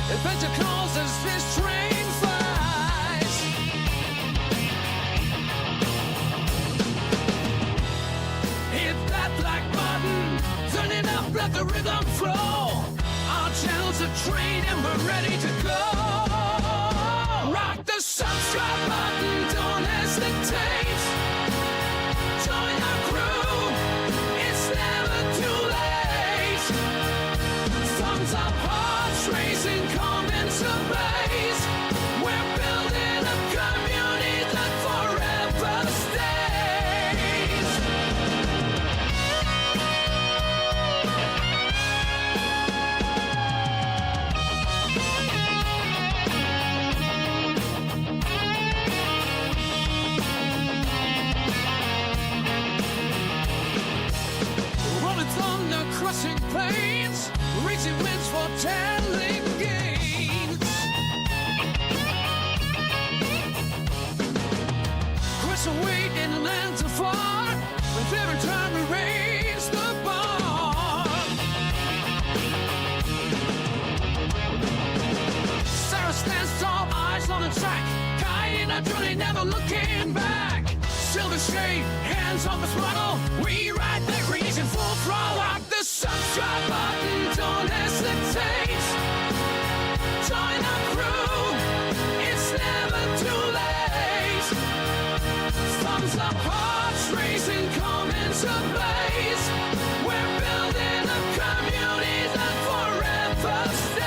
Adventure calls as this train flies. Hit that black button, turning up, let the rhythm flow. Our channel's a train and we're ready to go. Rock the subscribe button, don't hesitate. Join our crew, it's never too late. Thumbs up, hearts racing, comments ablaze. We're building a community that forever stays. Rolling thunder, crushing plains, reaching winds for telling gains. Crush away in the lands afar, with every time we raise the bar. Sarah stands tall, eyes on the track, guiding our journey, never looking back. Silver shade, hands on the throttle, we ride the creation full throttle. Rock the subscribe button, don't hesitate. Join our crew, it's never too late. Thumbs up, hearts racing, comments ablaze. We're building a community that forever stays.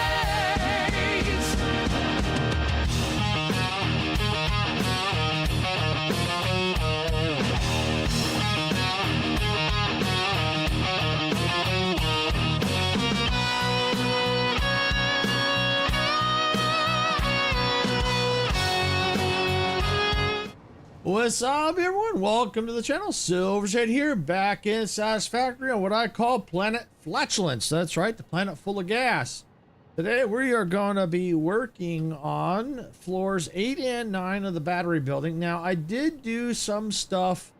What's up, everyone? Welcome to the channel. Silvershade here, back in Satisfactory on what I call Planet Flatulence. That's right, the planet full of gas. Today we are going to be working on floors 8 and 9 of the battery building. Now, I did do some stuff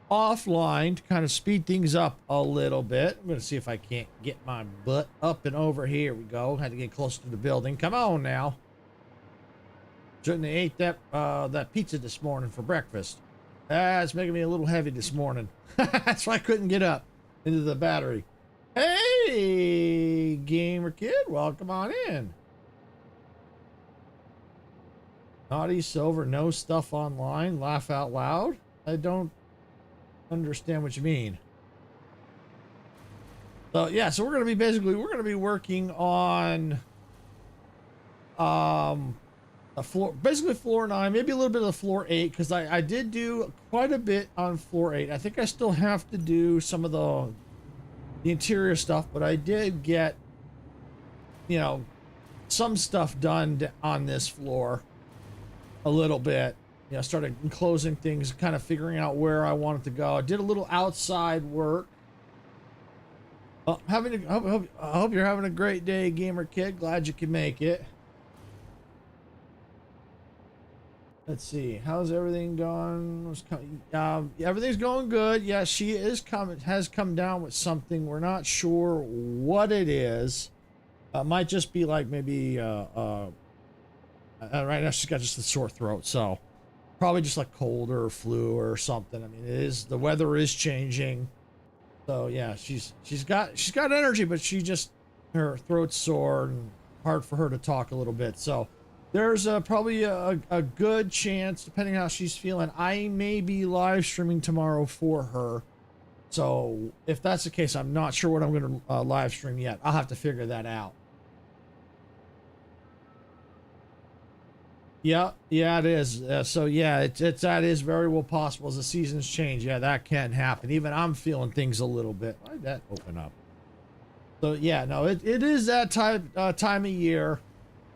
offline to kind of speed things up a little bit. I'm going to see if I can't get my butt up and over. Here we go. Had to get closer to the building. Come on now. Shouldn't have ate that pizza this morning for breakfast. It's making me a little heavy this morning. That's why I couldn't get up into the battery. Hey, gamer kid, welcome on in. Naughty Silver, no stuff online, laugh out loud. I don't understand what you mean. So yeah, so we're gonna be working on a floor, basically floor 9, maybe a little bit of floor 8, because I did do quite a bit on floor 8. I think I still have to do some of the interior stuff, but I did get, you know, some stuff done on this floor a little bit. You know, started enclosing things, kind of figuring out where I wanted to go. I did a little outside work. I hope you're having a great day, gamer kid. Glad you can make it. Let's see, how's everything going? Everything's going good. Yeah, she has come down with something. We're not sure what it is. Might just be like maybe right now she's got just a sore throat, so probably just like cold or flu or something. I mean, the weather is changing, so yeah, she's got energy, but her throat's sore and hard for her to talk a little bit. So there's probably a good chance, depending on how she's feeling, I may be live streaming tomorrow for her. So if that's the case, I'm not sure what I'm going to live stream yet. I'll have to figure that out. Yeah, it is. So yeah, that is very well possible as the seasons change. Yeah, that can happen. Even I'm feeling things a little bit. Why did that open up? So yeah, no, it is that time of year.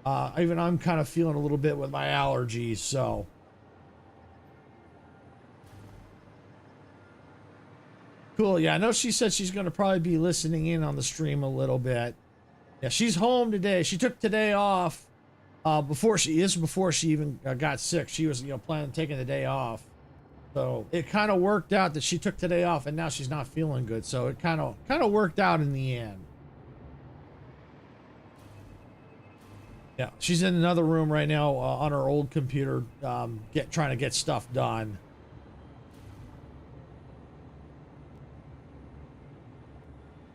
Even I'm kind of feeling a little bit with my allergies, so. Cool, yeah, I know she said she's going to probably be listening in on the stream a little bit. Yeah, she's home today. She took today off before she even got sick. She was, planning on taking the day off. So it kind of worked out that she took today off and now she's not feeling good. So it kind of worked out in the end. Yeah, she's in another room right now on her old computer, trying to get stuff done.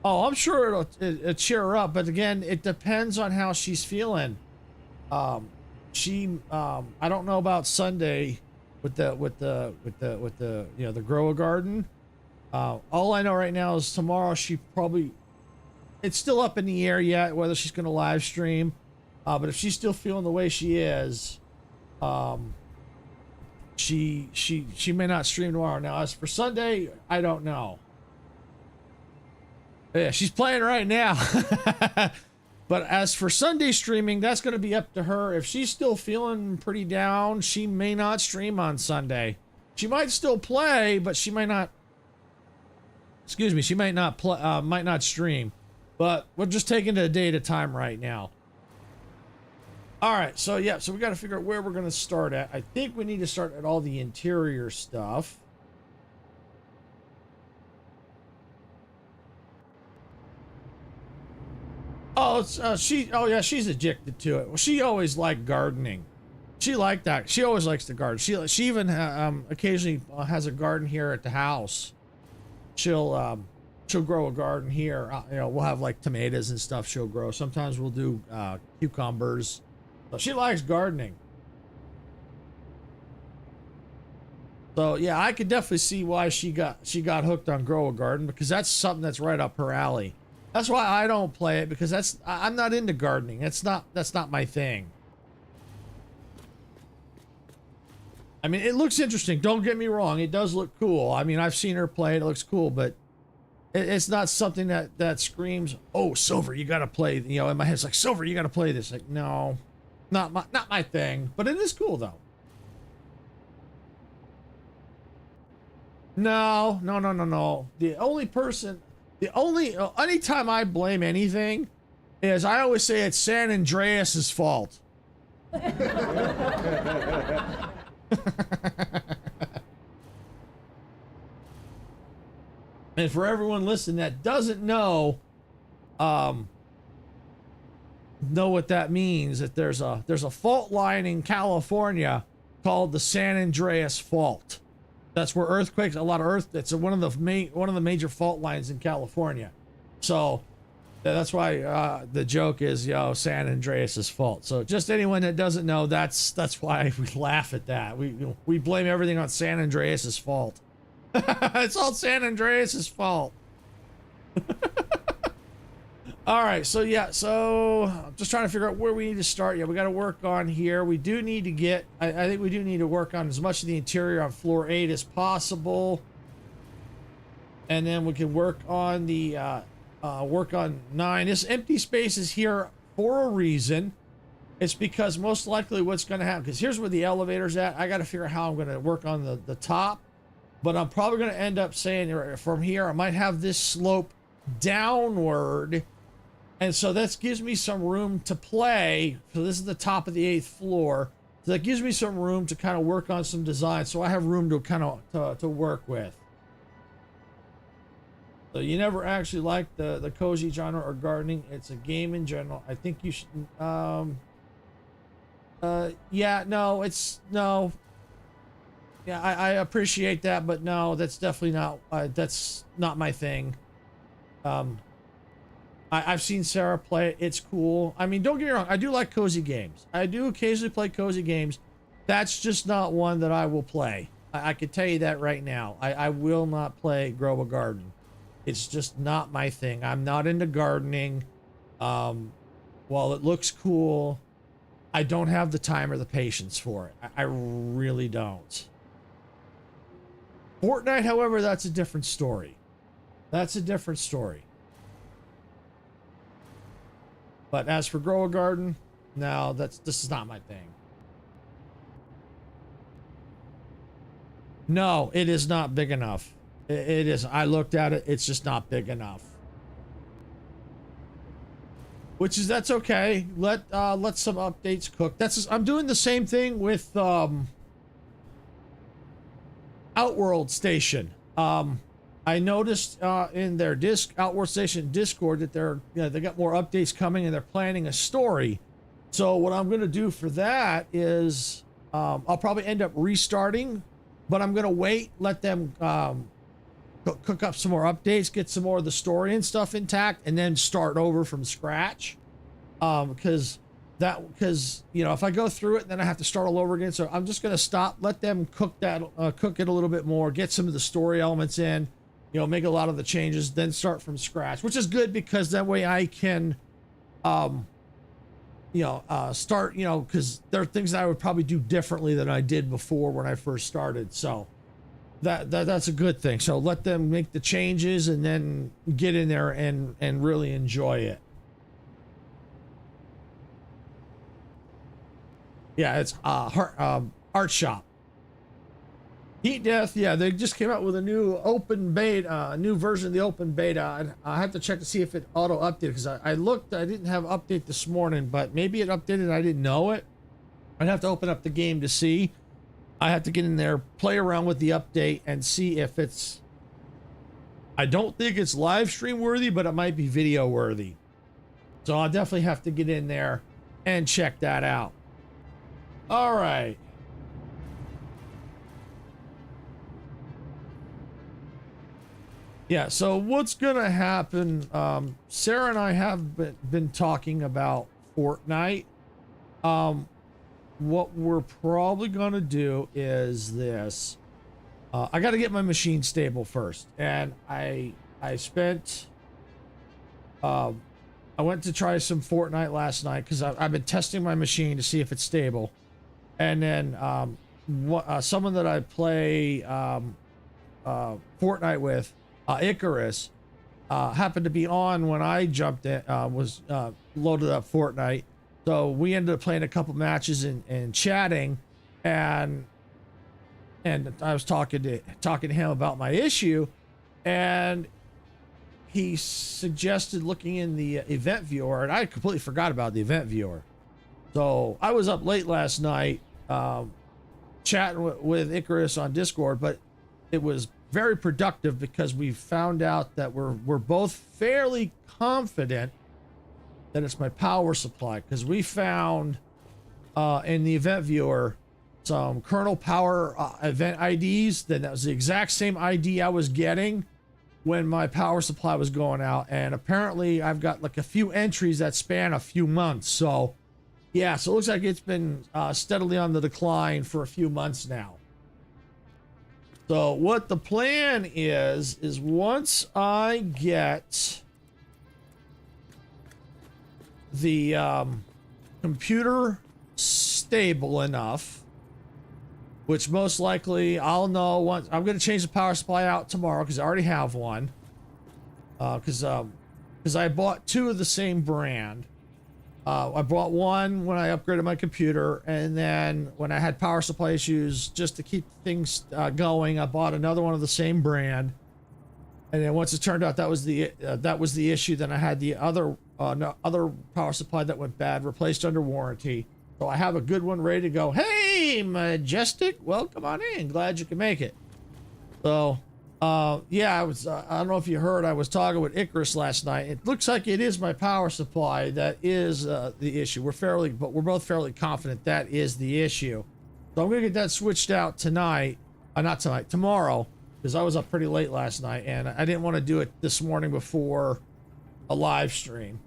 Oh, I'm sure it'll cheer her up, but again, it depends on how she's feeling. Um, I don't know about Sunday with the the grow a garden. All I know right now is tomorrow it's still up in the air yet whether she's going to live stream. But if she's still feeling the way she is, she may not stream tomorrow. Now, as for Sunday, I don't know. Yeah, she's playing right now. But as for Sunday streaming, that's going to be up to her. If she's still feeling pretty down, she may not stream on Sunday. She might still play, but she might not. Excuse me, she might not stream. But we're just taking it a day at a time right now. All right, so yeah, so we got to figure out where we're going to start at. I think we need to start at all the interior stuff. Oh, she's addicted to it. Well, she always liked gardening. She liked that. She always likes to garden. She even occasionally has a garden here at the house. She'll grow a garden here. We'll have like tomatoes and stuff she'll grow. Sometimes we'll do cucumbers. So she likes gardening. So yeah, I could definitely see why she got hooked on grow a garden, because that's something that's right up her alley. That's why I don't play it, because I'm not into gardening. That's not my thing. I mean, it looks interesting. Don't get me wrong. It does look cool. I mean, I've seen her play it. It looks cool, but it's not something that screams, "Oh, Silver, you got to play." In my head, it's like, "Silver, you got to play this." Like, no, not my thing. But it is cool though. No. Anytime I blame anything is I always say it's San Andreas's fault. And for everyone listening that doesn't know what that means, that there's a fault line in California called the San Andreas Fault. That's where earthquakes, it's one of the major fault lines in California. So that's why the joke is, San Andreas's fault. So just anyone that doesn't know, that's why we laugh at that. We blame everything on San Andreas's fault. It's all San Andreas's fault. All right, so yeah, I'm just trying to figure out where we need to start. Yeah, we got to work on here. We do need to get, I think we do need to work on as much of the interior on floor 8 as possible. And then we can work on the, work on 9. This empty space is here for a reason. It's because most likely what's going to happen, because here's where the elevator's at. I got to figure out how I'm going to work on the top. But I'm probably going to end up saying from here, I might have this slope downward. And so that gives me some room to play. So this is the top of the 8th floor. So that gives me some room to kind of work on some design. So I have room to kind of to work with. So you never actually liked the cozy genre or gardening. It's a game in general. I think you should, yeah, no, no. Yeah, I appreciate that, but no, that's definitely that's not my thing. I've seen Sarah play it. It's cool. I mean, don't get me wrong. I do like cozy games. I do occasionally play cozy games. That's just not one that I will play. I can tell you that right now. I will not play Grow a Garden. It's just not my thing. I'm not into gardening. While it looks cool, I don't have the time or the patience for it. I really don't. Fortnite, however, that's a different story. That's a different story. But as for Grow a Garden, no, this is not my thing. No, it is not big enough. It is. I looked at it. It's just not big enough. That's okay. Let some updates cook. I'm doing the same thing with Outworld Station. I noticed in their Outworld Station Discord that they got more updates coming and they're planning a story. So what I'm going to do for that is I'll probably end up restarting, but I'm going to wait, let them cook up some more updates, get some more of the story and stuff intact, and then start over from scratch. Because you know, if I go through it, then I have to start all over again. So I'm just going to stop, let them cook it a little bit more, get some of the story elements in, you know, make a lot of the changes, then start from scratch, which is good because that way I can, start, you know, because there are things that I would probably do differently than I did before when I first started. So that's a good thing. So let them make the changes and then get in there and really enjoy it. Yeah, it's art shop. Heat Death, yeah, they just came out with a new open beta, new version of the open beta. I have to check to see if it auto updated because I looked, I didn't have update this morning, but maybe it updated and I didn't know it. I'd have to open up the game to see. I have to get in there, play around with the update and see if it's, I don't think it's live stream worthy, but it might be video worthy. So I'll definitely have to get in there and check that out. All right. Yeah, so what's gonna happen, Sarah and I have been talking about Fortnite. What we're probably gonna do is this. I gotta get my machine stable first. And I spent, I went to try some Fortnite last night because I've been testing my machine to see if it's stable. And then someone that I play Fortnite with, Icarus, happened to be on when I jumped in, was loaded up Fortnite. So we ended up playing a couple matches and chatting, and I was talking to him about my issue, and he suggested looking in the event viewer, and I completely forgot about the event viewer. So I was up late last night chatting with Icarus on Discord, but it was very productive because we found out that we're both fairly confident that it's my power supply, because we found in the event viewer some kernel power event IDs. Then that was the exact same ID I was getting when my power supply was going out, and apparently I've got like a few entries that span a few months. So yeah, so it looks like it's been steadily on the decline for a few months now. So what the plan is once I get the computer stable enough, which most likely I'll know once. I'm going to change the power supply out tomorrow because I already have one. Because I bought two of the same brand. I bought one when I upgraded my computer, and then when I had power supply issues, just to keep things going, I bought another one of the same brand. And then once it turned out that was the issue, then I had the other power supply that went bad replaced under warranty. So I have a good one ready to go. Hey, Majestic, welcome on in. Glad you can make it. So, yeah, I don't know if you heard, I was talking with Icarus last night. It looks like it is my power supply that is the issue. We're both fairly confident that is the issue. So I'm gonna get that switched out tonight. Not tonight, tomorrow, because I was up pretty late last night and I didn't want to do it this morning before a live stream.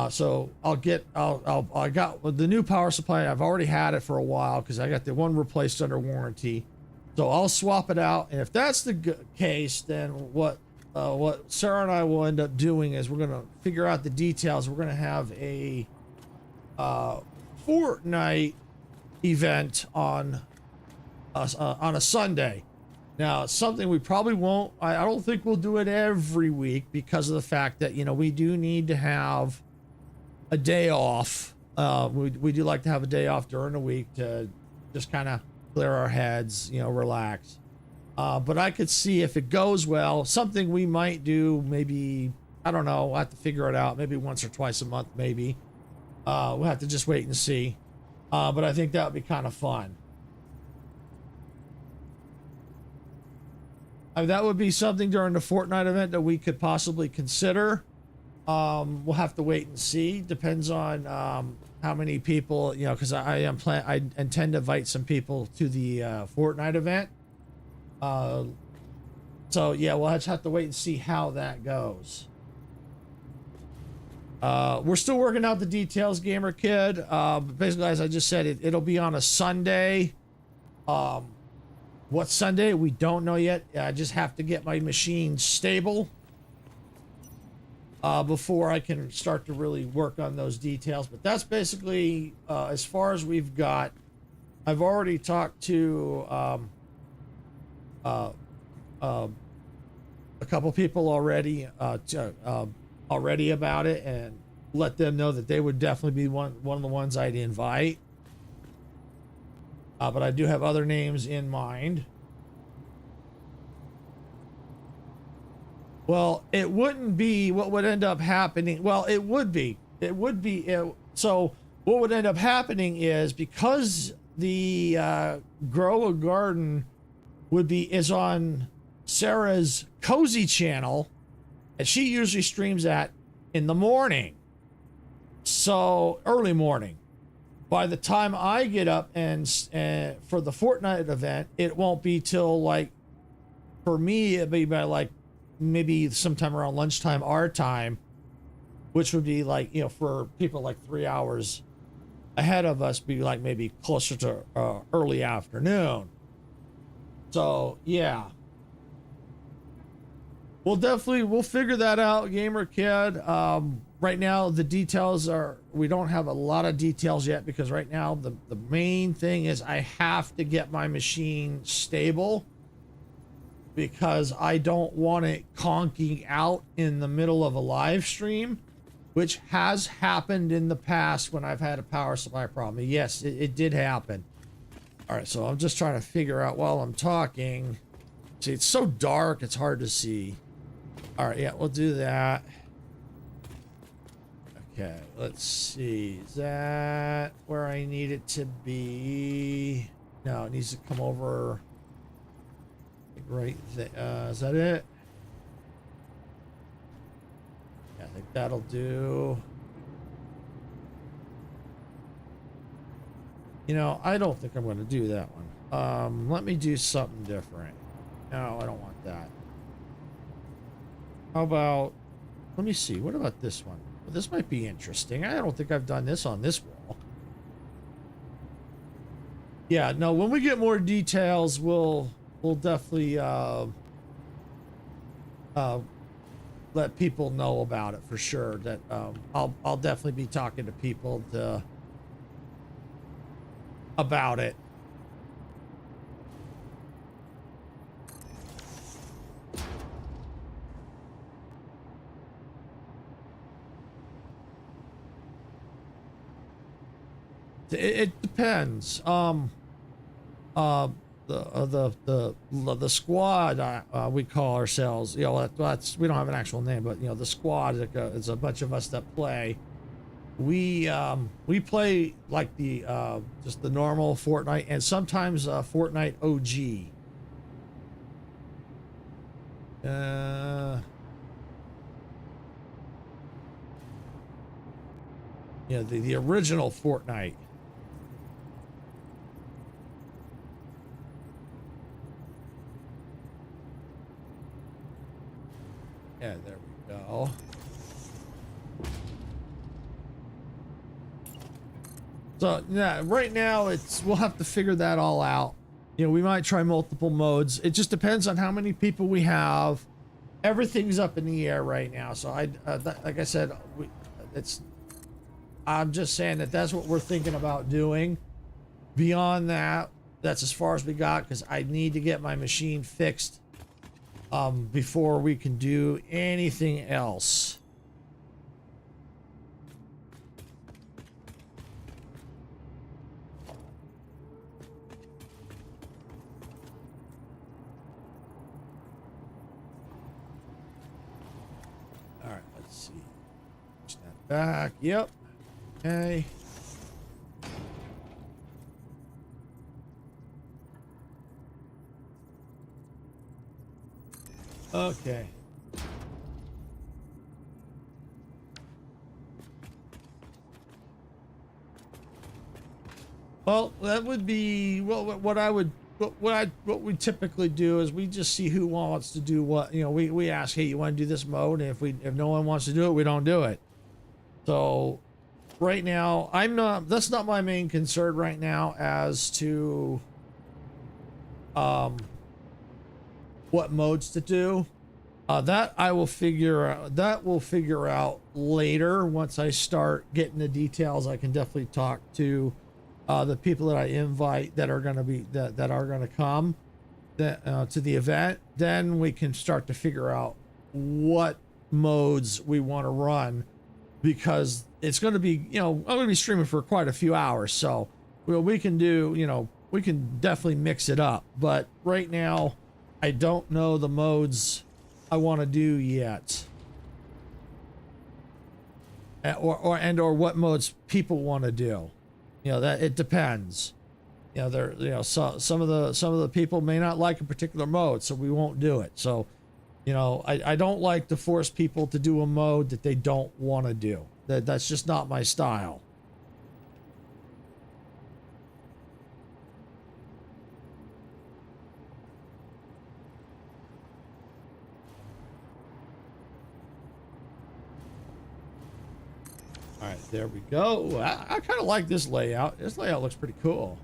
So I got the new power supply. I've already had it for a while because I got the one replaced under warranty. So I'll swap it out, and if that's the case, then what Sarah and I will end up doing is we're gonna figure out the details. We're gonna have a Fortnite event on a Sunday. Now, it's something we probably won't. I don't think we'll do it every week because of the fact that, you know, we do need to have a day off. We do like to have a day off during the week to just kind of clear our heads, you know, relax. But I could see if it goes well, something we might do, maybe, I don't know, we'll have to figure it out, maybe once or twice a month, maybe. We'll have to just wait and see. But I think that would be kind of fun. That would be something during the Fortnite event that we could possibly consider. We'll have to wait and see. Depends on how many people, you know, because I intend to invite some people to the Fortnite event. So yeah, we'll just have to wait and see how that goes. We're still working out the details, Gamer Kid. Basically, as I just said, it'll be on a Sunday. What Sunday? We don't know yet. I just have to get my machine stable before I can start to really work on those details. But that's basically as far as we've got. I've already talked to a couple people already already about it, and let them know that they would definitely be one of the ones I'd invite. But I do have other names in mind. Well, it wouldn't be what would end up happening. Well, it would be. So what would end up happening is, because the Grow a Garden is on Sarah's Cozy channel, and she usually streams that in the morning. So early morning. By the time I get up and for the Fortnite event, it won't be till, like, for me, it'd be by like maybe sometime around lunchtime our time, which would be like, you know, for people like 3 hours ahead of us, be like maybe closer to early afternoon. So yeah, we'll figure that out, Gamer Kid. Right now the details we don't have a lot of details yet, because right now the main thing is I have to get my machine stable, because I don't want it conking out in the middle of a live stream, which has happened in the past when I've had a power supply problem. Yes, it did happen. All right, so I'm just trying to figure out while I'm talking. See, it's so dark, it's hard to see. All right, yeah, we'll do that. Okay, let's see. Is that where I need it to be? No, it needs to come over right there. Is that it? Yeah, I think that'll do. You know, I don't think I'm going to do that one. Let me do something different. No, I don't want that. How about, let me see. What about this one? Well, this might be interesting. I don't think I've done this on this wall. Yeah, no, when we get more details, we'll definitely let people know about it for sure. That I'll definitely be talking to people about it. It depends. The squad, we call ourselves, you know, that's, we don't have an actual name, but you know, the squad is a bunch of us that play. We play like the just the normal Fortnite, and sometimes Fortnite OG. Yeah, the original Fortnite. Yeah, there we go. So yeah, right now we'll have to figure that all out. You know, we might try multiple modes. It just depends on how many people we have. Everything's up in the air right now. So like I said, I'm just saying that's what we're thinking about doing. Beyond that, that's as far as we got, because I need to get my machine fixed before we can do anything else. All right, let's see. Push that back. Yep. Okay. Okay. Well, that would be what I would what we typically do is we just see who wants to do what. You know, we ask, hey, you want to do this mode? And if no one wants to do it, we don't do it. So right now, that's not my main concern right now as to what modes to do. That I will figure out. That we'll figure out later once I start getting the details. I can definitely talk to the people that I invite that are going to be that are going to come to the event. Then we can start to figure out what modes we want to run, because it's going to be, you know, I'm going to be streaming for quite a few hours. So we can do, you know, we can definitely mix it up. But right now, I don't know the modes I want to do yet, or what modes people want to do. You know, that it depends. You know, some of the people may not like a particular mode, so we won't do it. So, you know, I don't like to force people to do a mode that they don't want to do. That's just not my style. All right, there we go. I kind of like this layout. This layout looks pretty cool.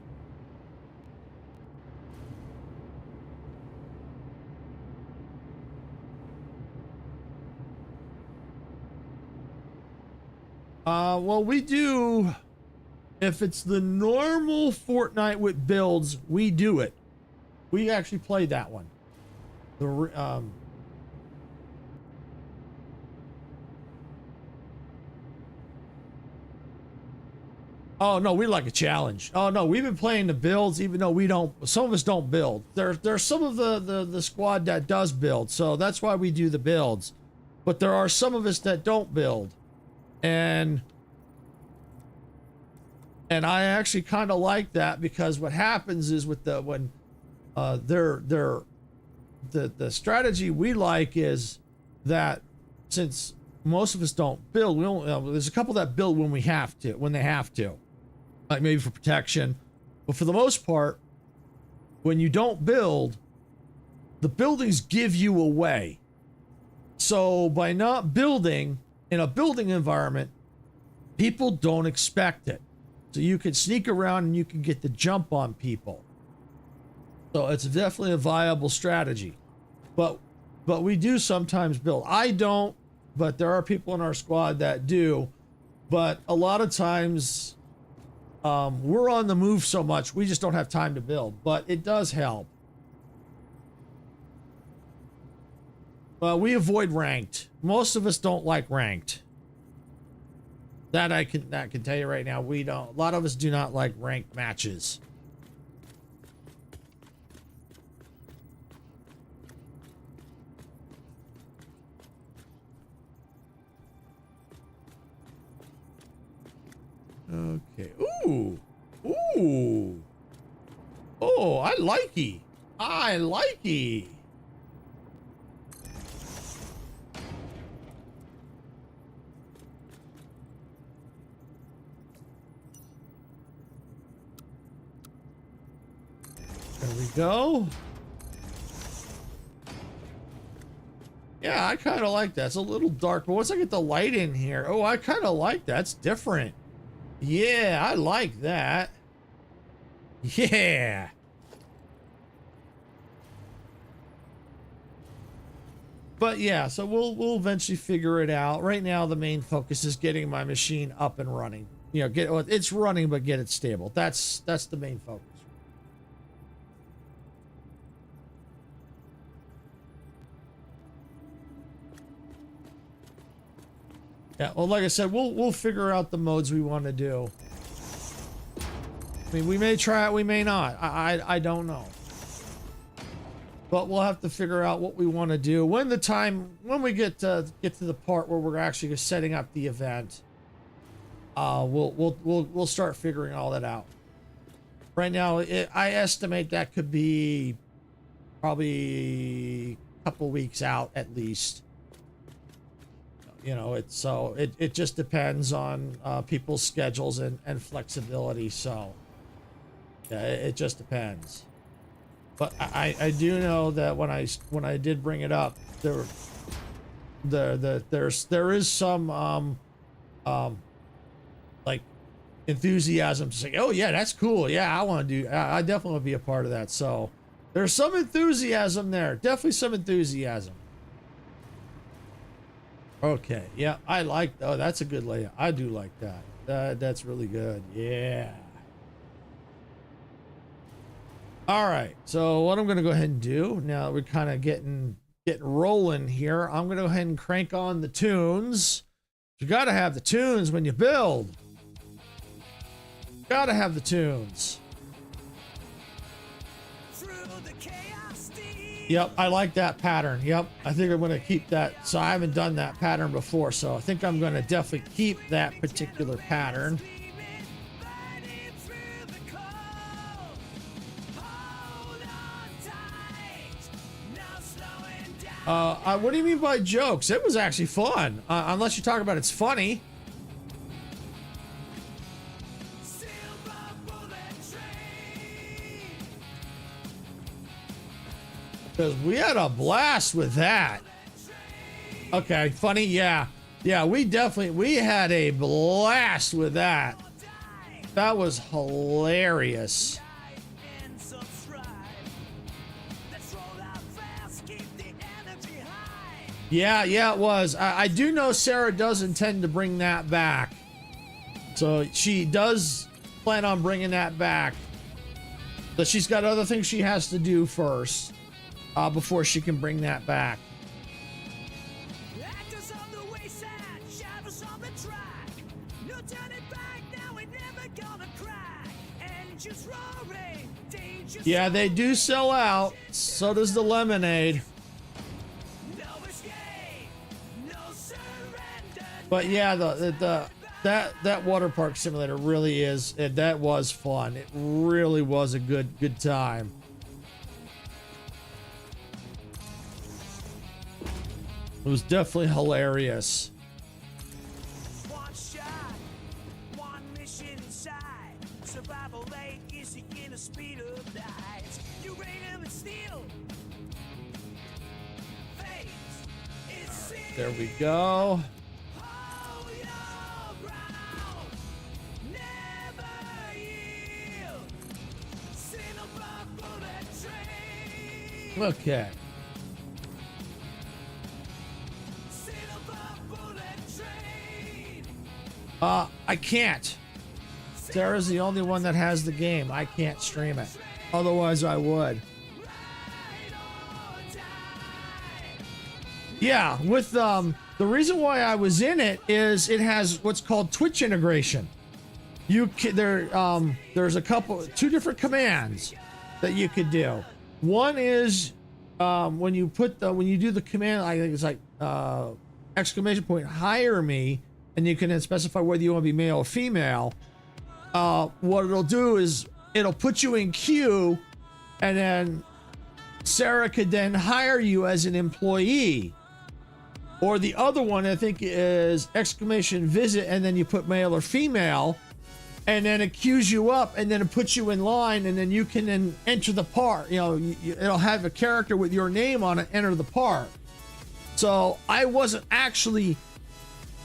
Well, we do, if it's the normal Fortnite with builds, we do it. We actually played that one. Oh no, we like a challenge. Oh no, we've been playing the builds, even though we don't. Some of us don't build. There's some of the squad that does build, so that's why we do the builds. But there are some of us that don't build, and I actually kind of like that, because what happens is with the strategy we like is that since most of us don't build, we don't. There's a couple that build when they have to, like maybe for protection, but for the most part, when you don't build, the buildings give you away. So by not building in a building environment, people don't expect it. So you can sneak around and you can get the jump on people. So it's definitely a viable strategy. But we do sometimes build. I don't, but there are people in our squad that do. But a lot of times we're on the move so much, we just don't have time to build. But it does help. Well, we avoid ranked. Most of us don't like ranked. That I can tell you right now. We don't. A lot of us do not like ranked matches. Okay. Ooh. Ooh. Oh, I likey. I likey. There we go. Yeah, I kind of like that. It's a little dark, but once I get the light in here, oh, I kind of like that. It's different. Yeah, I like that. Yeah. But yeah, so we'll eventually figure it out. Right now, the main focus is getting my machine up and running. You know, it's running, but get it stable. That's the main focus. Yeah, well, like I said, we'll figure out the modes we want to do. I mean, we may try it, we may not. I don't know. But we'll have to figure out what we want to do when we get to the part where we're actually setting up the event. We'll start figuring all that out. Right now, I estimate that could be probably a couple weeks out at least. You know, it just depends on people's schedules and flexibility. So Yeah, it just depends. But I do know that when I did bring it up, there is some like enthusiasm to say, oh yeah, that's cool. Yeah, I definitely want to be a part of that. So there's some enthusiasm there. Definitely some enthusiasm. Okay, yeah, I like, oh, that's a good layout. I do like that. That's really good. Yeah. All right, so what I'm gonna go ahead and do now that we're kind of getting rolling here, I'm gonna go ahead and crank on the tunes. You gotta have the tunes when you build. Gotta have the tunes. Yep, I like that pattern. Yep, I think I'm gonna keep that. So I haven't done that pattern before, so I think I'm gonna definitely keep that particular pattern. What do you mean by jokes? It was actually fun. Unless you talk about it's funny. Because we had a blast with that. Okay, funny, yeah. Yeah, we had a blast with that. That was hilarious. Yeah, it was. I do know Sarah does intend to bring that back. So she does plan on bringing that back. But she's got other things she has to do first before she can bring that back. Yeah, they do sell out. So does the lemonade. But yeah, that water park simulator really is. That was fun. It really was a good time. It was definitely hilarious. One shot, one mission inside. Survival rate is the inner speed of light. Uranium and steel. There we go. Okay. I can't. Sarah's the only one that has the game. I can't stream it. Otherwise, I would. Yeah, with the reason why I was in it is it has what's called Twitch integration. You can, there's two different commands that you could do. One is when you do the command, I think it's like exclamation point hire me, and you can then specify whether you want to be male or female. What it'll do is it'll put you in queue, and then Sarah could then hire you as an employee. Or the other one, I think, is exclamation visit, and then you put male or female, and then it queues you up, and then it puts you in line, and then you can then enter the part. You know, it'll have a character with your name on it, enter the part. So I wasn't actually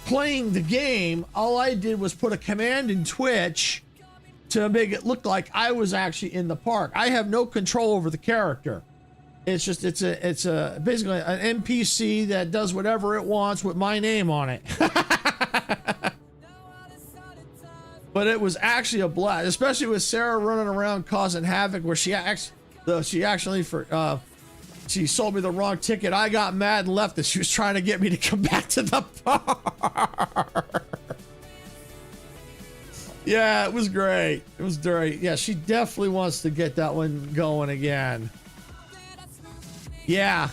playing the game. All I did was put a command in Twitch to make it look like I was actually in the park. I have no control over the character. It's just it's a basically an NPC that does whatever it wants with my name on it. But it was actually a blast, especially with Sarah running around causing havoc. Where she actually she sold me the wrong ticket. I got mad and left, and she was trying to get me to come back to the park. Yeah, it was great. It was great. Yeah, she definitely wants to get that one going again. Yeah.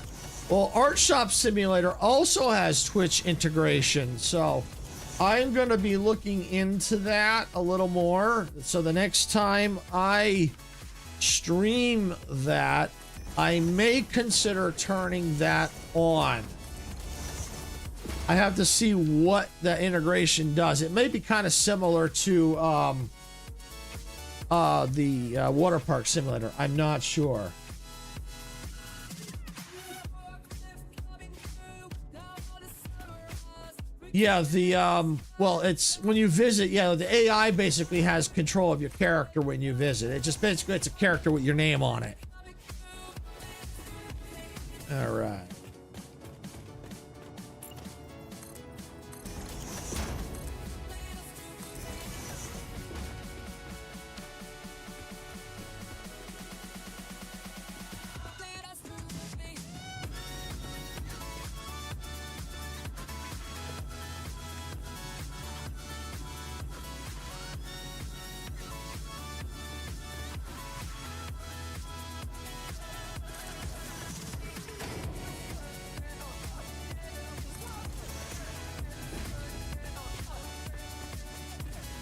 Well, Art Shop Simulator also has Twitch integration, so I'm going to be looking into that a little more. So the next time I stream that, I may consider turning that on. I have to see what the integration does. It may be kind of similar to the water park simulator. I'm not sure. Yeah, well, it's when you visit, yeah, the AI basically has control of your character when you visit. It just basically, it's a character with your name on it. All right.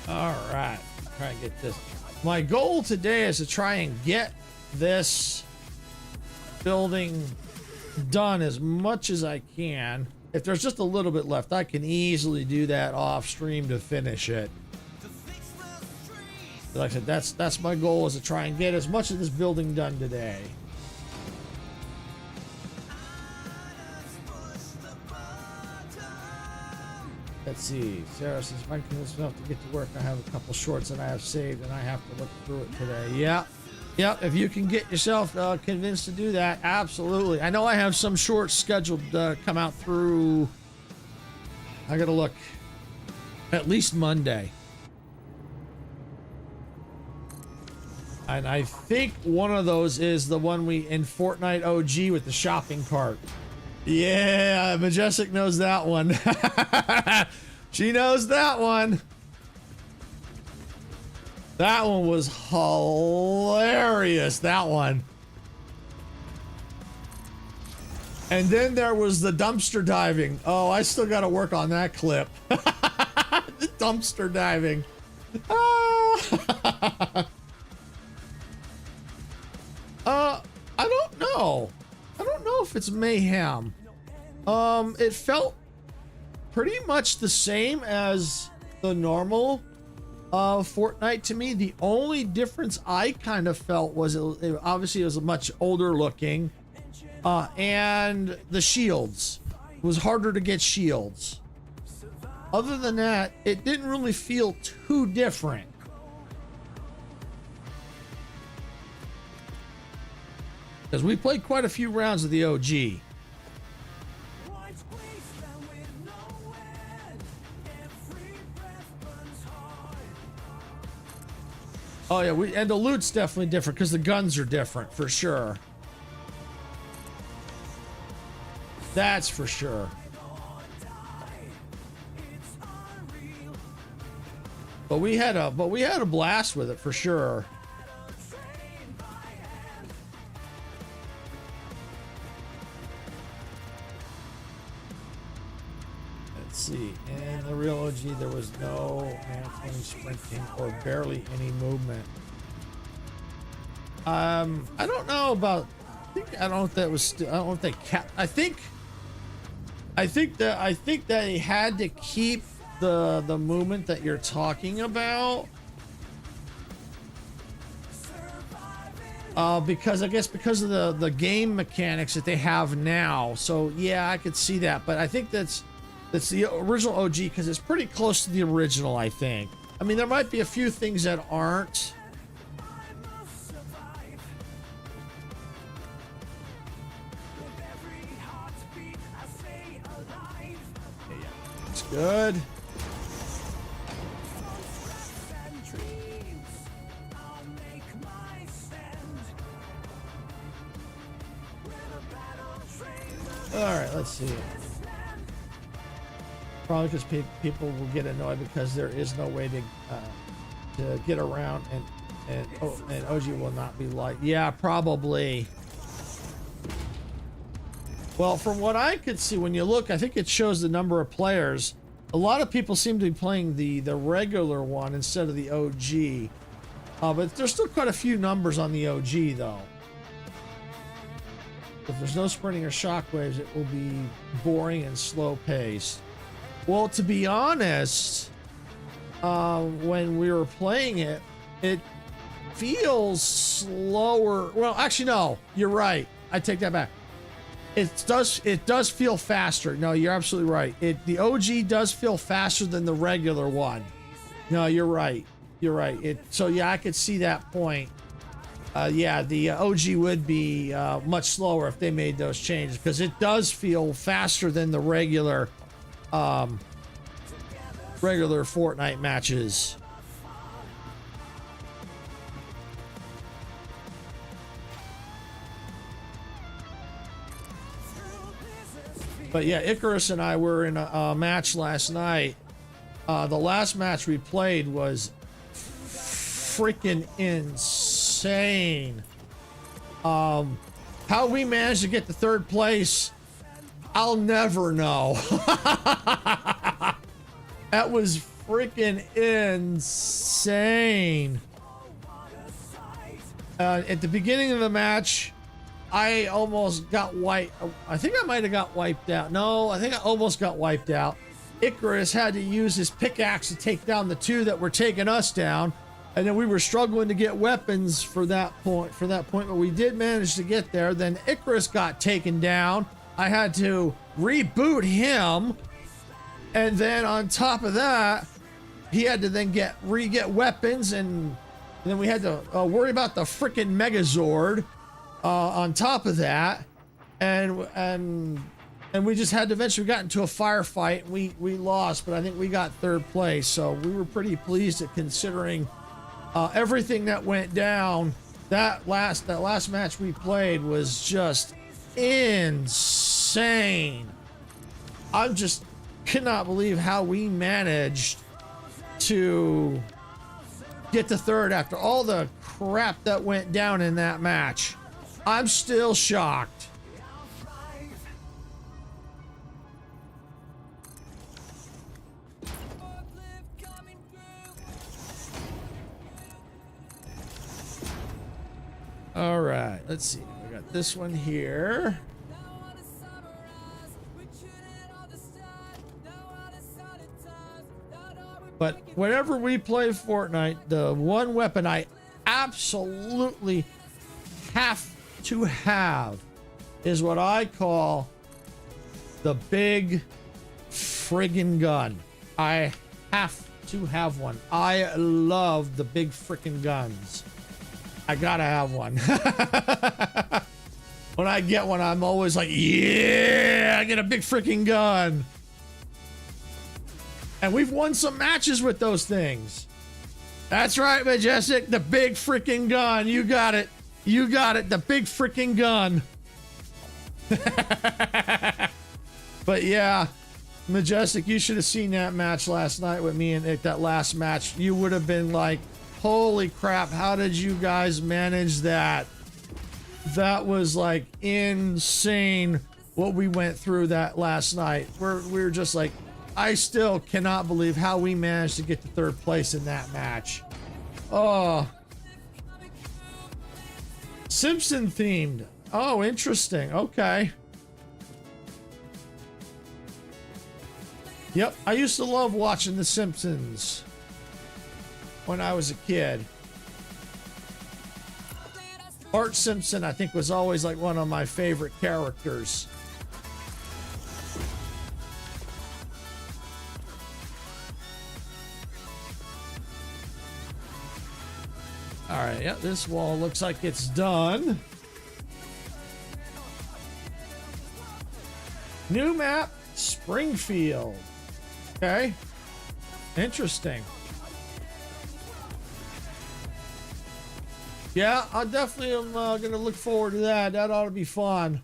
All right, try and get this. My goal today is to try and get this building done as much as I can. If there's just a little bit left, I can easily do that off stream to finish it. But like I said, that's my goal, is to try and get as much of this building done today. Let's see. Sarah says, if I'm convinced enough to get to work, I have a couple shorts that I have saved and I have to look through it today. Yeah. Yep. If you can get yourself convinced to do that, absolutely. I know I have some shorts scheduled to come out through, I got to look, at least Monday. And I think one of those is the one we in Fortnite OG with the shopping cart. Yeah, Majestic knows that one. She knows that one. That one was hilarious, that one. And then there was the dumpster diving. Oh, I still got to work on that clip. The dumpster diving. I don't know. I don't know if it's mayhem. It felt pretty much the same as the normal Fortnite to me. The only difference I kind of felt was obviously it was much older looking, and the shields. It was harder to get shields. Other than that, it didn't really feel too different. Because we played quite a few rounds of the OG. Oh yeah, and the loot's definitely different because the guns are different for sure. That's for sure. But we had a blast with it for sure. Let's see. In the real OG, there was no mantling, sprinting, or barely any movement. I don't know about. I don't know if that was. I don't know if they kept. I think that they had to keep the movement that you're talking about. Because I guess because of the game mechanics that they have now. So yeah, I could see that. But I think that's the original OG because it's pretty close to the original, I think. I mean, there might be a few things that aren't. It's good. All right, let's see. Probably because people will get annoyed because there is no way to get around, and OG will not be like. Yeah, probably. Well, from what I could see, when you look, I think it shows the number of players. A lot of people seem to be playing the regular one instead of the OG. But there's still quite a few numbers on the OG, though. If there's no sprinting or shockwaves, it will be boring and slow paced. Well, to be honest, when we were playing it feels slower. Well, actually, no, you're right. I take that back. It does feel faster. No, you're absolutely right. The OG does feel faster than the regular one. No, you're right. You're right. So yeah, I could see that point. Yeah, the OG would be much slower if they made those changes, because it does feel faster than the regular Fortnite matches. But yeah, Icarus and I were in a match last night. The last match we played was freaking insane. How we managed to get to third place, I'll never know. That was freaking insane. At the beginning of the match, I almost got wiped. I think I might have got wiped out. No, I think I almost got wiped out. Icarus had to use his pickaxe to take down the two that were taking us down. And then we were struggling to get weapons for that point, but we did manage to get there. Then Icarus got taken down. I had to reboot him. And then on top of that, he had to then get weapons, and then we had to worry about the freaking Megazord on top of that. And we just had to eventually got into a firefight. We lost, but I think we got third place. So we were pretty pleased at considering everything that went down. That last match we played was just insane. I just cannot believe how we managed to get to third after all the crap that went down in that match. I'm still shocked. All right, let's see. We got this one here. But whenever we play Fortnite, the one weapon I absolutely have to have is what I call the big friggin' gun. I have to have one. I love the big freaking guns. I gotta have one. When I get one, I'm always like, yeah, I get a big freaking gun. And we've won some matches with those things. That's right, Majestic. The big freaking gun. You got it. You got it. The big freaking gun. But yeah, Majestic, you should have seen that match last night with me and Nick. That last match, you would have been like, holy crap, how did you guys manage that? That was like insane what we went through that last night. We were just like, I still cannot believe how we managed to get to third place in that match. Oh. Simpson themed. Oh, interesting. Okay. Yep, I used to love watching The Simpsons when I was a kid. Bart Simpson, I think, was always like one of my favorite characters. All right, yeah, this wall looks like it's done. New map, Springfield. Okay, interesting. Yeah, I definitely am gonna look forward to that. That ought to be fun.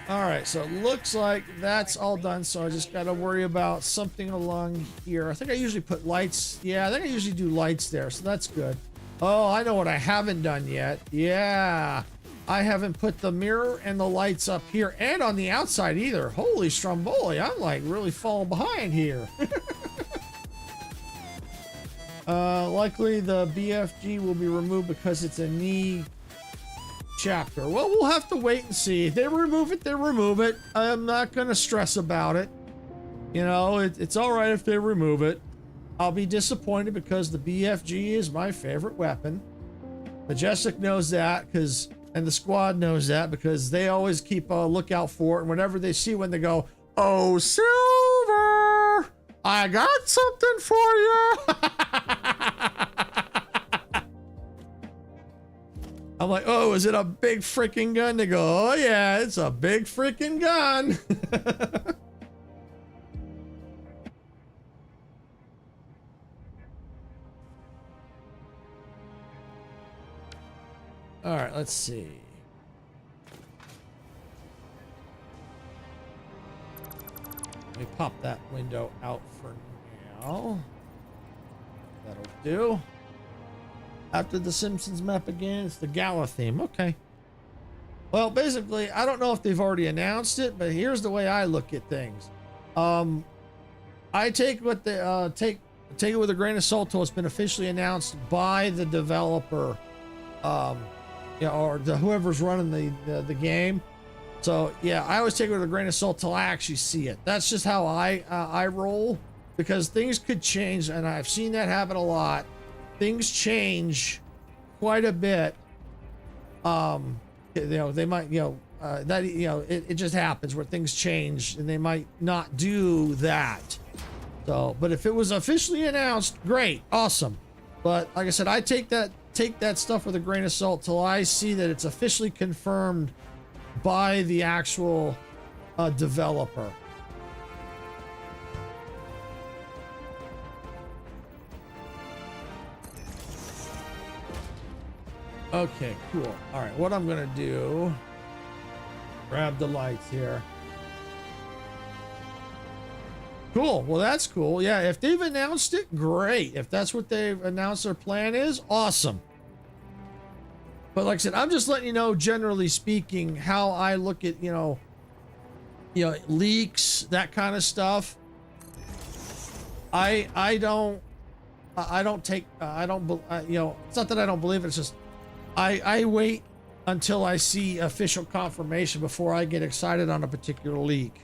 All right, so it looks like that's all done. So I just got to worry about something along here. I think I usually put lights. Yeah, I think I usually do lights there, so that's good. Oh, I know what I haven't done yet. Yeah, I haven't put the mirror and the lights up here and on the outside either. Holy Stromboli, I'm like really falling behind here. Likely the BFG will be removed because it's a knee chapter. Well, we'll have to wait and see. If they remove it, they remove it. I'm not going to stress about it. You know, it's all right if they remove it. I'll be disappointed because the BFG is my favorite weapon. Majestic knows that and the squad knows that because they always keep a lookout for it. And whenever they see when they go, "Oh, Silver, I got something for you." I'm like, "Oh, is it a big freaking gun?" They go, "Oh yeah, it's a big freaking gun." All right, let's see. Let me pop that window out for now. That'll do. After the Simpsons map again, it's the Gala theme. Okay. Well, basically, I don't know if they've already announced it, but here's the way I look at things. I take what the take it with a grain of salt till it's been officially announced by the developer. Or whoever's running the game. So yeah, I always take it with a grain of salt till I actually see it. That's just how I roll, because things could change, and I've seen that happen a lot. Things change quite a bit. They might, it just happens where things change, and they might not do that. So, but if it was officially announced, great, awesome. But like I said, I take that stuff with a grain of salt till I see that it's officially confirmed by the actual developer. Okay, cool. All right, what I'm gonna do, grab the lights here. Cool. Well, that's cool. Yeah, if they've announced it, great. If that's what they've announced their plan is, awesome. But like I said, I'm just letting you know, generally speaking, how I look at, leaks, that kind of stuff. It's not that I don't believe it. It's just, I wait until I see official confirmation before I get excited on a particular leak.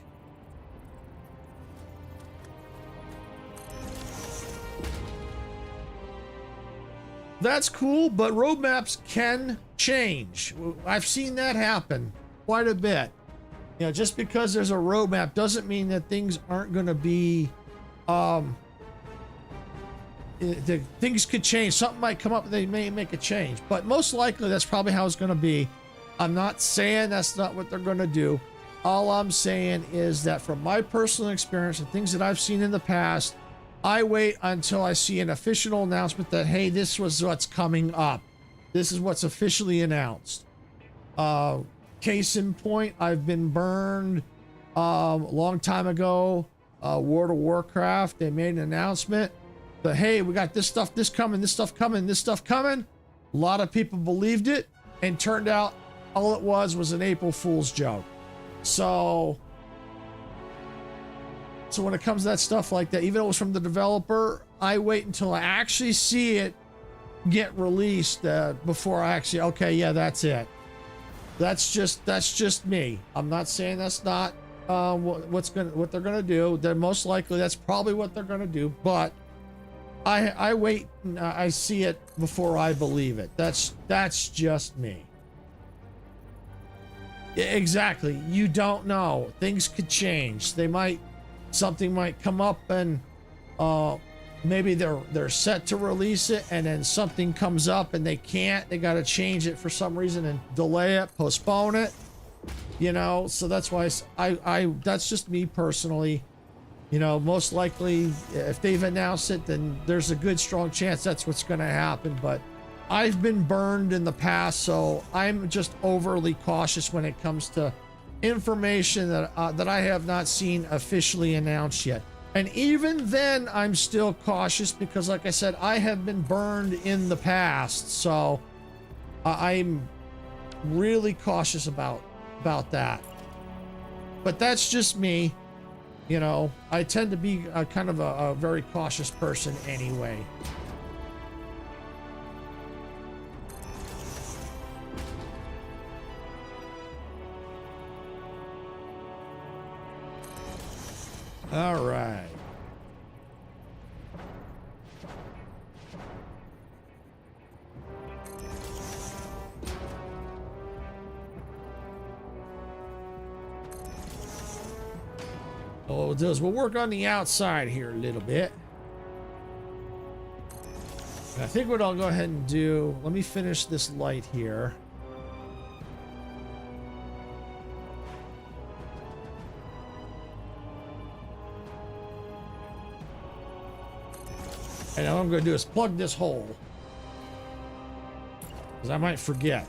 That's cool, but roadmaps can change. I've seen that happen quite a bit. Just because there's a roadmap doesn't mean that things aren't going to be, things could change. Something might come up and they may make a change, but most likely that's probably how it's going to be. I'm not saying that's not what they're going to do. All I'm saying is that from my personal experience and things that I've seen in the past, I wait until I see an official announcement that, hey, this was what's coming up. This is what's officially announced. Case in point, I've been burned a long time ago. World of Warcraft, they made an announcement that, hey, we got this stuff coming. A lot of people believed it, and turned out all it was an April Fool's joke. So when it comes to that stuff like that, even though it was from the developer, I wait until I actually see it get released before I actually, okay, yeah, that's it. That's just me. I'm not saying that's not what they're gonna do. They're most likely that's probably what they're gonna do, but I wait and I see it before I believe it. That's just me. Exactly. You don't know. Things could change. Something might come up, and maybe they're set to release it, and then something comes up and they can't. They got to change it for some reason and delay it, postpone it. So that's why that's just me personally. Most likely, if they've announced it, then there's a good strong chance that's what's going to happen. But I've been burned in the past, so I'm just overly cautious when it comes to information that I have not seen officially announced yet. And even then, I'm still cautious because, like I said, I have been burned in the past, so I'm really cautious about that. But that's just me. I tend to be kind of a very cautious person anyway. All right. we'll do is we'll work on the outside here a little bit. And I think what I'll go ahead and do, let me finish this light here. And what I'm going to do is plug this hole, because I might forget.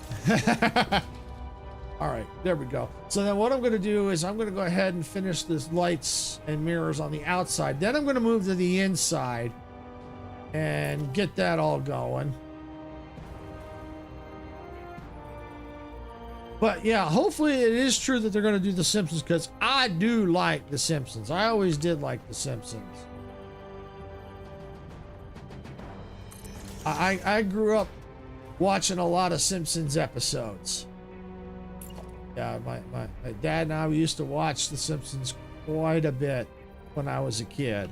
All right, there we go. So then what I'm going to do is I'm going to go ahead and finish this lights and mirrors on the outside. Then I'm going to move to the inside and get that all going. But yeah, hopefully it is true that they're going to do The Simpsons, because I do like The Simpsons. I always did like The Simpsons. I grew up watching a lot of Simpsons episodes. Yeah, my dad and I, we used to watch The Simpsons quite a bit when I was a kid,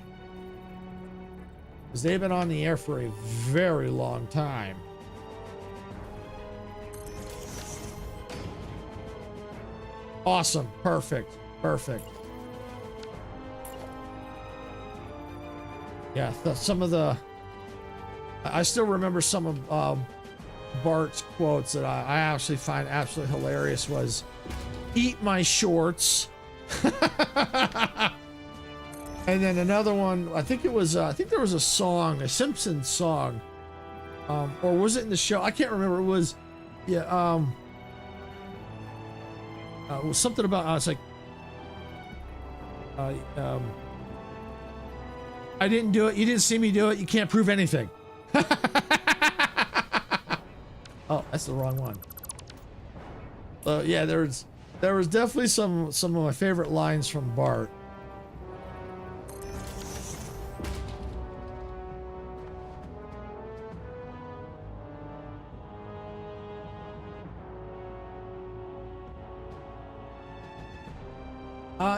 because they've been on the air for a very long time. Awesome. Perfect. Perfect. Yeah, some of the... I still remember some of Bart's quotes that I actually find absolutely hilarious was, "Eat my shorts." And then another one, I think there was a song, a Simpsons song, or was it in the show? I can't remember. It was, yeah, it was something about, it's like, I didn't do it, you didn't see me do it, you can't prove anything. Oh, that's the wrong one. Yeah, there was definitely some of my favorite lines from Bart.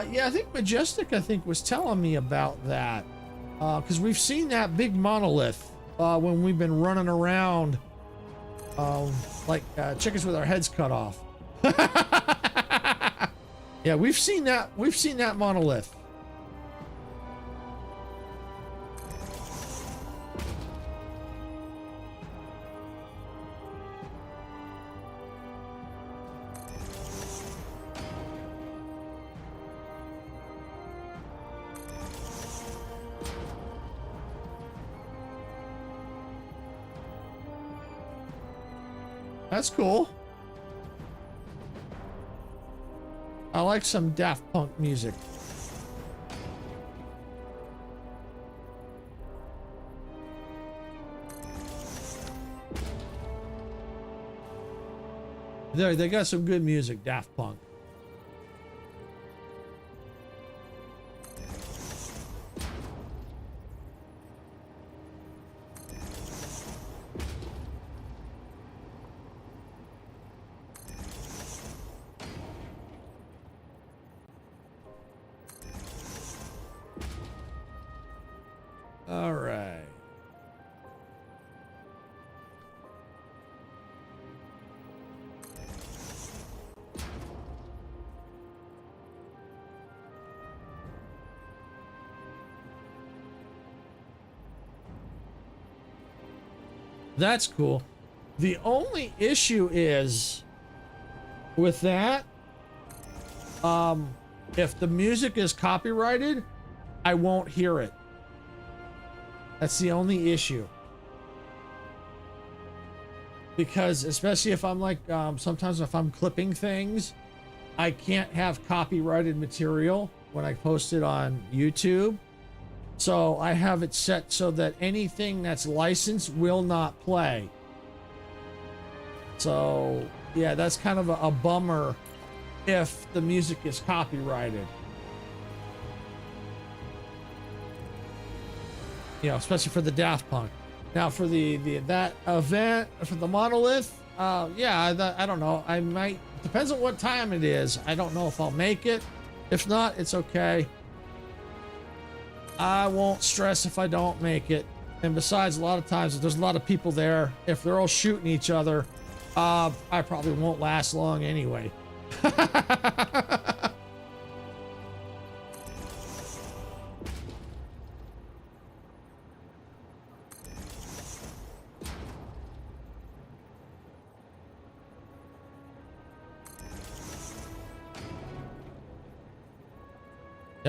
Yeah, I think Majestic, was telling me about that, because we've seen that big monolith when we've been running around like chickens with our heads cut off. Yeah, we've seen that monolith. That's cool. I like some Daft Punk music. They got some good music, Daft Punk. All right. That's cool. The only issue is with that, if the music is copyrighted, I won't hear it. That's the only issue. Because especially if I'm like, sometimes if I'm clipping things, I can't have copyrighted material when I post it on YouTube. So I have it set so that anything that's licensed will not play. So yeah, that's kind of a bummer if the music is copyrighted. You know, especially for the Daft Punk. Now for that event, for the monolith, yeah, I don't know. I might, depends on what time it is. I don't know if I'll make it. If not, it's okay. I won't stress if I don't make it. And besides, a lot of times, if there's a lot of people there, if they're all shooting each other, I probably won't last long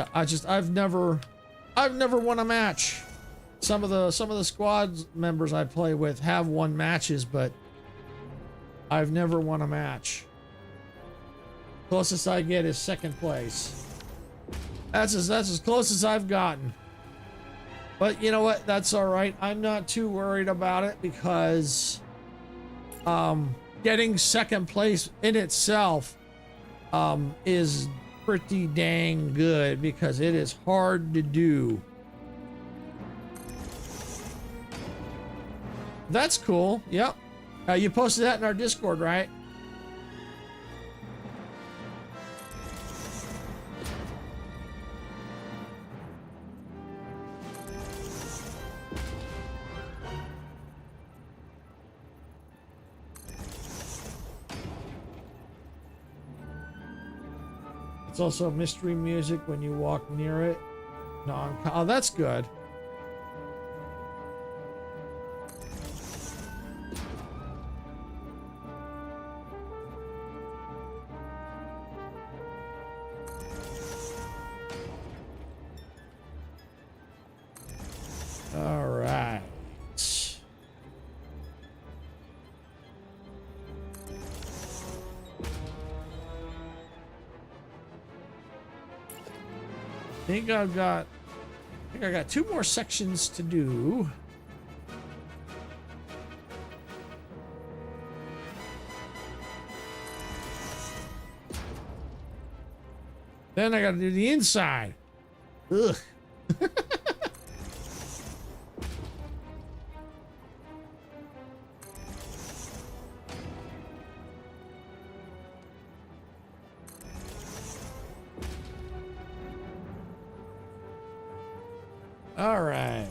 Yeah, I've never won a match. Some of the squad members I play with have won matches, but I've never won a match. Closest I get is second place. That's as close as I've gotten. But you know what? That's all right. I'm not too worried about it because getting second place in itself is pretty dang good because it is hard to do. That's cool. Yep. You posted that in our Discord, right? It's also mystery music when you walk near it. Oh, that's good. All right. I think I got 2 more sections to do. Then I got to do the inside. Ugh. All right.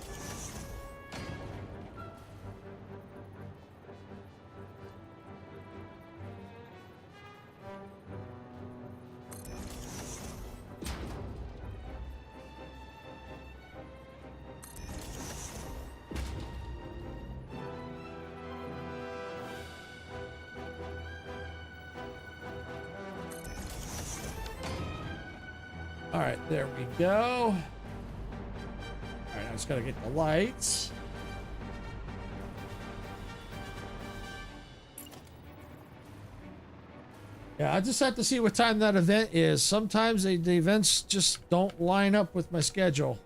All right, there we go. All right, I just gotta get the lights. Yeah, I just have to see what time that event is. Sometimes the events just don't line up with my schedule.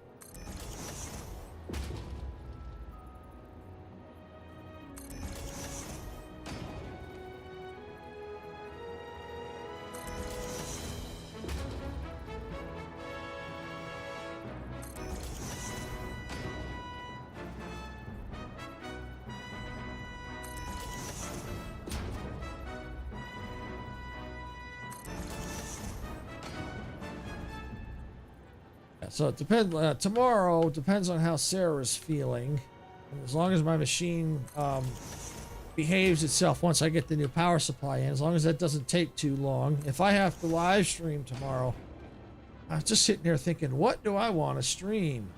So it depends. Tomorrow depends on how Sarah's feeling. And as long as my machine behaves itself once I get the new power supply in, as long as that doesn't take too long. If I have to live stream tomorrow, I was just sitting there thinking, what do I want to stream?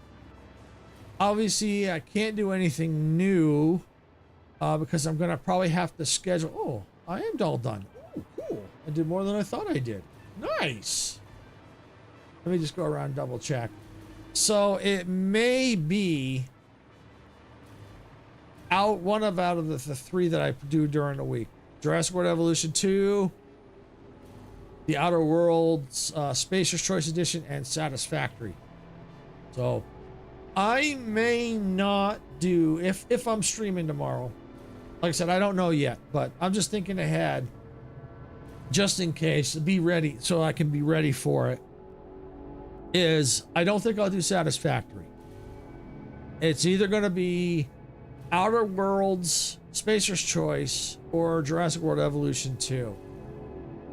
Obviously, I can't do anything new because I'm going to probably have to schedule. Oh, I am all done. Oh, cool. I did more than I thought I did. Nice. Let me just go around and double check. So it may be one out of the 3 that I do during the week. Jurassic World Evolution 2, The Outer Worlds Spacer's Choice Edition, and Satisfactory. So I may not do, if I'm streaming tomorrow. Like I said, I don't know yet, but I'm just thinking ahead just in case, to be ready, so I can be ready for it. I don't think I'll do Satisfactory. It's either going to be Outer Worlds, Spacer's Choice, or Jurassic World Evolution 2.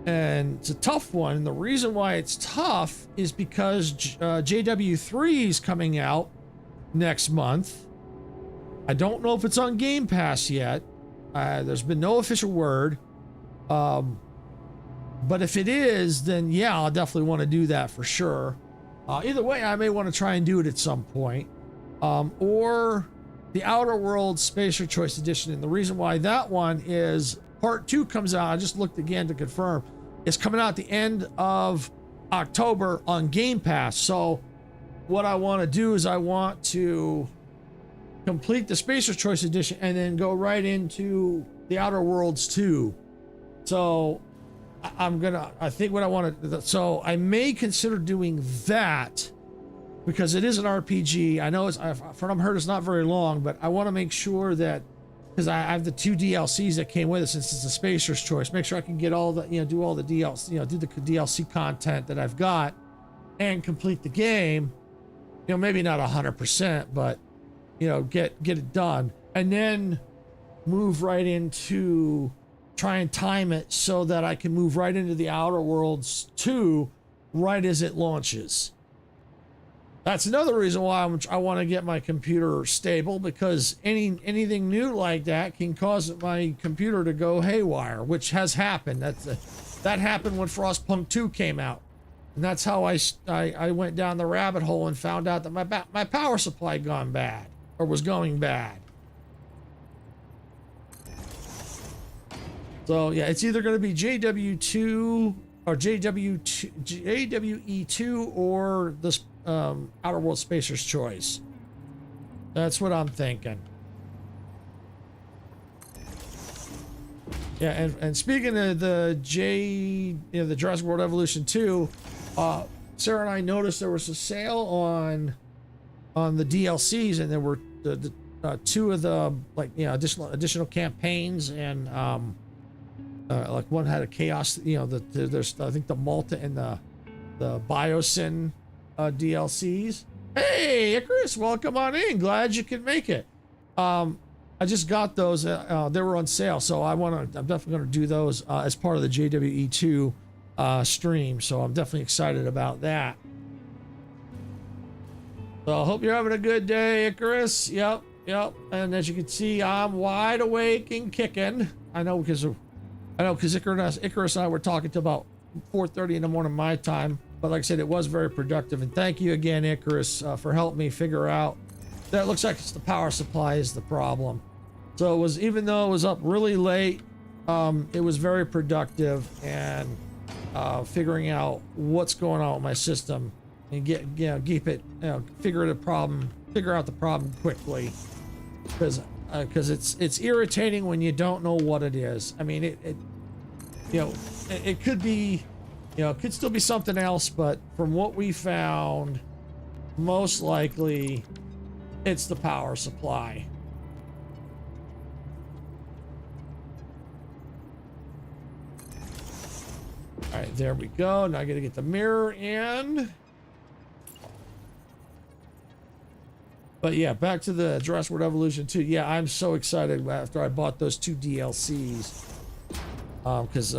And it's a tough one. And the reason why it's tough is because JW3 is coming out next month. I don't know if it's on Game Pass yet. There's been no official word. But if it is, then yeah, I'll definitely want to do that for sure. Either way, I may want to try and do it at some point. Or the Outer Worlds Spacer Choice Edition. And the reason why that one is Part 2 comes out, I just looked again to confirm, it's coming out at the end of October on Game Pass. So what I want to do is I want to complete the Spacer's Choice Edition and then go right into the Outer Worlds 2. So I think what I want to, so I may consider doing that because it is an RPG. I know from what I've heard it's not very long, but I want to make sure that, because I have the 2 DLCs that came with it since it's a Spacer's Choice, make sure I can get all the, do all the DLC, do the DLC content that I've got and complete the game. Maybe not 100%, but get it done, and then move right into try and time it so that I can move right into the Outer Worlds 2 right as it launches. That's another reason why I want to get my computer stable, because anything new like that can cause my computer to go haywire, which has happened. That happened when Frostpunk 2 came out, and that's how I went down the rabbit hole and found out that my power supply had gone bad, or was going bad. So yeah, it's either going to be JW2 or JWE2 or this Outer World Spacer's Choice. That's what I'm thinking. Yeah, and speaking of the the Jurassic World Evolution 2, Sarah and I noticed there was a sale on the DLCs, and there were the 2 of the additional campaigns, and like one had a chaos, there's I think the Malta and the Biosyn DLCs. Hey Icarus, welcome on in, glad you could make it. I just got those, they were on sale, so I'm definitely going to do those as part of the JWE2 stream, so I'm definitely excited about that. So I hope you're having a good day, Icarus. Yep. And as you can see, I'm wide awake and kicking. I know because Icarus and I were talking to about 4:30 in the morning my time. But like I said, it was very productive. And thank you again, Icarus, for helping me figure out that it looks like it's the power supply is the problem. So it was, even though it was up really late, it was very productive, and figuring out what's going on with my system and figure out the problem quickly, because it's irritating when you don't know what it is. I mean, it could be, it could still be something else, but from what we found, most likely it's the power supply. All right, there we go. Now I gotta get the mirror in. But yeah, back to the Jurassic World Evolution 2. Yeah, I'm so excited after I bought those 2 DLCs. Because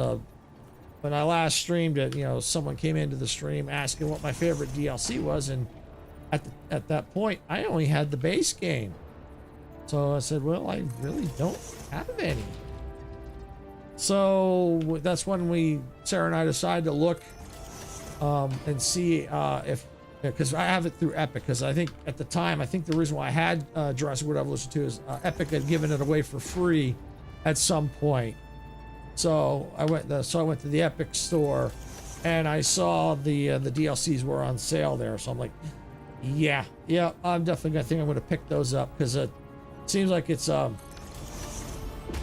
when I last streamed it, someone came into the stream asking what my favorite DLC was, and at that point, I only had the base game. So I said, well, I really don't have any. So that's when Sarah and I decided to look and see if, because I have it through Epic, because I think at the time, the reason why I had Jurassic World Evolution 2 is Epic had given it away for free at some point. So I went to the Epic store, and I saw the DLCs were on sale there. So I'm like, yeah, I'm definitely I'm gonna pick those up, because it seems like it's a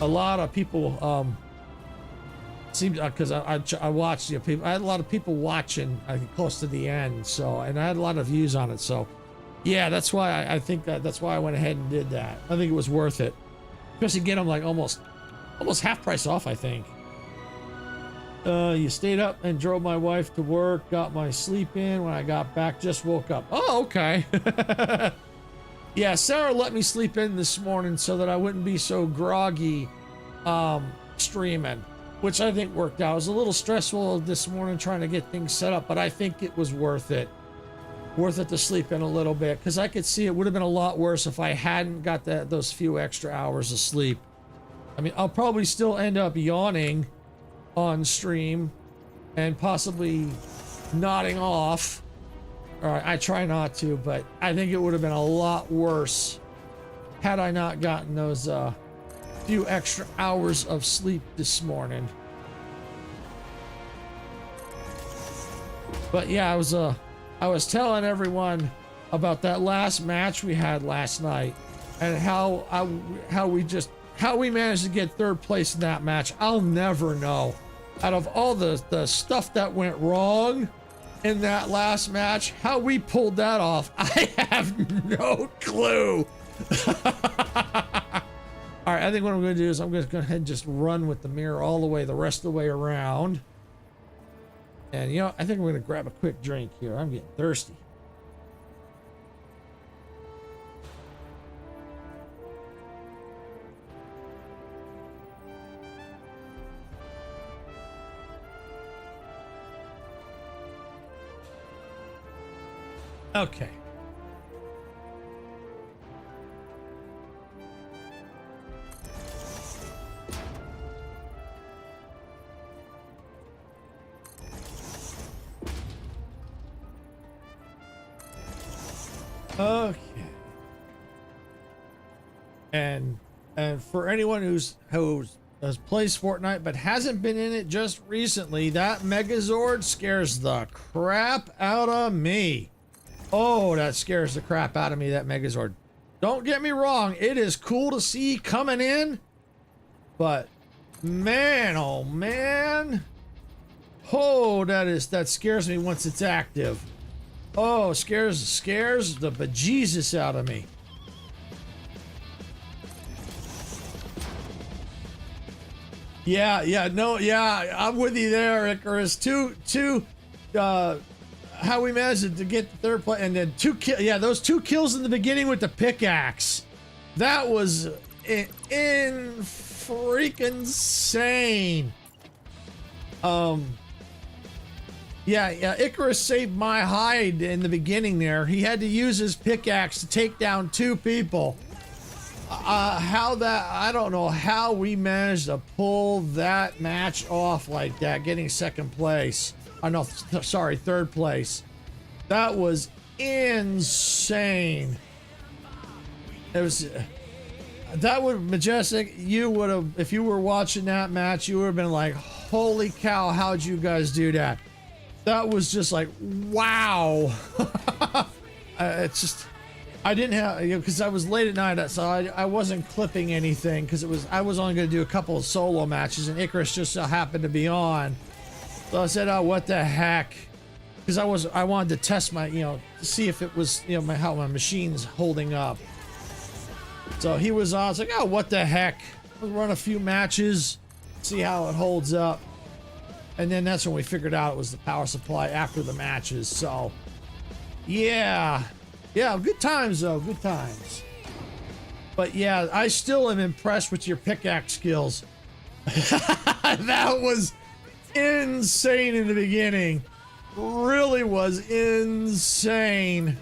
lot of people. Because I watched people. I had a lot of people watching, I think, close to the end. So, and I had a lot of views on it. So, yeah, that's why I think that's why I went ahead and did that. I think it was worth it. Especially get them like almost half price off, I think. You stayed up and drove my wife to work, got my sleep in. When I got back, just woke up. Oh, okay. Yeah, Sarah let me sleep in this morning so that I wouldn't be so groggy streaming, which I think worked out. It was a little stressful this morning trying to get things set up, but I think it was worth it. Worth it to sleep in a little bit, because I could see it would have been a lot worse if I hadn't got those few extra hours of sleep. I mean, I'll probably still end up yawning on stream and possibly nodding off. All right, I try not to, but I think it would have been a lot worse had I not gotten those few extra hours of sleep this morning. But yeah, I was telling everyone about that last match we had last night and how we managed to get third place in that match. I'll never know. Out of all the stuff that went wrong in that last match, how we pulled that off, I have no clue. All right, I think what I'm going to do is I'm going to go ahead and just run with the mirror all the way, the rest of the way around. And, you know, I think I'm going to grab a quick drink here. I'm getting thirsty. Okay. Okay. And for anyone who has plays Fortnite but hasn't been in it just recently, that Megazord scares the crap out of me. Oh, that scares the crap out of me, that Megazord. Don't get me wrong, it is cool to see coming in, but man, oh man. Oh, that scares me once it's active. Oh, scares the bejesus out of me. Yeah, no, yeah, I'm with you there, Icarus. How we managed to get the third place, and then those 2 kills in the beginning with the pickaxe. That was in freaking insane. Yeah, Icarus saved my hide in the beginning there. He had to use his pickaxe to take down 2 people. I don't know how we managed to pull that match off like that, getting second place. No, sorry, third place. That was insane. Majestic, you would have, if you were watching that match, you would have been like, holy cow, how'd you guys do that? That was just like, wow. It's just, I didn't have, because I was late at night, so I wasn't clipping anything, because I was only going to do a couple of solo matches, and Icarus just so happened to be on. So I said, oh, what the heck? Because I wanted to test my, to see if it was, how my machine's holding up. So he was on. I was like, oh, what the heck? We'll run a few matches, see how it holds up. And then that's when we figured out it was the power supply after the matches. So, yeah, good times though, good times. But yeah, I still am impressed with your pickaxe skills. That was insane in the beginning. Really was insane.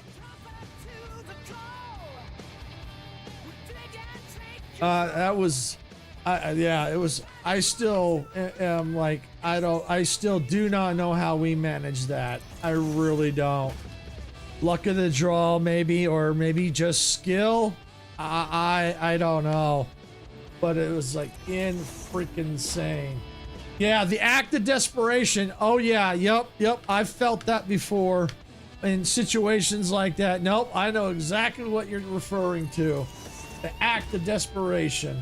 That was, yeah, it was. I still am like, I still do not know how we managed that. I really don't. Luck of the draw, maybe, or maybe just skill. I don't know, but it was like freaking insane. Yeah, the act of desperation. Oh yeah, yep. I've felt that before in situations like that. Nope, I know exactly what you're referring to. The act of desperation.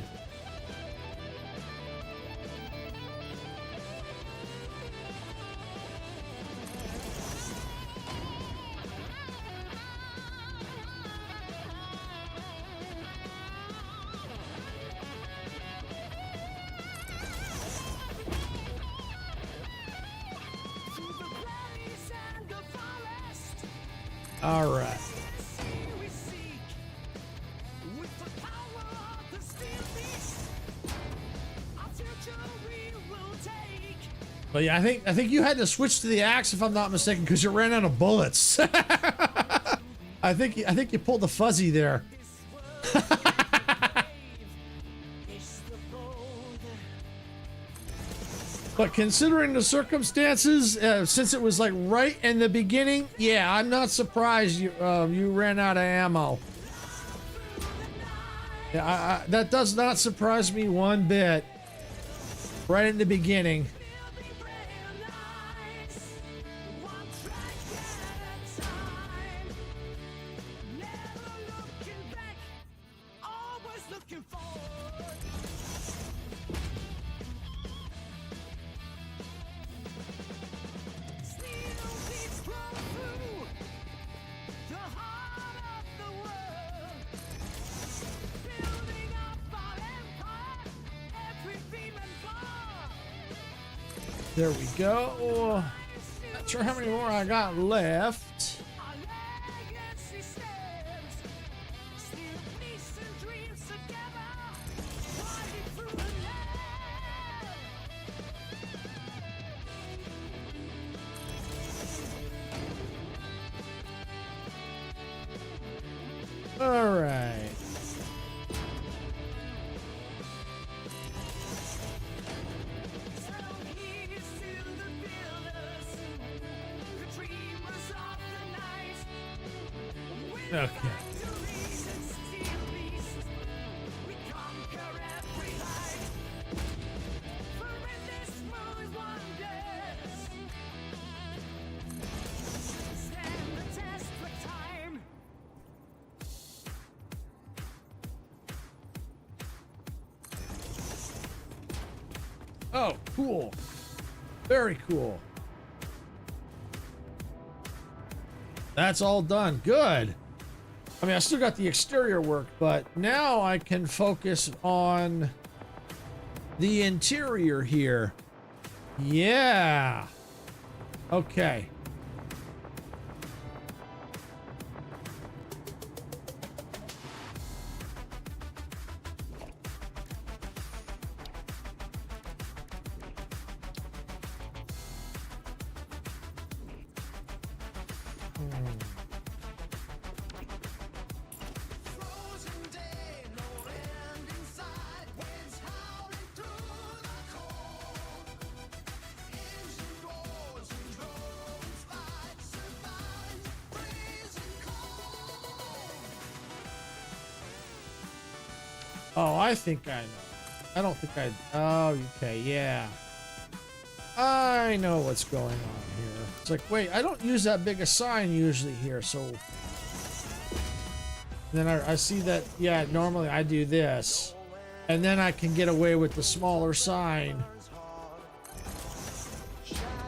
All right. But yeah, I think you had to switch to the axe if I'm not mistaken, because you ran out of bullets. I think you pulled the fuzzy there. But considering the circumstances, since it was like right in the beginning, yeah, I'm not surprised you ran out of ammo. Yeah, that does not surprise me one bit. Right in the beginning. There we go. Not sure how many more I got left. All right. Okay. Oh, cool. Very cool. That's all done. Good. I mean, I still got the exterior work, but now I can focus on the interior here. Yeah. Okay. Oh, I think I know. I don't think I... Oh, okay, yeah. I know what's going on here. It's like, wait, I don't use that big a sign usually here, so... Then I see that, yeah, normally I do this. And then I can get away with the smaller sign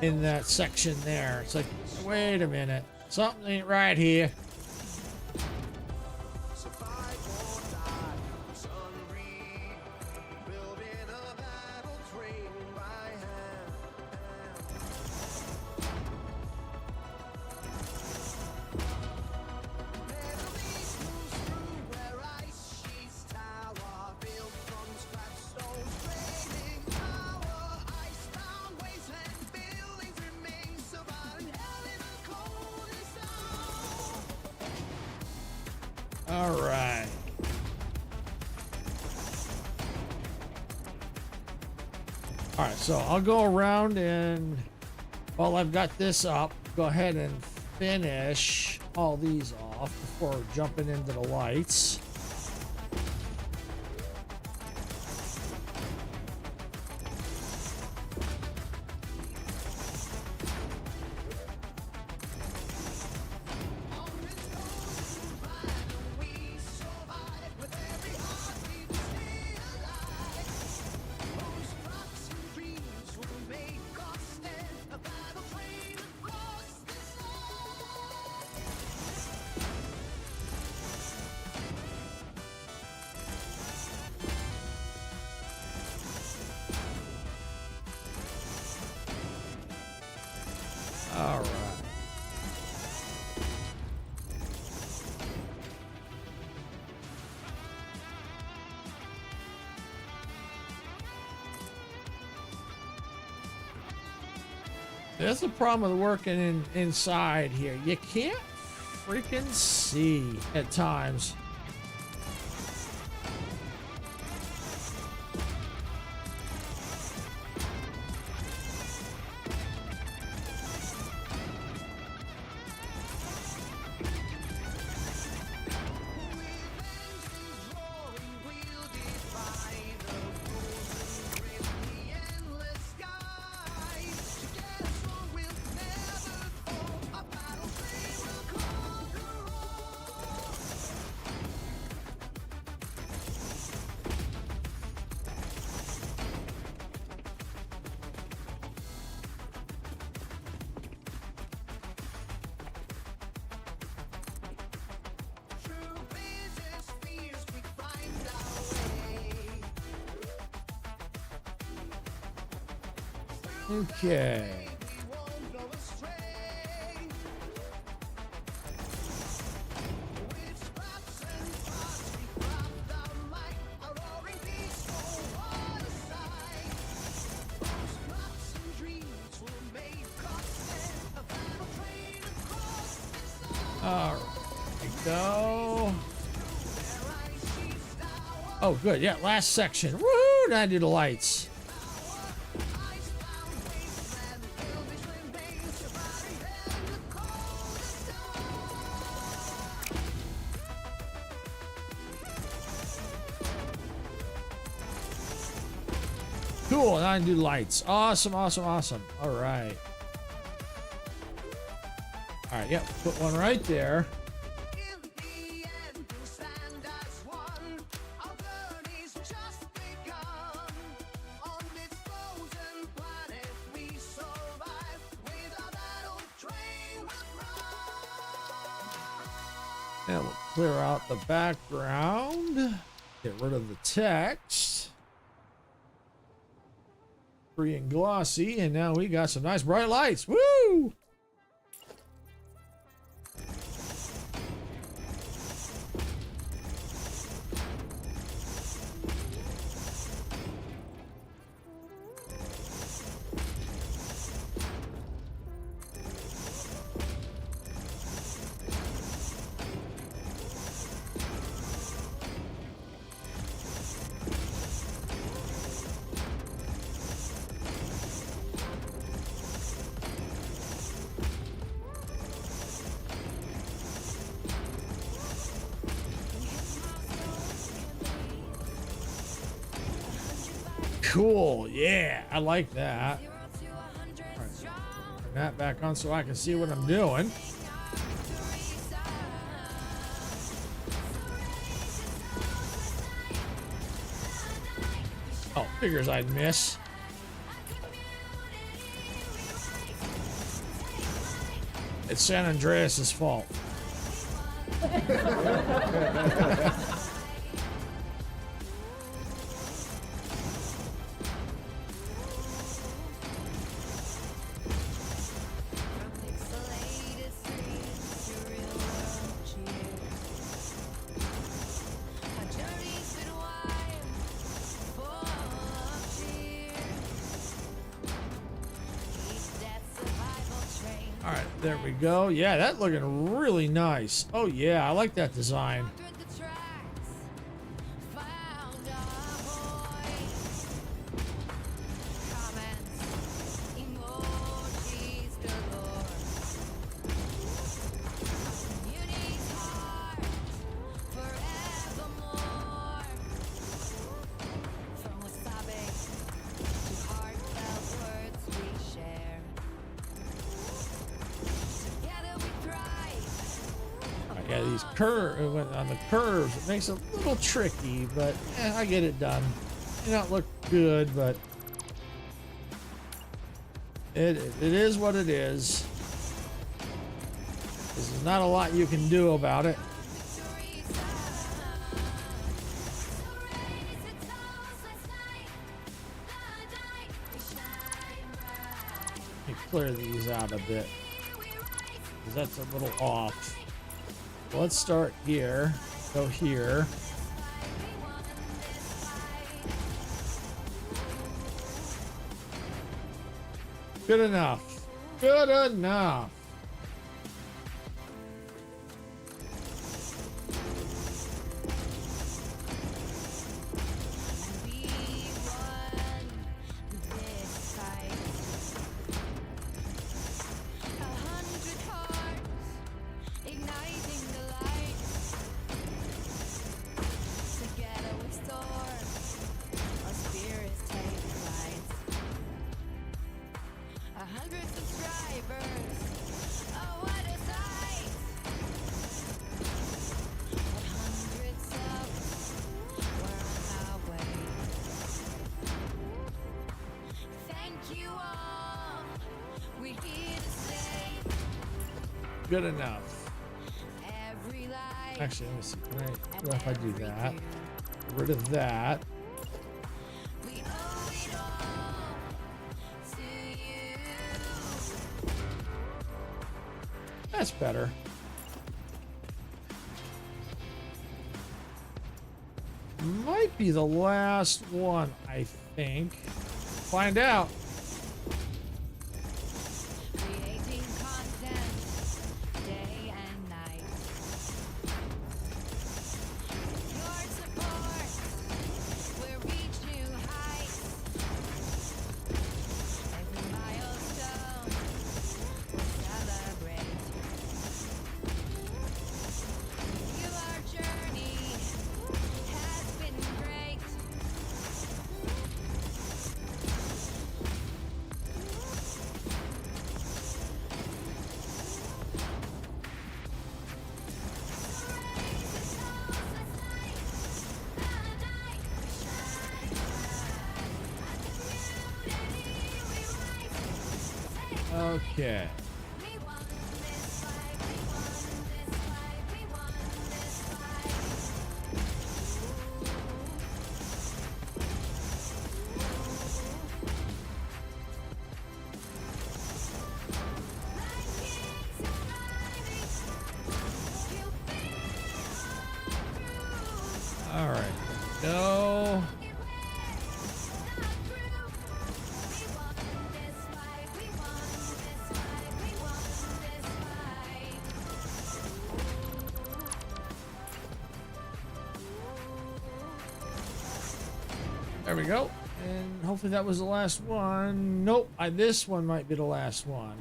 in that section there. It's like, wait a minute. Something ain't right here. All right. All right, so I'll go around and while I've got this up, go ahead and finish all these off before jumping into the lights. All right. That's the problem with working inside here. You can't freaking see at times. Okay. All right, here we go. Oh, good. Yeah, last section. Woohoo! Now I do the lights. Cool. Now I do lights. Awesome, awesome, awesome. All right. All right, yep. Put one right there. And we'll clear out the background. Get rid of the text. Free and glossy. And now we got some nice bright lights. Woo! Cool. Yeah, I like that. All right. Turn that back on so I can see what I'm doing. Oh, figures I'd miss. It's San Andreas' fault. All right, there we go. Yeah, that's looking really nice. Oh yeah, I like that design. Yeah, these on the curves, it makes it a little tricky, but I get it done. May not look good, but it is what it is. There's not a lot you can do about it. Let me clear these out a bit, because that's a little off. Let's start here, go here. Good enough. Good enough. Good enough. Actually, let me see. What if I do that? Get rid of that. That's better. Might be the last one, I think. Find out. Creating content day and night. Your support will reach new heights. Every milestone will celebrate. Your journey has been great. Okay. We won this fight, we won this fight, we won this fight. Like kings surviving, you've been all through. All right. Go. There we go. And hopefully that was the last one. Nope. This one might be the last one.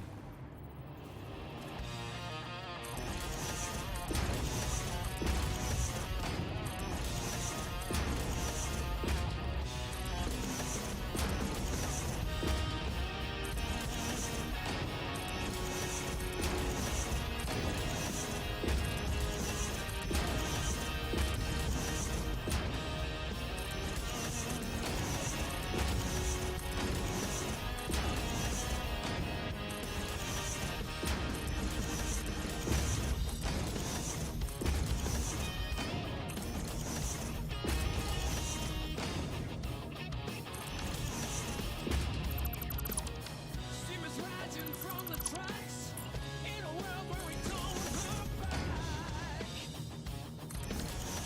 Steam is rising from the tracks in a world where we don't look back.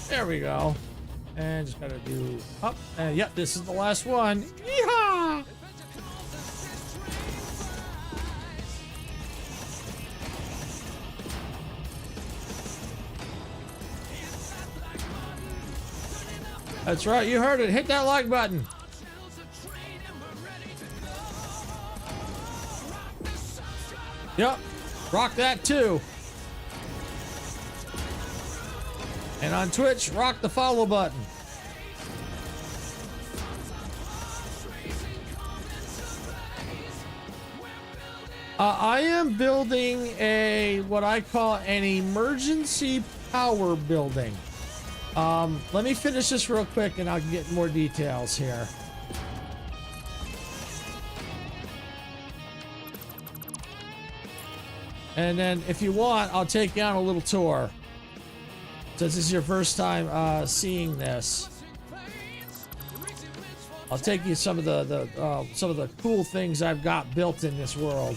There we go. And just gotta do up. And yep, this is the last one. Yeehaw! Adventure calls us history flies. Hit that like button, turning up the That's right. You heard it. Hit that like button. channels of train and we're ready to go. Rock the sunshine. Yep. Rock that too. And on Twitch, rock the follow button. I am building what I call an emergency power building. Let me finish this real quick and I'll get more details here. And then if you want, I'll take you on a little tour. Since this is your first time seeing this, I'll take you some of the cool things I've got built in this world.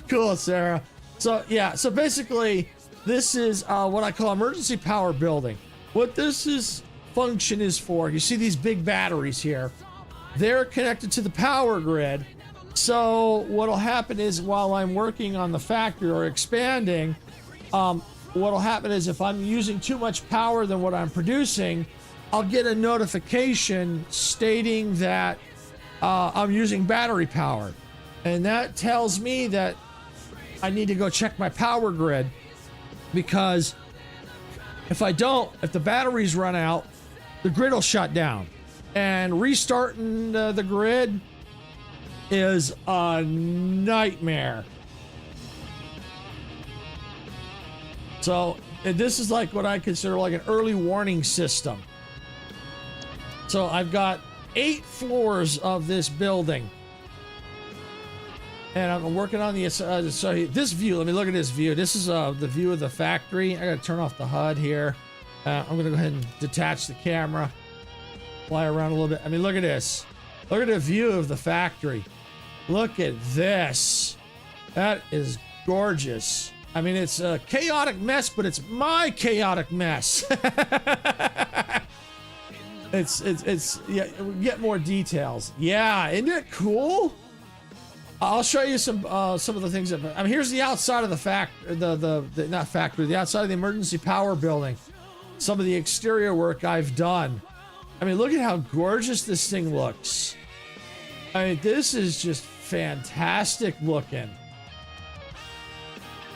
Cool, Sarah. So yeah, so basically, this is what I call emergency power building. What this function is for, you see these big batteries here. They're connected to the power grid. So what'll happen is while I'm working on the factory or expanding, what'll happen is if I'm using too much power than what I'm producing, I'll get a notification stating that I'm using battery power. And that tells me that I need to go check my power grid, because if I don't, if the batteries run out, the grid will shut down. And restarting the grid is a nightmare. So this is like what I consider like an early warning system. So I've got 8 floors of this building, and I'm working on the so this view. Let me look at this view. This is the view of the factory. I gotta turn off the HUD here. I'm gonna go ahead and detach the camera, fly around a little bit. I mean, look at this. Look at the view of the factory. Look at this. That is gorgeous. I mean, it's a chaotic mess, but it's my chaotic mess. it's yeah, get more details. Yeah, isn't it cool? I'll show you some of the things that, I mean, here's the outside of the not factory, the outside of the emergency power building. Some of the exterior work I've done. I mean, look at how gorgeous this thing looks. I mean, this is just fantastic looking.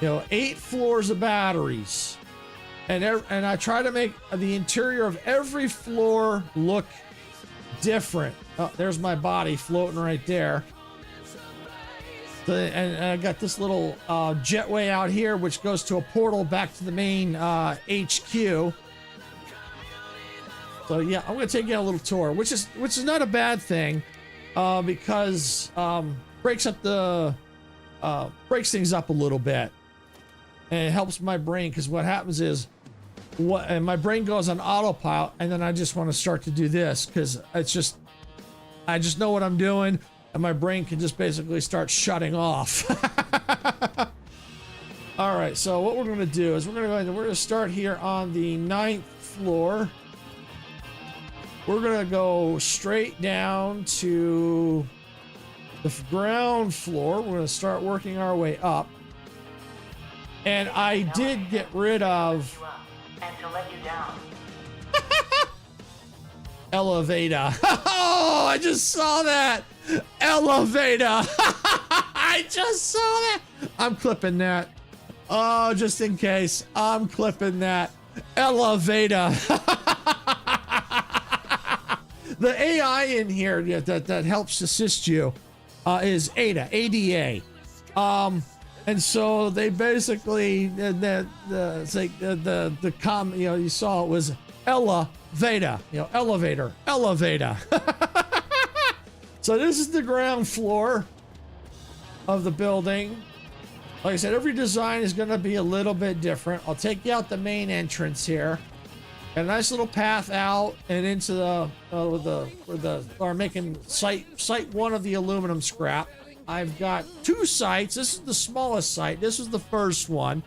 You know, 8 floors of batteries. And I try to make the interior of every floor look different. Oh, there's my body floating right there. And I got this little jetway out here, which goes to a portal back to the main HQ. So yeah, I'm gonna take you on a little tour, which is not a bad thing, because breaks things up a little bit, and it helps my brain. Because what happens is, and my brain goes on autopilot, and then I just want to start to do this because I just know what I'm doing, and my brain can just basically start shutting off. All right, so what we're gonna do is we're gonna start here on the 9th floor. We're gonna go straight down to the ground floor. We're gonna start working our way up. And I did get rid of and to let you down. elevator. Oh, I just saw that. Elevator. I just saw that. I'm clipping that. Oh, just in case. I'm clipping that. Elevator. The AI in here that helps assist you is ADA. And so they basically it's like you saw it was elevator, elevator. So this is the ground floor of the building. Like I said, every design is going to be a little bit different. I'll take you out the main entrance here. Got a nice little path out and into making site 1 of the aluminum scrap. I've got 2 sites. This is the smallest site. This was the first one.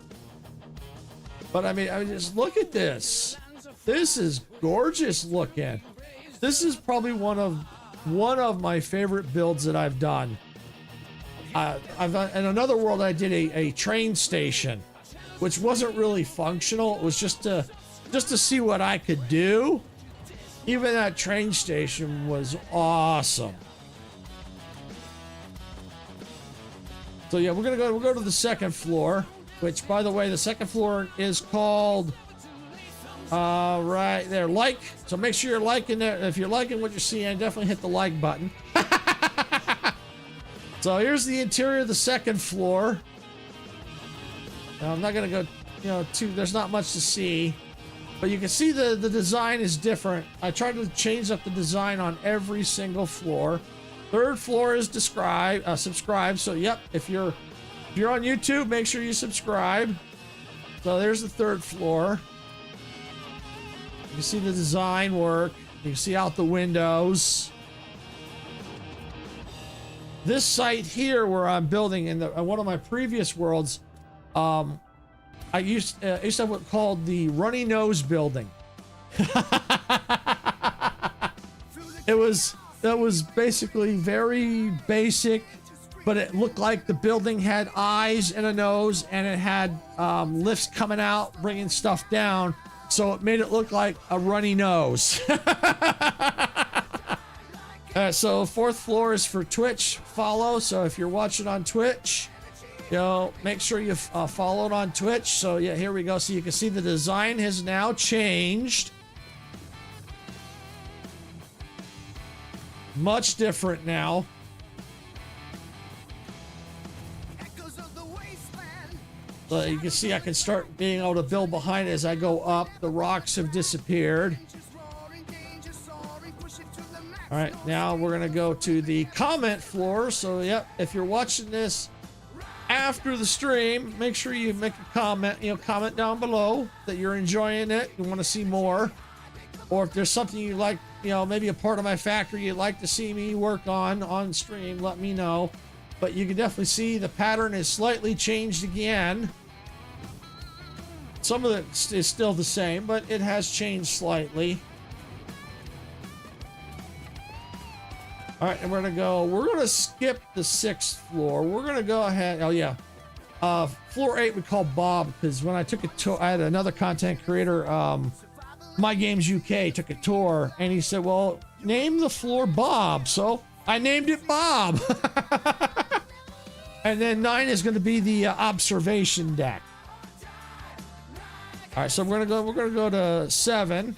But I mean, just look at this. This is gorgeous looking. This is probably one of my favorite builds that I've done. In another world, I did a train station, which wasn't really functional. It was just to see what I could do. Even that train station was awesome. So yeah, we'll go to the 2nd floor, which, by the way, the 2nd floor is called right there, like. So make sure you're liking it. If you're liking what you're seeing, definitely hit the like button. So here's the interior of the 2nd floor. Now, I'm not gonna go, there's not much to see, but you can see the design is different. I tried to change up the design on every single floor. 3rd floor is subscribe. So yep, if you're on YouTube, make sure you subscribe. So there's the 3rd floor. You can see the design work. You can see out the windows. This site here where I'm building in one of my previous worlds, I used to have what's called the runny nose building. That was basically very basic, but it looked like the building had eyes and a nose, and it had lifts coming out, bringing stuff down. So it made it look like a runny nose. So 4th floor is for Twitch follow. So if you're watching on Twitch, make sure you follow it on Twitch. So yeah, here we go. So you can see the design has now changed. Much different now. So you can see I can start being able to build behind it as I go up. The rocks have disappeared. All right, now we're gonna go to the comment floor. So yep, if you're watching this after the stream, make sure you make a comment, comment down below that you're enjoying it, you want to see more, or if there's something you like, maybe a part of my factory you'd like to see me work on stream, let me know. but you can definitely see the pattern is slightly changed again. Some of it is still the same, but it has changed slightly. All right, and we're gonna skip the 6th floor. We're gonna go ahead. Oh yeah, floor 8 we call Bob, because when I took a tour, I had another content creator, My Games UK, took a tour, and he said, well, name the floor Bob. So I named it Bob. And then 9 is going to be the observation deck. All right, so we're gonna go to 7.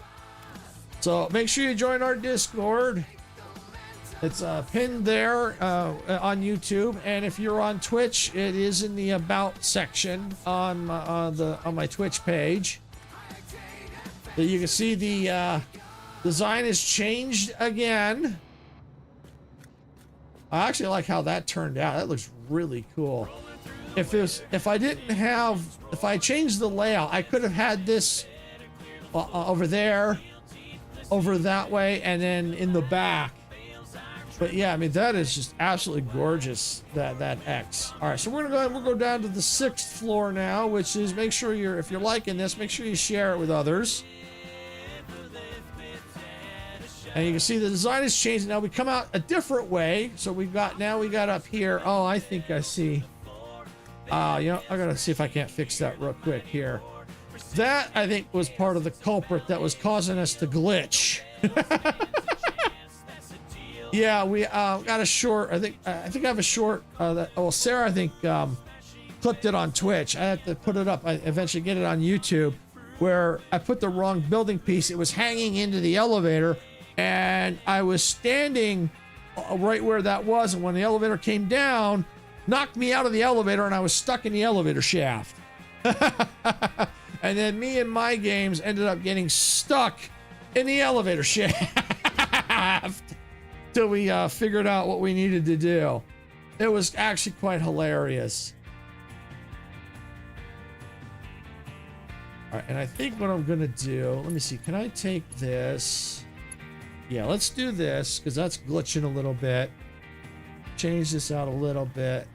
So make sure you join our Discord. It's pinned there on YouTube, and if you're on Twitch, it is in the About section on my Twitch page. So you can see the design has changed again. I actually like how that turned out. That looks really cool. If I changed the layout, I could have had this over there, over that way, and then in the back. But yeah, I mean, that is just absolutely gorgeous, that X. All right, so we're gonna go ahead and we'll go down to the 6th floor now, which is, make sure if you're liking this, make sure you share it with others. And you can see the design has changed. Now we come out a different way. So we got up here. Oh, I think I see. You know, I gotta see if I can't fix that real quick here. That, I think, was part of the culprit that was causing us to glitch. Yeah, we got a short. I think I have a short. Sarah, I think, clipped it on Twitch. I had to put it up. I eventually get it on YouTube, where I put the wrong building piece. It was hanging into the elevator, and I was standing right where that was. And when the elevator came down, knocked me out of the elevator, and I was stuck in the elevator shaft. And then me and My Games ended up getting stuck in the elevator shaft. Till we figured out what we needed to do. It was actually quite hilarious. All right, and I think what I'm gonna do, let me see, can I take this? Yeah, let's do this, because that's glitching a little bit. Change this out a little bit.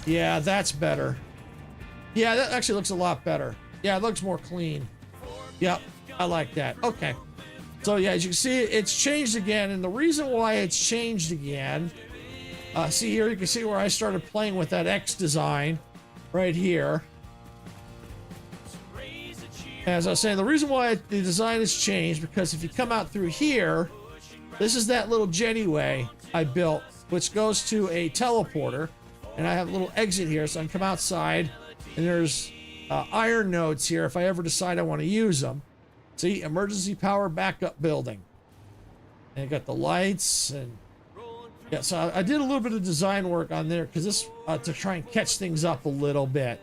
Yeah, that's better. Yeah, that actually looks a lot better. Yeah, it looks more clean. Yep, I like that. Okay. So yeah, as you can see, it's changed again, and the reason why it's changed again, see here, you can see where I started playing with that X design right here. As I was saying, the reason why the design has changed, because if you come out through here, this is that little jettyway I built, which goes to a teleporter, and I have a little exit here, so I can come outside, and there's iron nodes here if I ever decide I want to use them. See, emergency power backup building. And it got the lights, and yeah, so I did a little bit of design work on there because this to try and catch things up a little bit.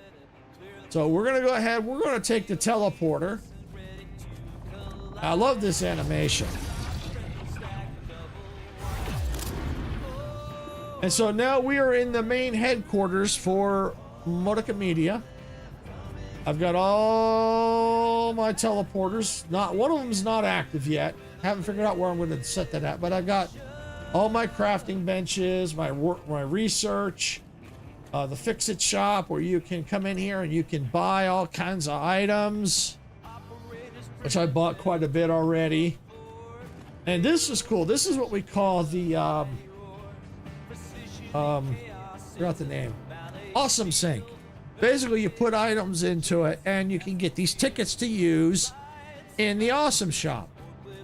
So we're gonna go ahead, we're gonna take the teleporter. I love this animation. And so now we are in the main headquarters for Modica Media. I've got all my teleporters. Not one of them is not active yet. Haven't figured out where I'm going to set that at, but I've got all my crafting benches, my research, the fix-it shop where you can come in here and you can buy all kinds of items, which I bought quite a bit already. And this is cool. This is what we call the forgot the name. Awesome Sync. Basically, you put items into it, and you can get these tickets to use in the Awesome Shop.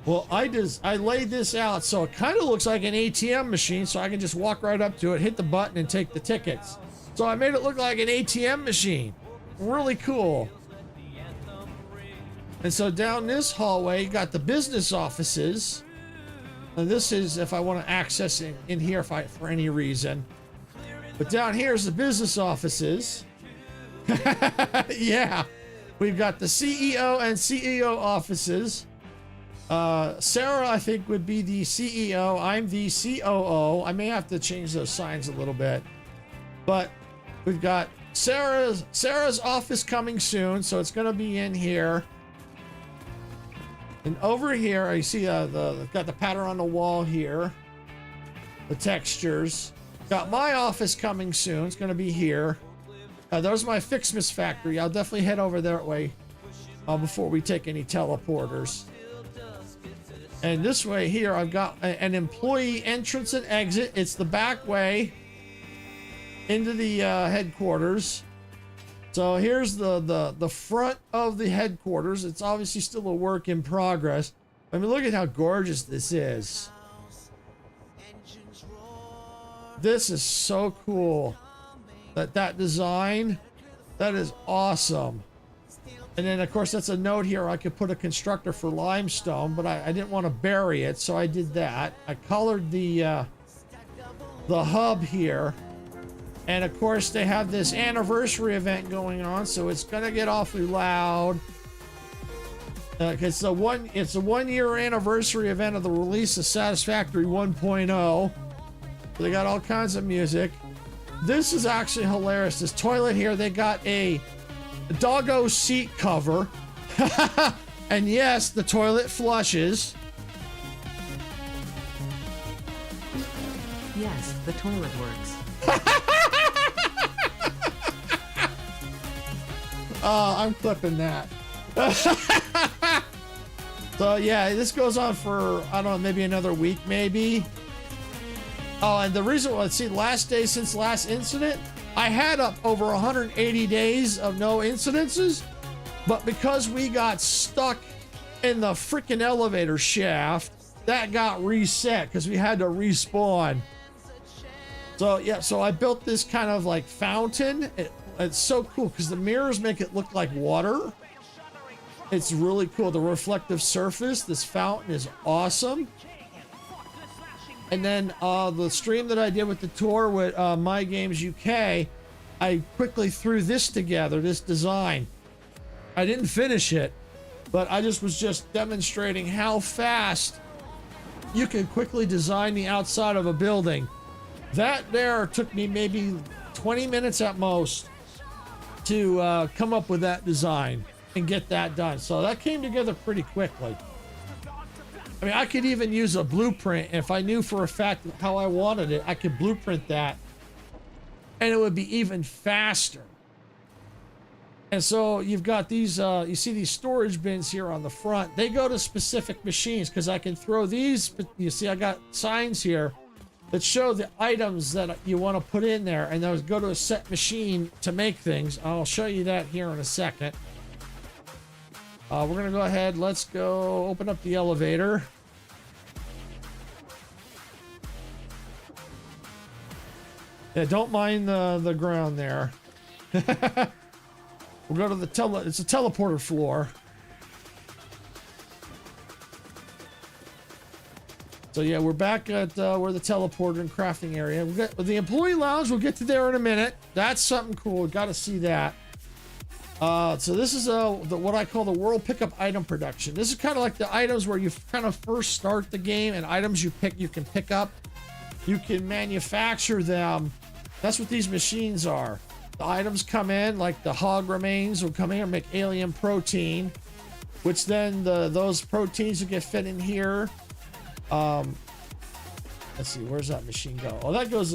Well, I laid this out so it kind of looks like an ATM machine, so I can just walk right up to it, hit the button, and take the tickets. So I made it look like an ATM machine. Really cool. And so down this hallway, you got the business offices. And this is if I want to access it in here for any reason. But down here is the business offices. Yeah, we've got the CEO and CEO offices. Sarah, I think, would be the CEO. I'm the COO. I may have to change those signs a little bit, but we've got Sarah's office coming soon, so it's going to be in here. And over here, I see got the pattern on the wall here, the textures. Got my office coming soon. It's going to be here. There's my Fixmas factory. I'll definitely head over that way before we take any teleporters. And this way here, I've got an employee entrance and exit. It's the back way into the headquarters. So here's the front of the headquarters. It's obviously still a work in progress. I mean, look at how gorgeous this is. This is so cool. That design, that is awesome. And then of course that's a note here. I could put a constructor for limestone, but I didn't want to bury it, so I did that. I colored the hub here. And of course they have this anniversary event going on, so it's gonna get awfully loud. It's a 1 year anniversary event of the release of Satisfactory 1.0. They got all kinds of music. This is actually hilarious. This toilet here, they got a doggo seat cover. And yes, the toilet flushes. Yes, the toilet works. I'm clipping that. So yeah, this goes on for, I don't know, maybe another week, maybe. Oh, and the reason, let's see, last day since last incident, I had up over 180 days of no incidences, but because we got stuck in the freaking elevator shaft, that got reset because we had to respawn. So yeah, so I built this kind of like fountain. It's so cool because the mirrors make it look like water. It's really cool. The reflective surface, this fountain is awesome. And then the stream that I did with the tour with My Games UK, I quickly threw this together, this design. I didn't finish it, but I was just demonstrating how fast you can quickly design the outside of a building. That there took me maybe 20 minutes at most to come up with that design and get that done. So that came together pretty quickly. I mean, I could even use a blueprint. If I knew for a fact how I wanted it, I could blueprint that and it would be even faster. And so you've got these, you see these storage bins here on the front. They go to specific machines because I can throw these, you see I got signs here that show the items that you want to put in there, and those go to a set machine to make things. I'll show you that here in a second. We're gonna go ahead, let's go open up the elevator. Yeah, don't mind the ground there. We'll go to the it's a teleporter floor. So yeah, we're back at where the teleporter and crafting area. We'll get the employee lounge. We'll get to there in a minute. That's something cool. Got to see that. So this is what I call the world pickup item production. This is kind of like the items where you kind of first start the game, and items you can pick up. You can manufacture them. That's what these machines are. The items come in, like the hog remains will come in and make alien protein, which then those proteins will get fit in here. Let's see, where's that machine go? Oh, that goes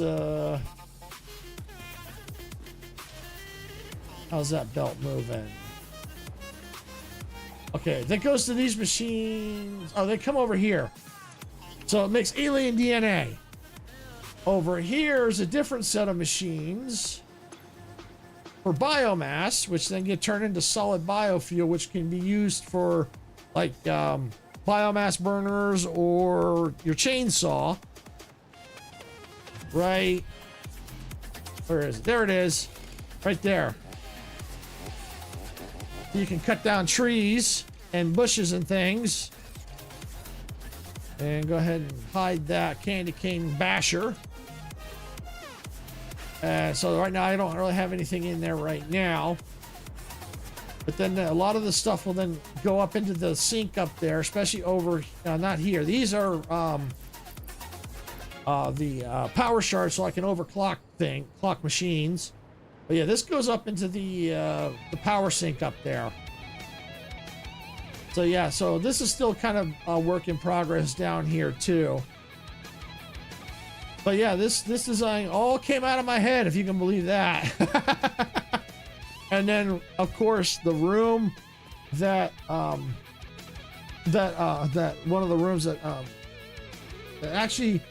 how's that belt moving? Okay, that goes to these machines. Oh, they come over here. So it makes alien DNA. Over here is a different set of machines for biomass, which then get turned into solid biofuel, which can be used for like biomass burners or your chainsaw. Right. Where is it? There it is. Right there. You can cut down trees and bushes and things. And go ahead and hide that candy cane basher. So right now I don't really have anything in there right now. But then a lot of the stuff will then go up into the sink up there, especially over, not here. These are the power shards, so I can overclock clock machines. But yeah, this goes up into the power sink up there. So yeah, so this is still kind of a work in progress down here too. But yeah, this design all came out of my head, if you can believe that. And then, of course, the room that that one of the rooms that actually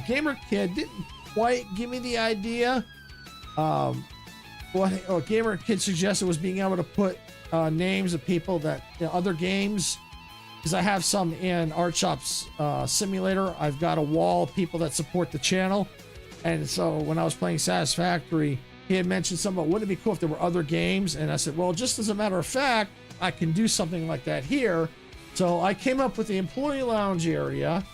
Gamer Kid didn't quite give me the idea. What Gamer Kid suggested was being able to put names of people that other games, because I have some in Art Shop's simulator. I've got a wall of people that support the channel, and so when I was playing Satisfactory, he had mentioned something about, wouldn't it be cool if there were other games? And I said, well, just as a matter of fact, I can do something like that here. So I came up with the employee lounge area.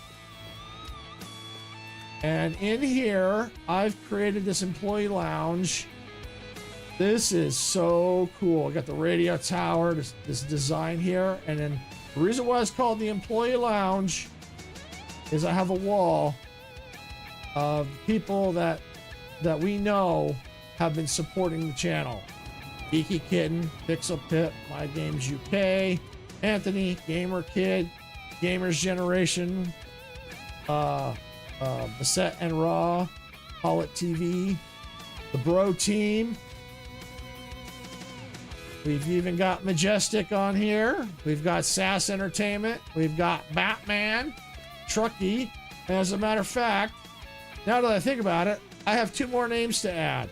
And in here, I've created this employee lounge. This is so cool. I got the radio tower, this design here. And then the reason why it's called the employee lounge is I have a wall of people that we know have been supporting the channel. Geeky Kitten, Pixel Pip, My Games UK, Anthony, Gamer Kid, Gamers Generation, Beset and Raw, Call It TV, the Bro Team. We've even got Majestic on here. We've got Sass Entertainment. We've got Batman, Truckee. And as a matter of fact, now that I think about it, I have 2 more names to add.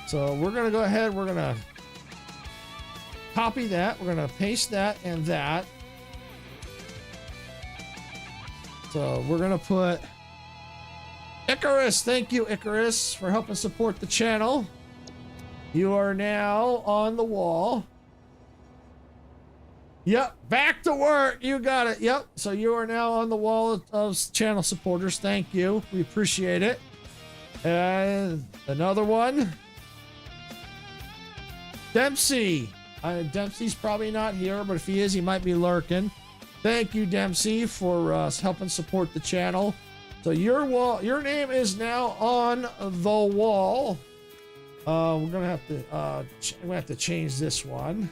So we're going to go ahead. We're going to copy that. We're going to paste that and that. So we're going to put Icarus. Thank you, Icarus, for helping support the channel. You are now on the wall. Yep, back to work. You got it. Yep. So you are now on the wall of channel supporters. Thank you. We appreciate it. And another one. Dempsey. Dempsey's probably not here, but if he is, he might be lurking. Thank you, Dempsey, for helping support the channel. So your name is now on the wall. We're gonna have to change this one.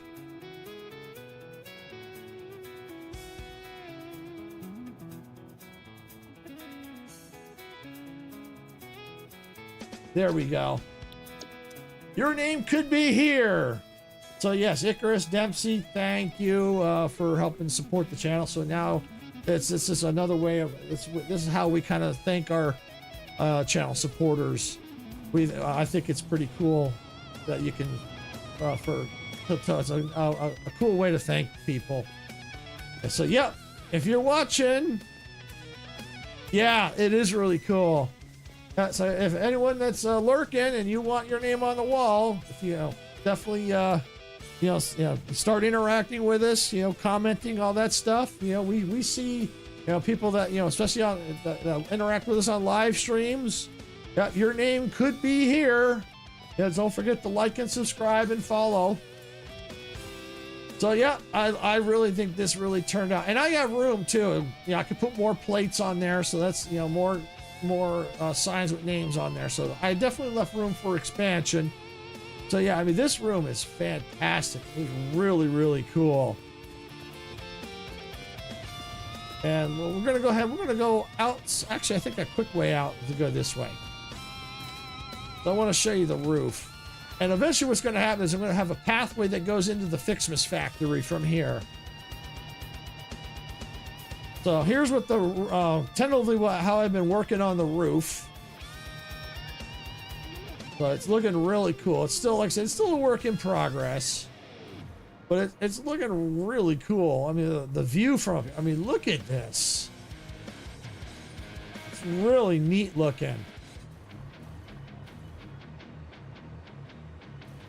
There we go. Your name could be here. So yes, Icarus, Dempsey, thank you for helping support the channel. So now this is another way of this is how we kind of thank our channel supporters. I think it's pretty cool that you can it's a cool way to thank people. And so yeah, if you're watching, yeah, it is really cool. So if anyone that's lurking and you want your name on the wall, if definitely start interacting with us, commenting, all that stuff. We see people that especially on that interact with us on live streams. Yeah, your name could be here. Yeah, don't forget to like and subscribe and follow. So yeah, I really think this really turned out, and I got room too. I could put more plates on there, so that's more signs with names on there. So I definitely left room for expansion. So yeah, I mean, this room is fantastic. It's really, really cool. And we're going to go ahead. We're going to go out. Actually, I think a quick way out is to go this way. So I want to show you the roof. And eventually what's going to happen is I'm going to have a pathway that goes into the Fixmas factory from here. So here's what tentatively how I've been working on the roof. So it's looking really cool. It's still, like I said, it's still a work in progress, but it's looking really cool. I mean, the view from, I mean, look at this. It's really neat looking.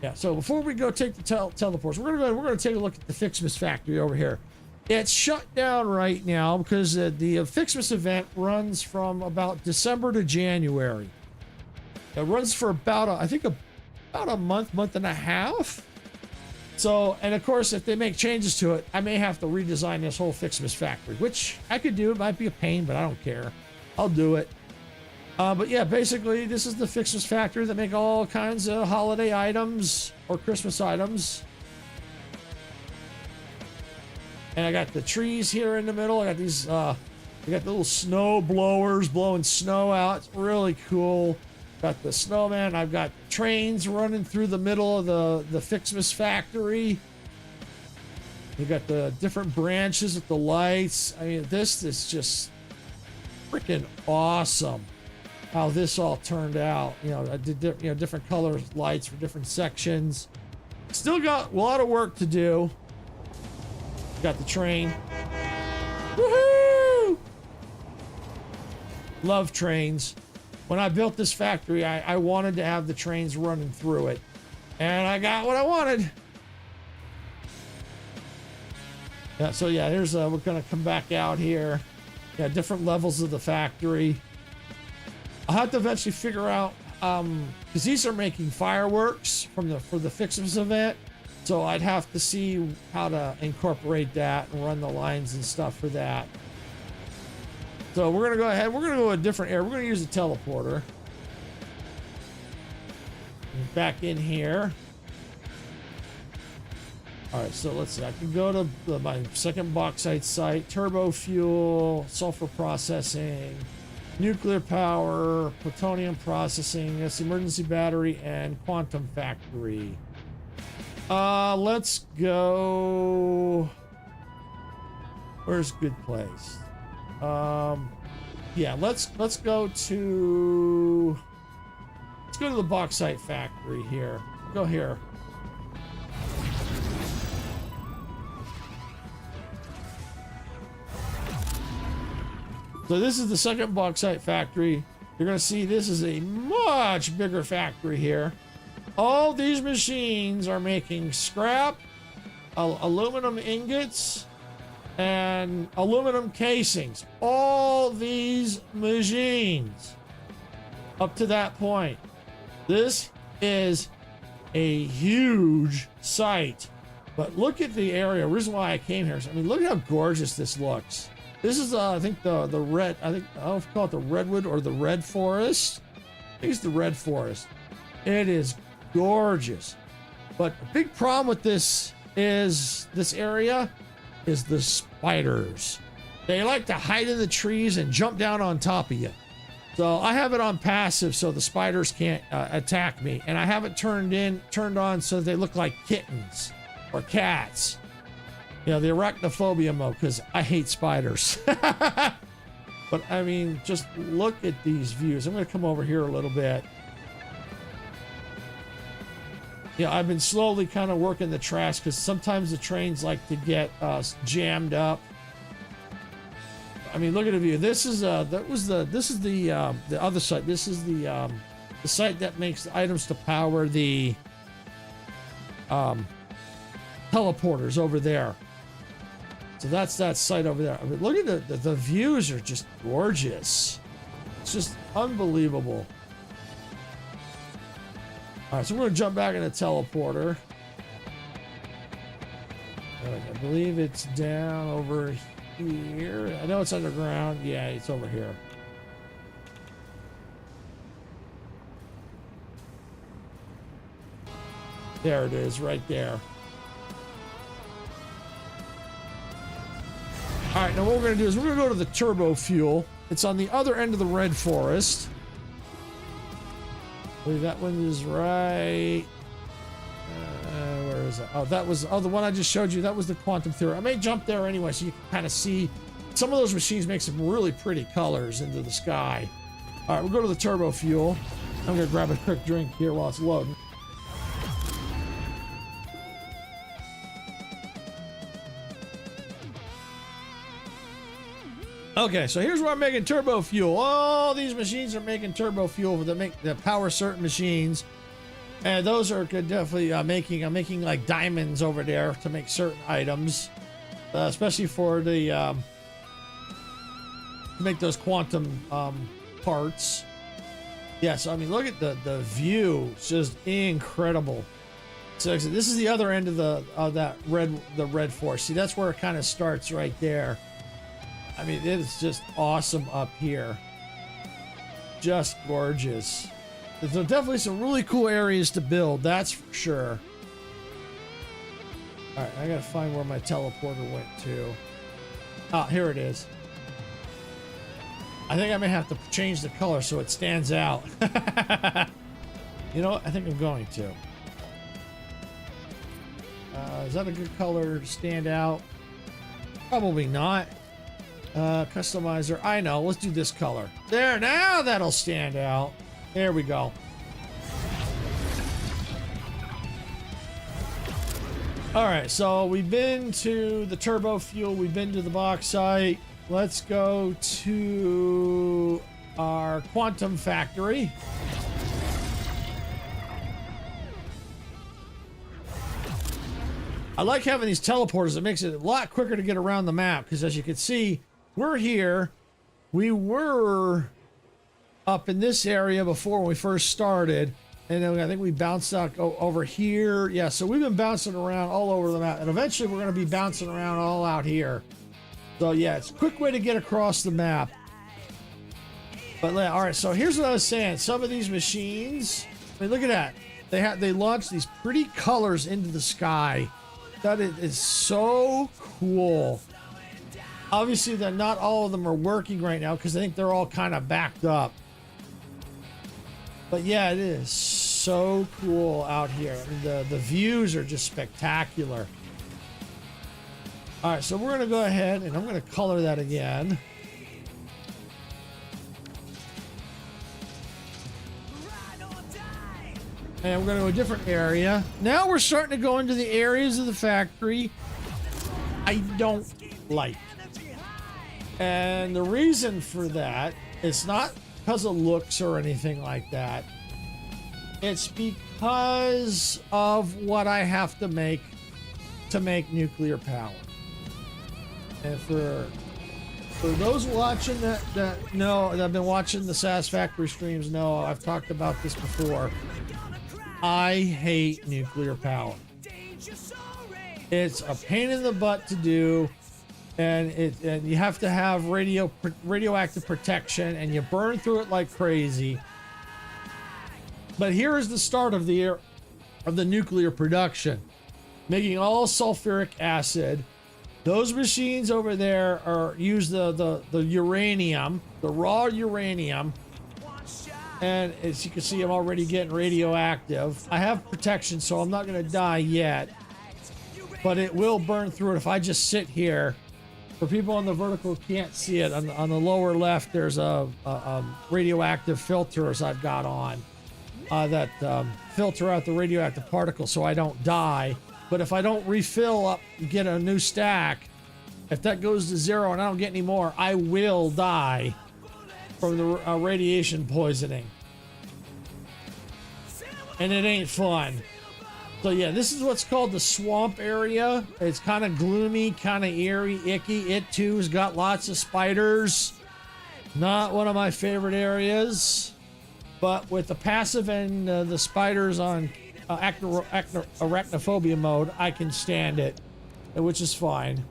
Yeah. So before we go take the teleports, we're gonna take a look at the Fixmas factory over here. It's shut down right now because the Fixmas event runs from about December to January. It runs for about a month and a half. So, and of course, if they make changes to it, I may have to redesign this whole Fixmas factory, which I could do. It might be a pain, but I don't care. I'll do it. But yeah, basically, this is the Fixmas factory that make all kinds of holiday items or Christmas items. And I got the trees here in the middle. I got these, I got the little snow blowers blowing snow out. It's really cool. Got the snowman. I've got trains running through the middle of the Fixmas factory. You got the different branches with the lights. I mean, this is just freaking awesome how this all turned out. You know, I did different colors, lights for different sections. Still got a lot of work to do. Got the train. Woohoo! Love trains. When I built this factory, I wanted to have the trains running through it. And I got what I wanted. Yeah, so yeah, here's we're gonna come back out here. Yeah, different levels of the factory. I'll have to eventually figure out because these are making fireworks for the Fixmas event. So I'd have to see how to incorporate that and run the lines and stuff for that. So we're gonna go ahead. We're gonna go a different area. We're gonna use a teleporter. Back in here. All right, so let's see. I can go to my second bauxite site, turbo fuel, sulfur processing, nuclear power, plutonium processing, that's emergency battery, and quantum factory. Let's go. Where's a good place? Yeah, let's go to the bauxite factory here. Go here. So this is the second bauxite factory. You're gonna see this is a much bigger factory here. All these machines are making scrap, aluminum ingots, and aluminum casings. All these machines up to that point. This is a huge site. But look at the area. The reason why I came here. I mean, look at how gorgeous this looks. This is, I think the red. I don't know if you call it the redwood or the red forest. I think it's the red forest. It is gorgeous. But a big problem with this area is the spiders. They like to hide in the trees and jump down on top of you. So I have it on passive so the spiders can't attack me, and I have it turned on so they look like kittens or cats. You know, the arachnophobia mode, because I hate spiders. But I mean, just look at these views. I'm going to come over here a little bit. Yeah, I've been slowly kind of working the trash because sometimes the trains like to get jammed up. I mean, look at the view. This is the other site. This is the site that makes the items to power the teleporters over there. So that's that site over there. I mean, look at the views are just gorgeous. It's just unbelievable. All right, so we're going to jump back in the teleporter. I believe it's down over here. I know it's underground. Yeah, it's over here. There it is, right there. All right, now what we're going to do is we're going to go to the turbo fuel. It's on the other end of the red forest. I believe that one is right. Where is it? Oh, that was the one I just showed you. That was the quantum theory. I may jump there anyway so you can kind of see. Some of those machines make some really pretty colors into the sky. All right, we'll go to the turbo fuel. I'm going to grab a quick drink here while it's loading. Okay, so here's where I'm making turbo fuel. All these machines are making turbo fuel that power certain machines, and those are definitely I'm making like diamonds over there to make certain items, especially for the to make those quantum parts. Yeah, so I mean, look at the view; it's just incredible. So this is the other end of the red forest. See, that's where it kind of starts right there. I mean, it is just awesome up here. Just gorgeous. There's definitely some really cool areas to build, that's for sure. All right, I gotta find where my teleporter went to. Ah, here it is. I think I may have to change the color so it stands out. You know what? I think I'm going to. Is that a good color to stand out? Probably not. Customizer. I know. Let's do this color. There. Now that'll stand out. There we go. All right. So we've been to the turbo fuel. We've been to the bauxite. Let's go to our quantum factory. I like having these teleporters. It makes it a lot quicker to get around the map because, as you can see, we're here. We were up in this area before when we first started, and then I think we bounced out over here. Yeah, so we've been bouncing around all over the map, and eventually we're going to be bouncing around all out here. So yeah, it's a quick way to get across the map. But all right, so here's what I was saying. Some of these machines, I mean, look at that. They launch these pretty colors into the sky. That is so cool. Obviously, not all of them are working right now because I think they're all kind of backed up. But yeah, it is so cool out here. I mean, the views are just spectacular. All right, so we're going to go ahead and I'm going to color that again. And we're going to a different area. Now we're starting to go into the areas of the factory I don't like. And the reason for that is not because of looks or anything like that. It's because of what I have to make nuclear power. And for those watching that have been watching the Satisfactory streams know I've talked about this before. I hate nuclear power. It's a pain in the butt to do, and you have to have radioactive protection, and you burn through it like crazy. But here is the start of the nuclear production, making all sulfuric acid. Those machines over there use the uranium, the raw uranium. And as you can see, I'm already getting radioactive. I have protection, so I'm not going to die yet. But it will burn through it if I just sit here. For people on the vertical who can't see it, on the lower left, there's a radioactive filters I've got on that filter out the radioactive particles so I don't die. But if I don't refill up and get a new stack, if that goes to 0 and I don't get any more, I will die from the radiation poisoning. And it ain't fun. So yeah, this is what's called the swamp area. It's kind of gloomy, kind of eerie, icky. It too has got lots of spiders. Not one of my favorite areas. But with the passive and the spiders on arachnophobia mode, I can stand it, which is fine.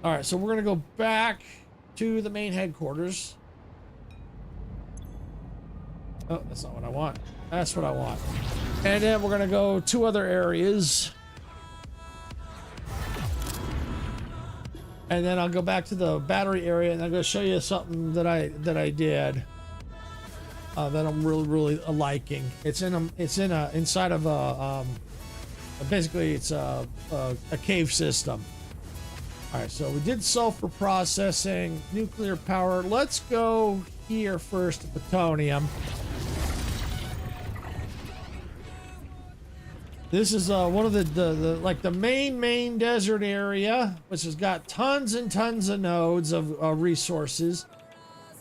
All right, so we're going to go back to the main headquarters. Oh, that's not what I want. That's what I want. And then we're going to go 2 other areas. And then I'll go back to the battery area, and I'm going to show you something that I did that I'm really liking. Inside of a basically it's a cave system. All right, so we did sulfur processing, nuclear power. Let's go here first to plutonium. This is one of the main desert area, which has got tons and tons of nodes of resources.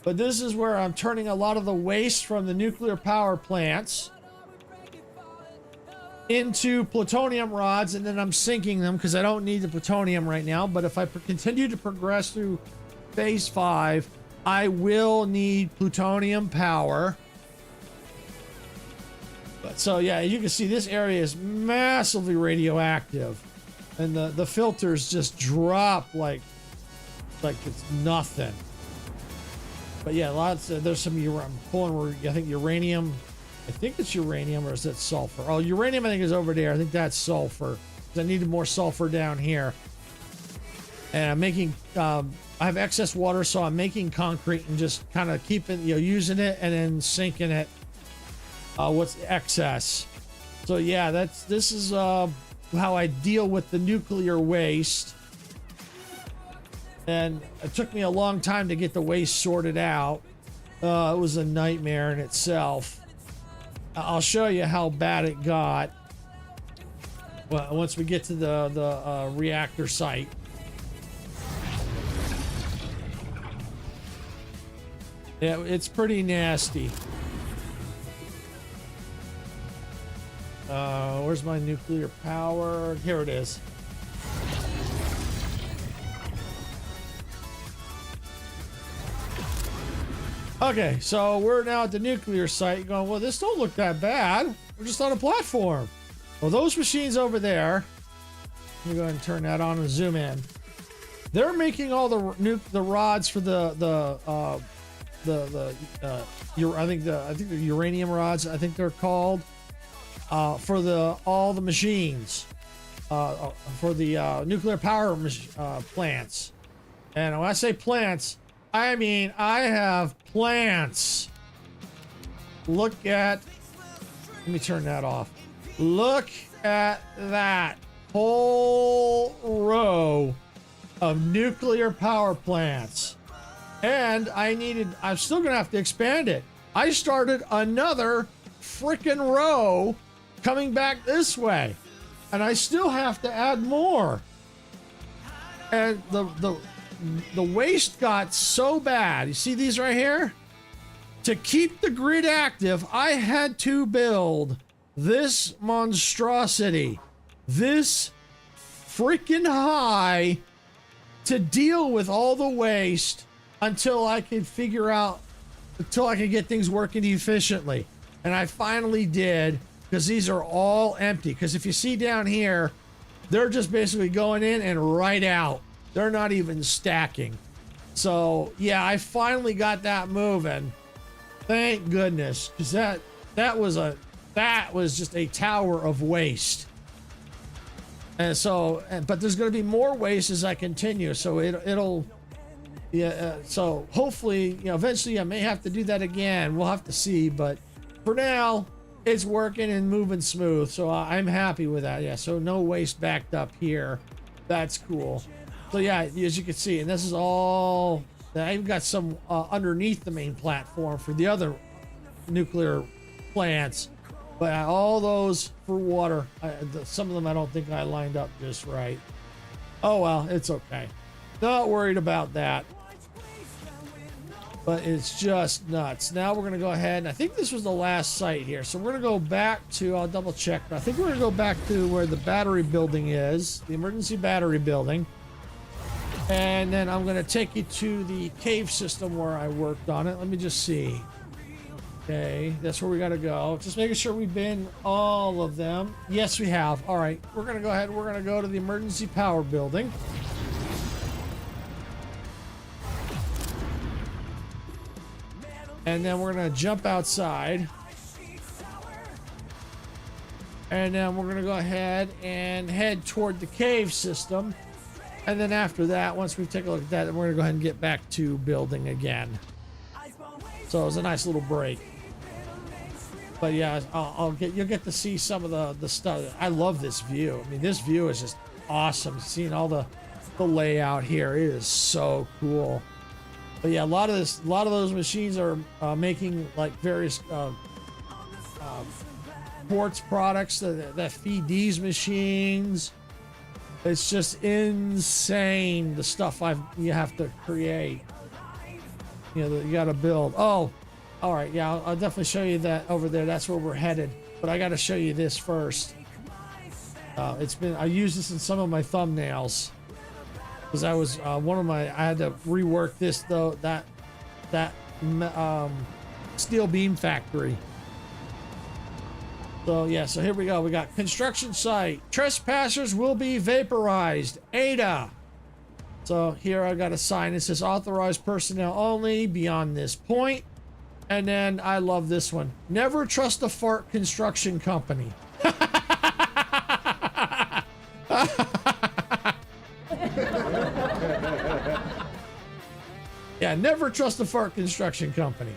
But this is where I'm turning a lot of the waste from the nuclear power plants into plutonium rods, and then I'm sinking them because I don't need the plutonium right now. But if I continue to progress through phase 5, I will need plutonium power. But so yeah, you can see this area is massively radioactive, and the filters just drop like it's nothing. But yeah, there's some I'm pulling. I think uranium. I think it's uranium, or is that sulfur? Oh, uranium I think is over there. I think that's sulfur. I needed more sulfur down here. And I'm making, I have excess water, so I'm making concrete and just kind of keeping, using it and then sinking it. What's excess. So yeah, this is how I deal with the nuclear waste. And it took me a long time to get the waste sorted out. It was a nightmare in itself. I'll show you how bad it got once we get to the reactor site. Yeah, it's pretty nasty. Where's my nuclear power? Here it is. Okay, so we're now at the nuclear site going, well, this don't look that bad. We're just on a platform. Well, those machines over there, let me go ahead and turn that on and zoom in. They're making all the rods for I think the uranium rods, I think they're called, for all the machines, for the nuclear power plants. And when I say plants, I mean I have plants. Look at, let me turn that off. Look at that whole row of nuclear power plants. And I'm still gonna have to expand it. I started another freaking row coming back this way, and I still have to add more. And the waste got so bad. You see these right here? To keep the grid active, I had to build this monstrosity, this freaking high, to deal with all the waste until I could get things working efficiently. And I finally did, because these are all empty. Because if you see down here, they're just basically going in and right out. They're not even stacking. So yeah, I finally got that moving. Thank goodness, because that was just a tower of waste. And so, but there's going to be more waste as I continue. So it'll. Yeah, so hopefully, eventually I may have to do that again. We'll have to see, but for now, it's working and moving smooth, so I'm happy with that. Yeah, so no waste backed up here. That's cool. So yeah, as you can see, and this is all, I've got some underneath the main platform for the other nuclear plants, but all those for water. Some of them I don't think I lined up just right. Oh well, it's okay. Not worried about that. But it's just nuts. Now we're going to go ahead, and I think this was the last site here. So we're going to go back to, I'll double check, but I think we're going to go back to where the battery building is, the emergency battery building. And then I'm going to take you to the cave system where I worked on it. Let me just see. Okay, that's where we got to go. Just making sure we've been all of them. Yes, we have. All right, we're going to go ahead. We're going to go to the emergency power building. And then we're going to jump outside. And then we're going to go ahead and head toward the cave system. And then after that, once we take a look at that, then we're going to go ahead and get back to building again. So it was a nice little break. But yeah, you'll get to see some of the stuff. I love this view. I mean, this view is just awesome. Seeing all the layout here, it is so cool. But yeah, a lot of those machines are making like various quartz products that feed these machines. It's just insane the stuff you have to create. That you got to build. Oh, all right, yeah, I'll definitely show you that over there. That's where we're headed. But I got to show you this first. I used this in some of my thumbnails. Because I was I had to rework this though, that steel beam factory. So yeah, so here we go. We got construction site. Trespassers will be vaporized. Ada. So here I got a sign. It says authorized personnel only beyond this point. And then I love this one. Never trust a fart construction company. Yeah, never trust a fart construction company.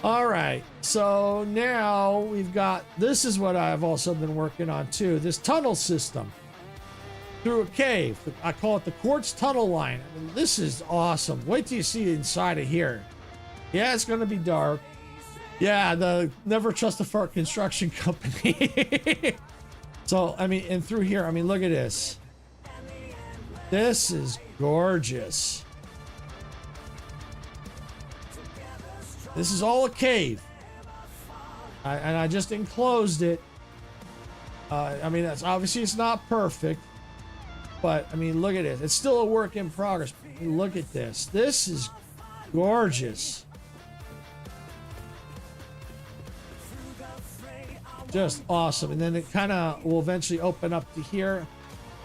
All right, so now we've got, this is what I've also been working on too, this tunnel system through a cave. I call it the quartz tunnel line. I mean, this is awesome. Wait till you see inside of here. Yeah, it's gonna be dark. Yeah, the never trust a fart construction company. So, I mean, and through here, I mean, look at this. This is gorgeous. This is all a cave. And I just enclosed it. I mean, that's obviously it's not perfect, but I mean, look at it. It's still a work in progress. Look at this. This is gorgeous. Just awesome. And then it kind of will eventually open up to here.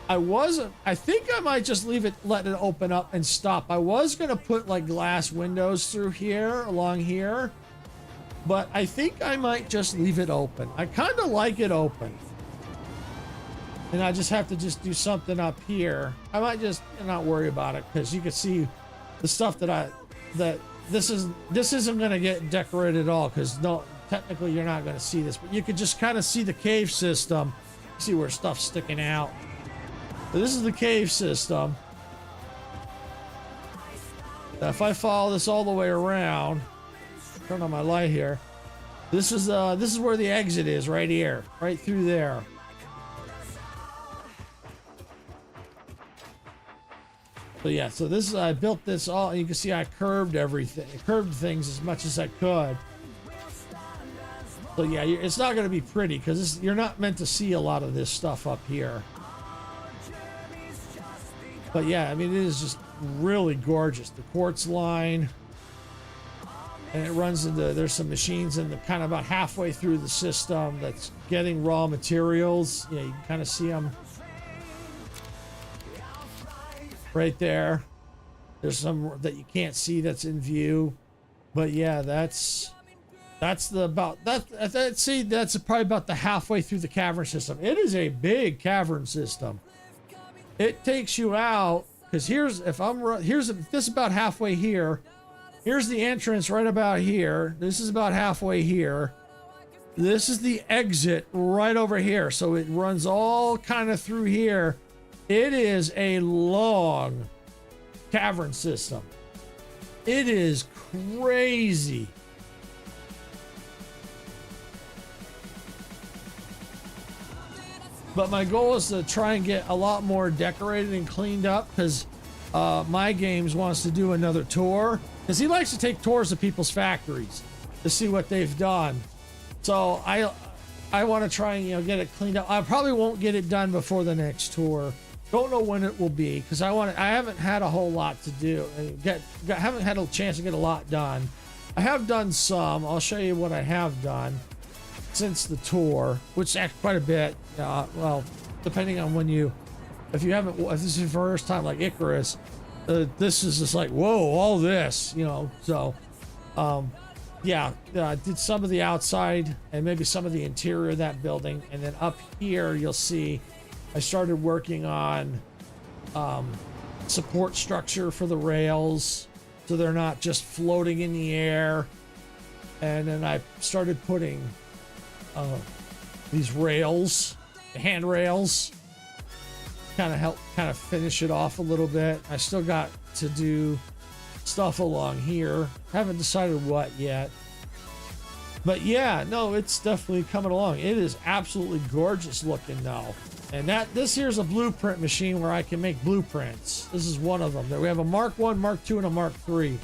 I think I might just let it open up and stop. I was going to put like glass windows through here, along here, but I think I might just leave it open. I kind of like it open. And I just have to just do something up here. I might just not worry about it because you can see the stuff that this isn't going to get decorated at all because no, technically you're not going to see this, but you could just kind of see the cave system. See where stuff's sticking out. So this is the cave system. Now if I follow this all the way around, turn on my light here. This is where the exit is, right here, right through there. So yeah, so this is, I built this all. You can see I curved everything, curved things as much as I could. So yeah, it's not going to be pretty because you're not meant to see a lot of this stuff up here. But yeah, I mean, it is just really gorgeous. The quartz line, and it runs into, there's some machines in the kind of about halfway through the system that's getting raw materials. Yeah, you can kind of see them right there. There's some that you can't see that's in view. But yeah, that's probably about the halfway through the cavern system. It is a big cavern system. It takes you out because this is about halfway here. Here's the entrance right about here. This is about halfway here. This is the exit right over here. So it runs all kind of through here. It is a long cavern system. It is crazy. But my goal is to try and get a lot more decorated and cleaned up because My Games wants to do another tour because he likes to take tours of people's factories to see what they've done. So I want to try and get it cleaned up. I probably won't get it done before the next tour. Don't know when it will be because I haven't had a whole lot to do. Haven't had a chance to get a lot done. I have done some. I'll show you what I have done since the tour, which is actually quite a bit. Well, depending on if this is your first time like Icarus, this is just like, whoa, all this, so, yeah, I did some of the outside and maybe some of the interior of that building. And then up here, you'll see I started working on, support structure for the rails so they're not just floating in the air. And then I started putting, these rails, the handrails, kind of finish it off a little bit. I still got to do stuff along here. Haven't decided what yet. But yeah, no, it's definitely coming along. It is absolutely gorgeous looking though. And this here's a blueprint machine where I can make blueprints. This is one of them. There we have a Mark 1, Mark 2, and a Mark 3.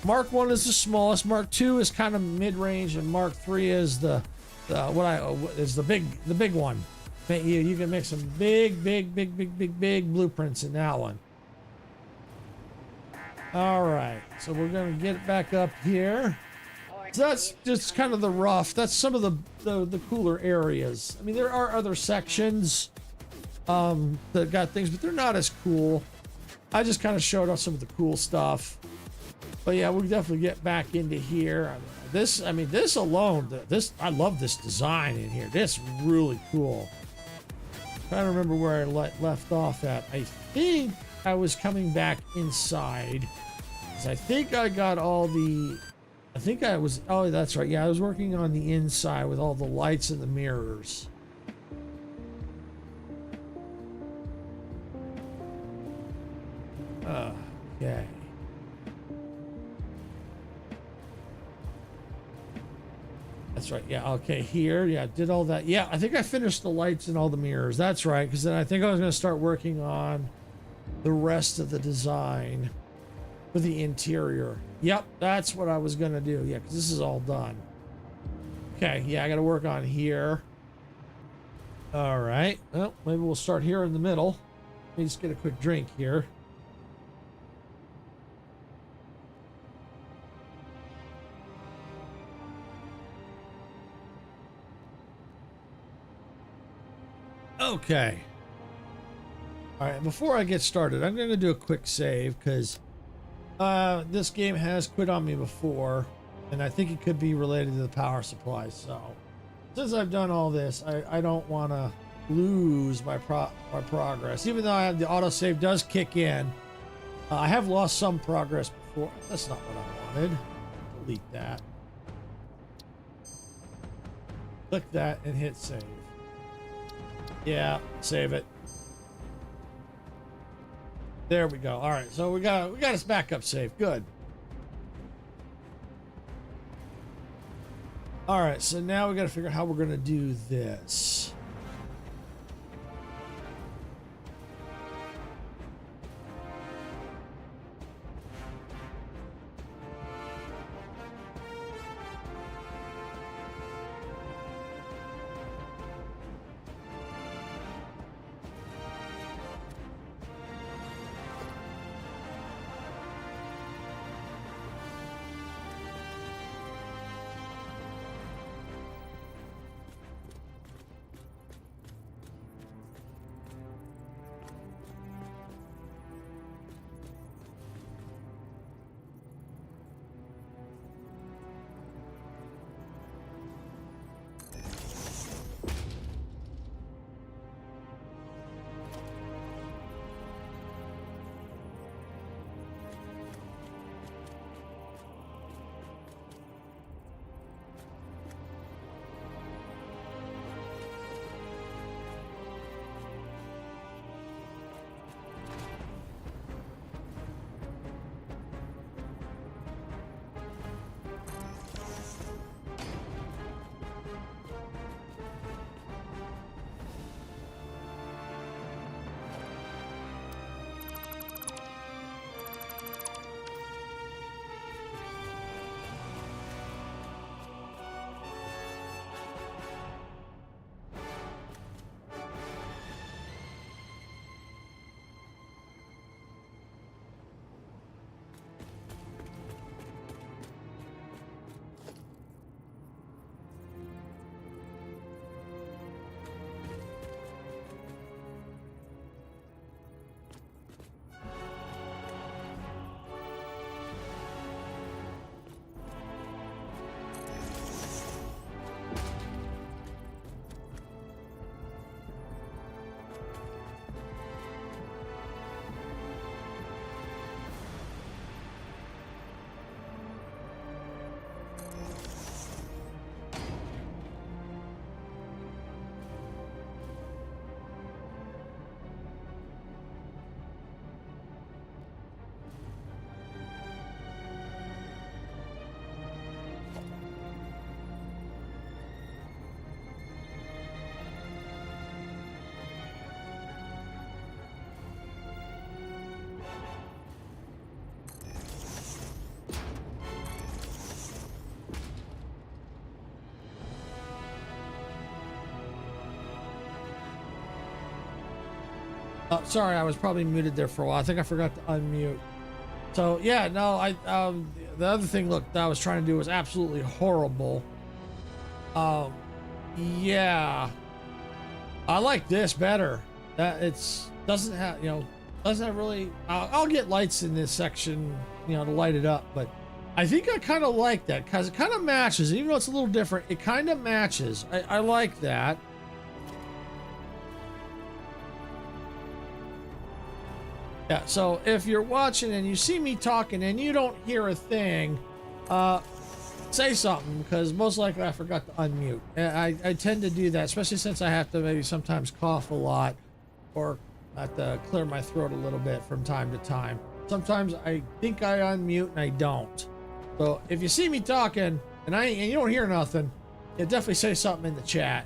Mark 1 is the smallest. Mark 2 is kind of mid-range, and Mark 3 is the big one. You can make some big blueprints in that one. All right, so we're gonna get it back up here. So that's just kind of the rough. That's some of the cooler areas. I mean, there are other sections that got things, but they're not as cool. I just kind of showed off some of the cool stuff. But yeah, we'll definitely get back into here. This alone, I love this design in here. This is really cool. I'm trying to remember where I left off at. I think I was coming back inside. 'Cause I think I got all the, I think I was, oh, that's right. Yeah, I was working on the inside with all the lights and the mirrors. Okay. That's right. Yeah. Okay. Here. Yeah. Did all that. Yeah. I think I finished the lights and all the mirrors. That's right. Because then I think I was going to start working on the rest of the design for the interior. Yep. That's what I was going to do. Yeah. Because this is all done. Okay. Yeah. I got to work on here. All right. Well, maybe we'll start here in the middle. Let me just get a quick drink here. Okay. All right, before I get started, I'm going to do a quick save because this game has quit on me before, and I think it could be related to the power supply. So, since I've done all this, I don't want to lose my progress. Even though I have the autosave does kick in, I have lost some progress before. That's not what I wanted. Delete that. Click that and hit save. Yeah, save it. There we go. All right, so we got us backup save. Good. All right, so now we got to figure out how we're going to do this. Sorry, I was probably muted there for a while. I think I forgot to unmute. So yeah, no, the other thing, look, that I was trying to do was absolutely horrible. Yeah, I like this better. That doesn't have, doesn't have really. I'll get lights in this section, to light it up, but I think I kind of like that because it kind of matches, even though it's a little different. It kind of matches. I like that. Yeah, so if you're watching and you see me talking and you don't hear a thing, say something, because most likely I forgot to unmute. And I tend to do that, especially since I have to maybe sometimes cough a lot or have to clear my throat a little bit from time to time. Sometimes I think I unmute and I don't. So if you see me talking and you don't hear nothing, you definitely say something in the chat.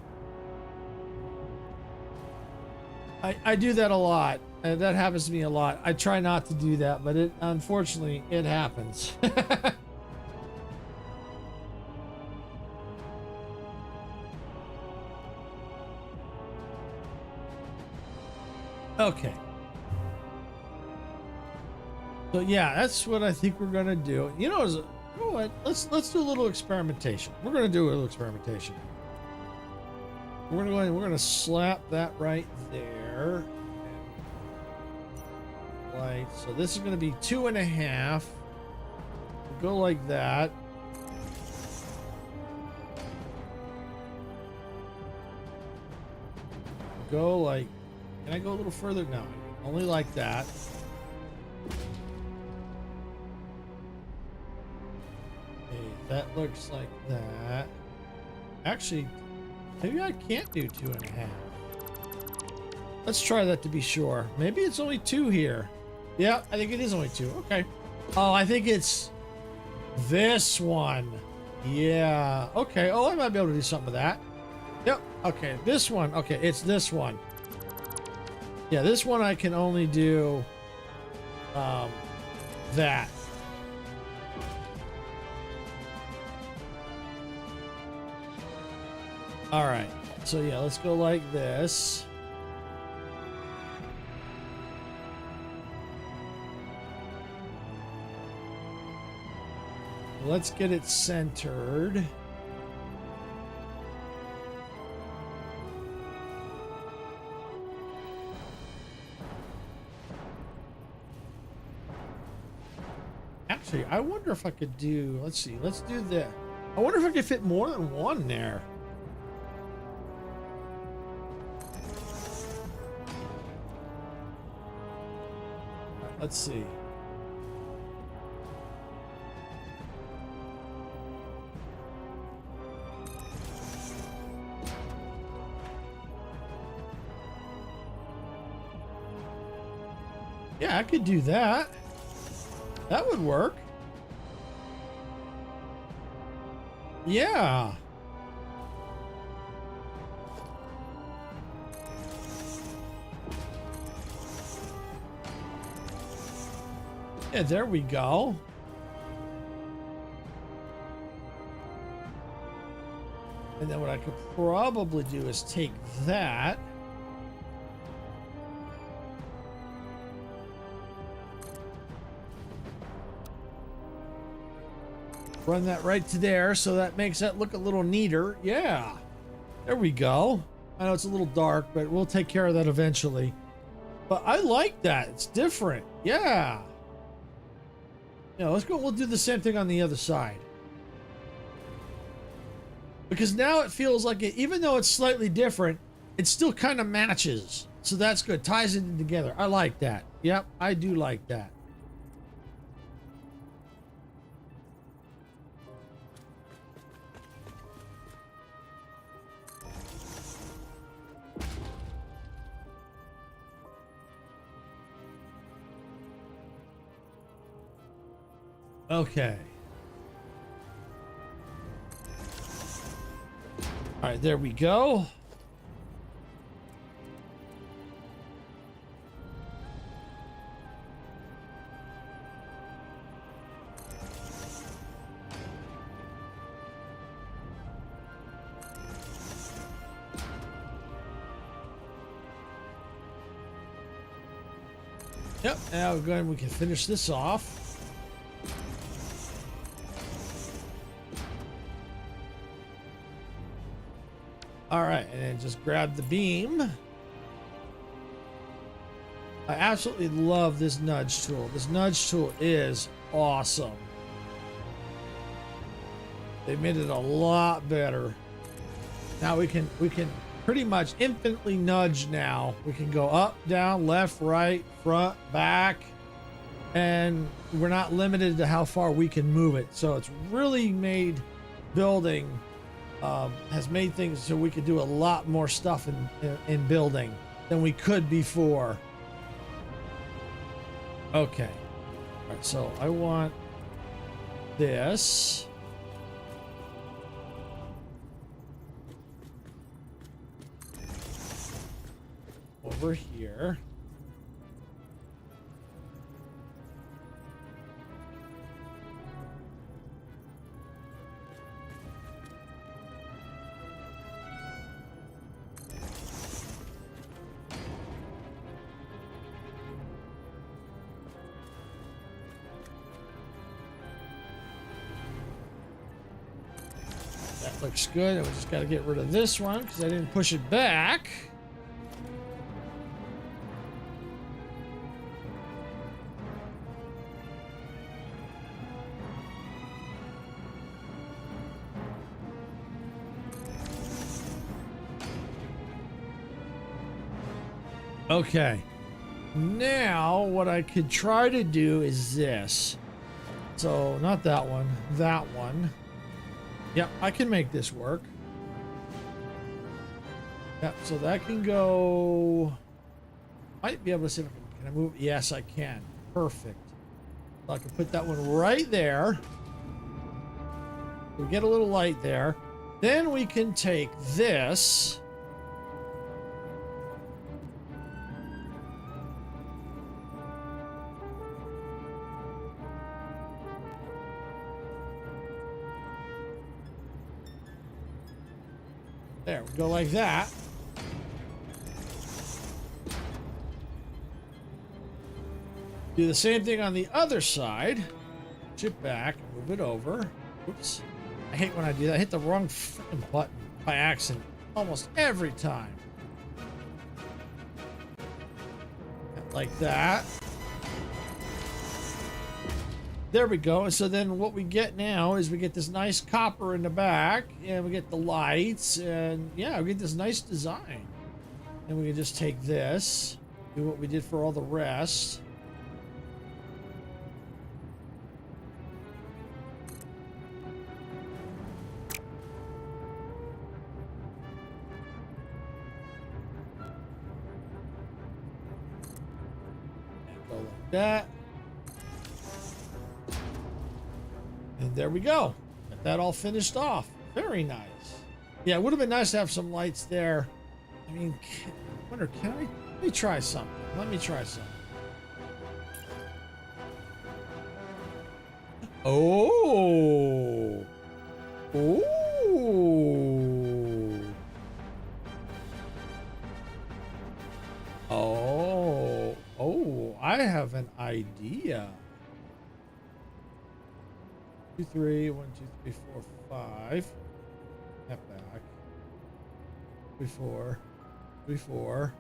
I do that a lot. And that happens to me a lot. I try not to do that, but unfortunately it happens. Okay. So yeah, that's what I think we're gonna do. You know what? Let's do a little experimentation. We're gonna do a little experimentation. We're gonna slap that right there. Right. So this is gonna be 2.5. Go like that. Go like. Can I go a little further? No, only like that. Okay, that looks like that. Actually, maybe I can't do 2.5. Let's try that to be sure. Maybe it's only 2 here. Yeah, I think it is only 2. Okay. Oh, I think it's this one. Yeah. Okay. Oh, I might be able to do something with that. Yep. Okay. This one. Okay. It's this one. Yeah, this one I can only do that. All right. So yeah, let's go like this. Let's get it centered. Actually, I wonder if I could do, let's see, let's do that. I wonder if I could fit more than one there. Let's see. Yeah, I could do that. That would work. Yeah. Yeah, there we go. And then what I could probably do is take that. Run that right to there, so that makes that look a little neater. Yeah. There we go. I know it's a little dark, but we'll take care of that eventually. But I like that. It's different. Yeah. Yeah, let's go. We'll do the same thing on the other side. Because now it feels like it, even though it's slightly different, it still kind of matches. So that's good. Ties it together. I like that. Yep, I do like that. Okay. All right, there we go. Yep, now we're going, we can finish this off. All right, and then just grab the beam. I absolutely love this nudge tool. This nudge tool is awesome. They made it a lot better. Now we can pretty much infinitely nudged now. We can go up, down, left, right, front, back, and we're not limited to how far we can move it. So it's really made building, has made things so we could do a lot more stuff in building than we could before. Okay. All right, so I want this. Over here. That looks good. And we just got to get rid of this one because I didn't push it back. Okay. Now, what I could try to do is this. So, not that one, that one. Yep, I can make this work. Yep, so that can go... Might be able to see if I can I move? Yes, I can. Perfect. So I can put that one right there. We get a little light there. Then we can take this... There, we go like that. Do the same thing on the other side. Push it back, move it over. Oops. I hate when I do that. I hit the wrong freaking button by accident almost every time. Like that. There we go. So then what we get now is we get this nice copper in the back, and we get the lights, and yeah, we get this nice design. And we can just take this, do what we did for all the rest. And go like that. And there we go. Got that all finished off. Very nice. Yeah, it would have been nice to have some lights there. I mean, I wonder, can I? Let me try something. Let me try something. Oh. Oh. Oh. Oh, I have an idea. 2, 3, 1, 2, 3, 4, 5. Step back. 3, 4. 3, 4.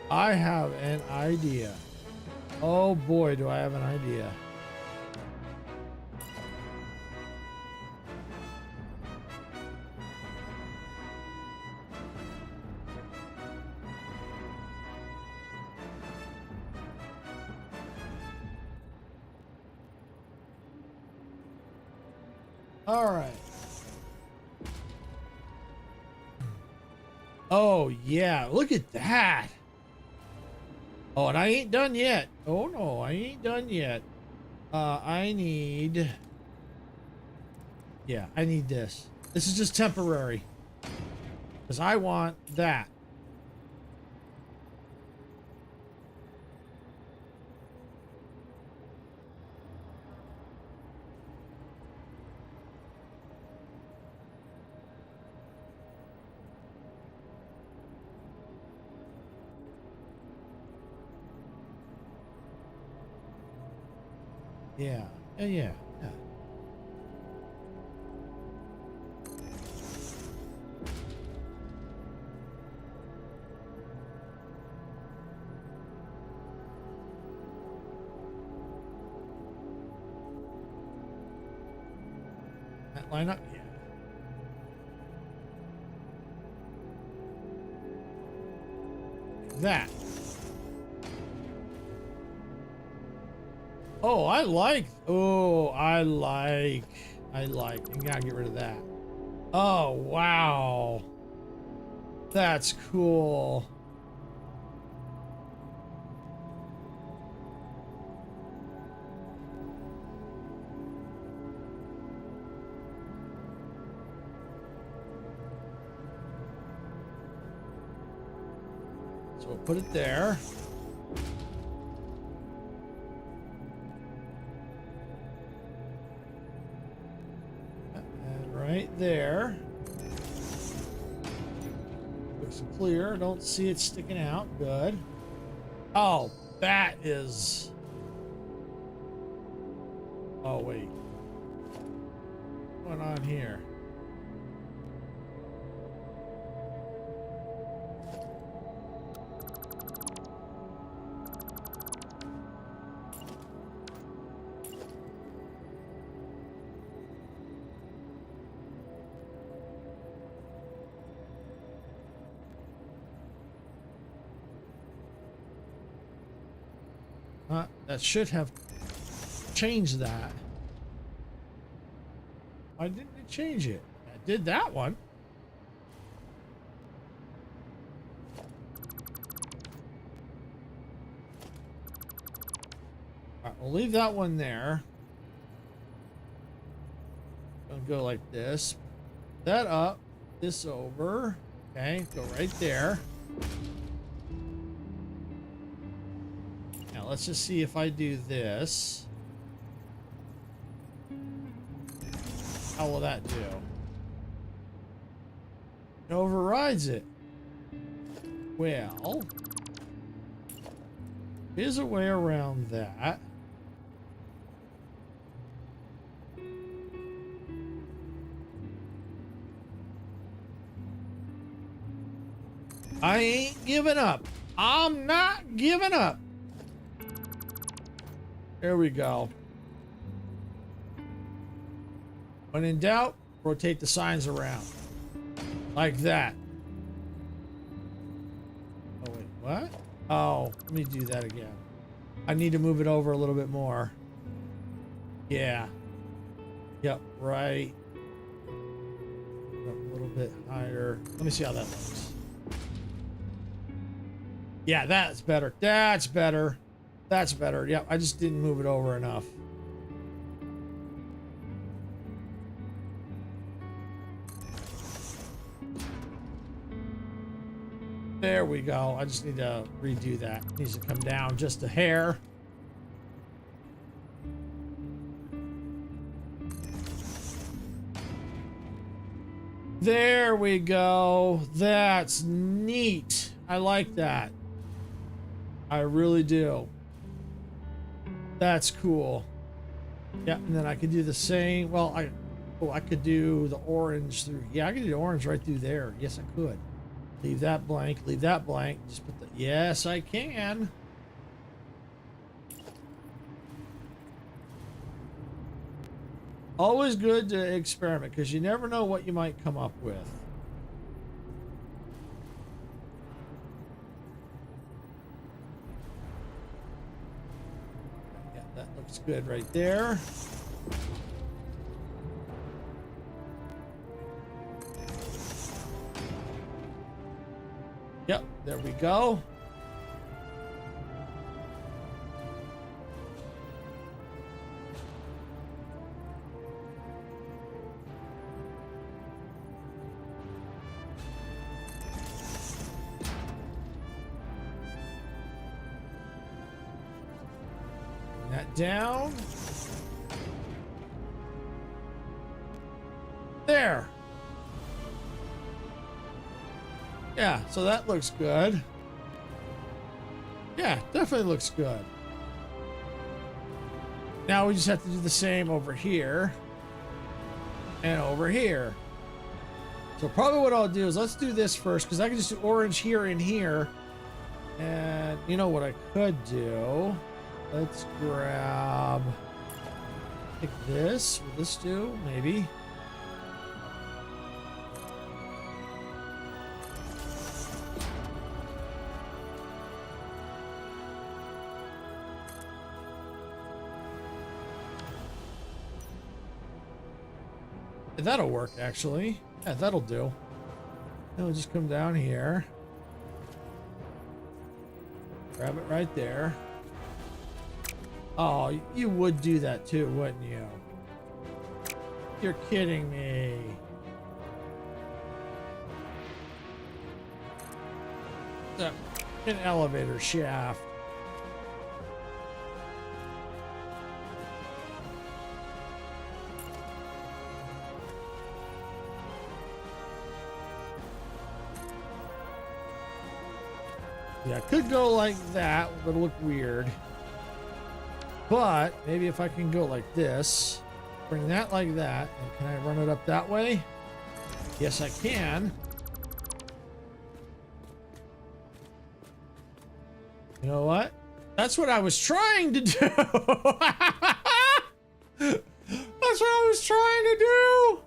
I have an idea. Oh boy, do I have an idea. All right. Oh, yeah. Look at that. Oh, and I ain't done yet. Oh, no, I ain't done yet. I need... Yeah, I need this. This is just temporary. Because I want that. Yeah. Yeah. Line up. Yeah. That. Oh, I like. Oh, I like. You gotta get rid of that. Oh, wow. That's cool. So we'll put it there. And right there. Looks clear. Don't see it sticking out. Good. Oh, that is... Oh, wait. What's going on here? That should have changed that. Why didn't it change it? I did that one. All right, we'll leave that one there. Gonna go like this. That up. This over. Okay, go right there. Now let's just see if I do this. How will that do? It overrides it. Well, here's a way around that. I ain't giving up. I'm not giving up. There we go. When in doubt, rotate the signs around. Like that. Oh, wait, what? Oh, let me do that again. I need to move it over a little bit more. Yeah. Yep, right. A little bit higher. Let me see how that looks. Yeah, that's better. That's better. That's better. Yep, I just didn't move it over enough. There we go. I just need to redo that. It needs to come down just a hair. There we go. That's neat. I like that. I really do. That's cool. Yeah, and then I could do the same. Well, I could do the orange through. Yeah, I could do the orange right through there. Yes, I could. Leave that blank. Leave that blank. Just put the. Yes, I can. Always good to experiment because you never know what you might come up with. Yeah, that looks good right there. Yep, there we go. Bring that down. There. Yeah, so that looks good. Yeah, definitely looks good. Now we just have to do the same over here and over here. So probably what I'll do is let's do this first because I can just do orange here and here. And you know what I could do? Let's grab, pick this. Will this do? Maybe. That'll work, actually. Yeah, that'll do. Then we'll just come down here. Grab it right there. Oh, you would do that too, wouldn't you? You're kidding me. An elevator shaft. Yeah, it could go like that, but it'll look weird. But maybe if I can go like this, bring that like that, and can I run it up that way? Yes, I can. You know what? That's what I was trying to do. That's what I was trying to do.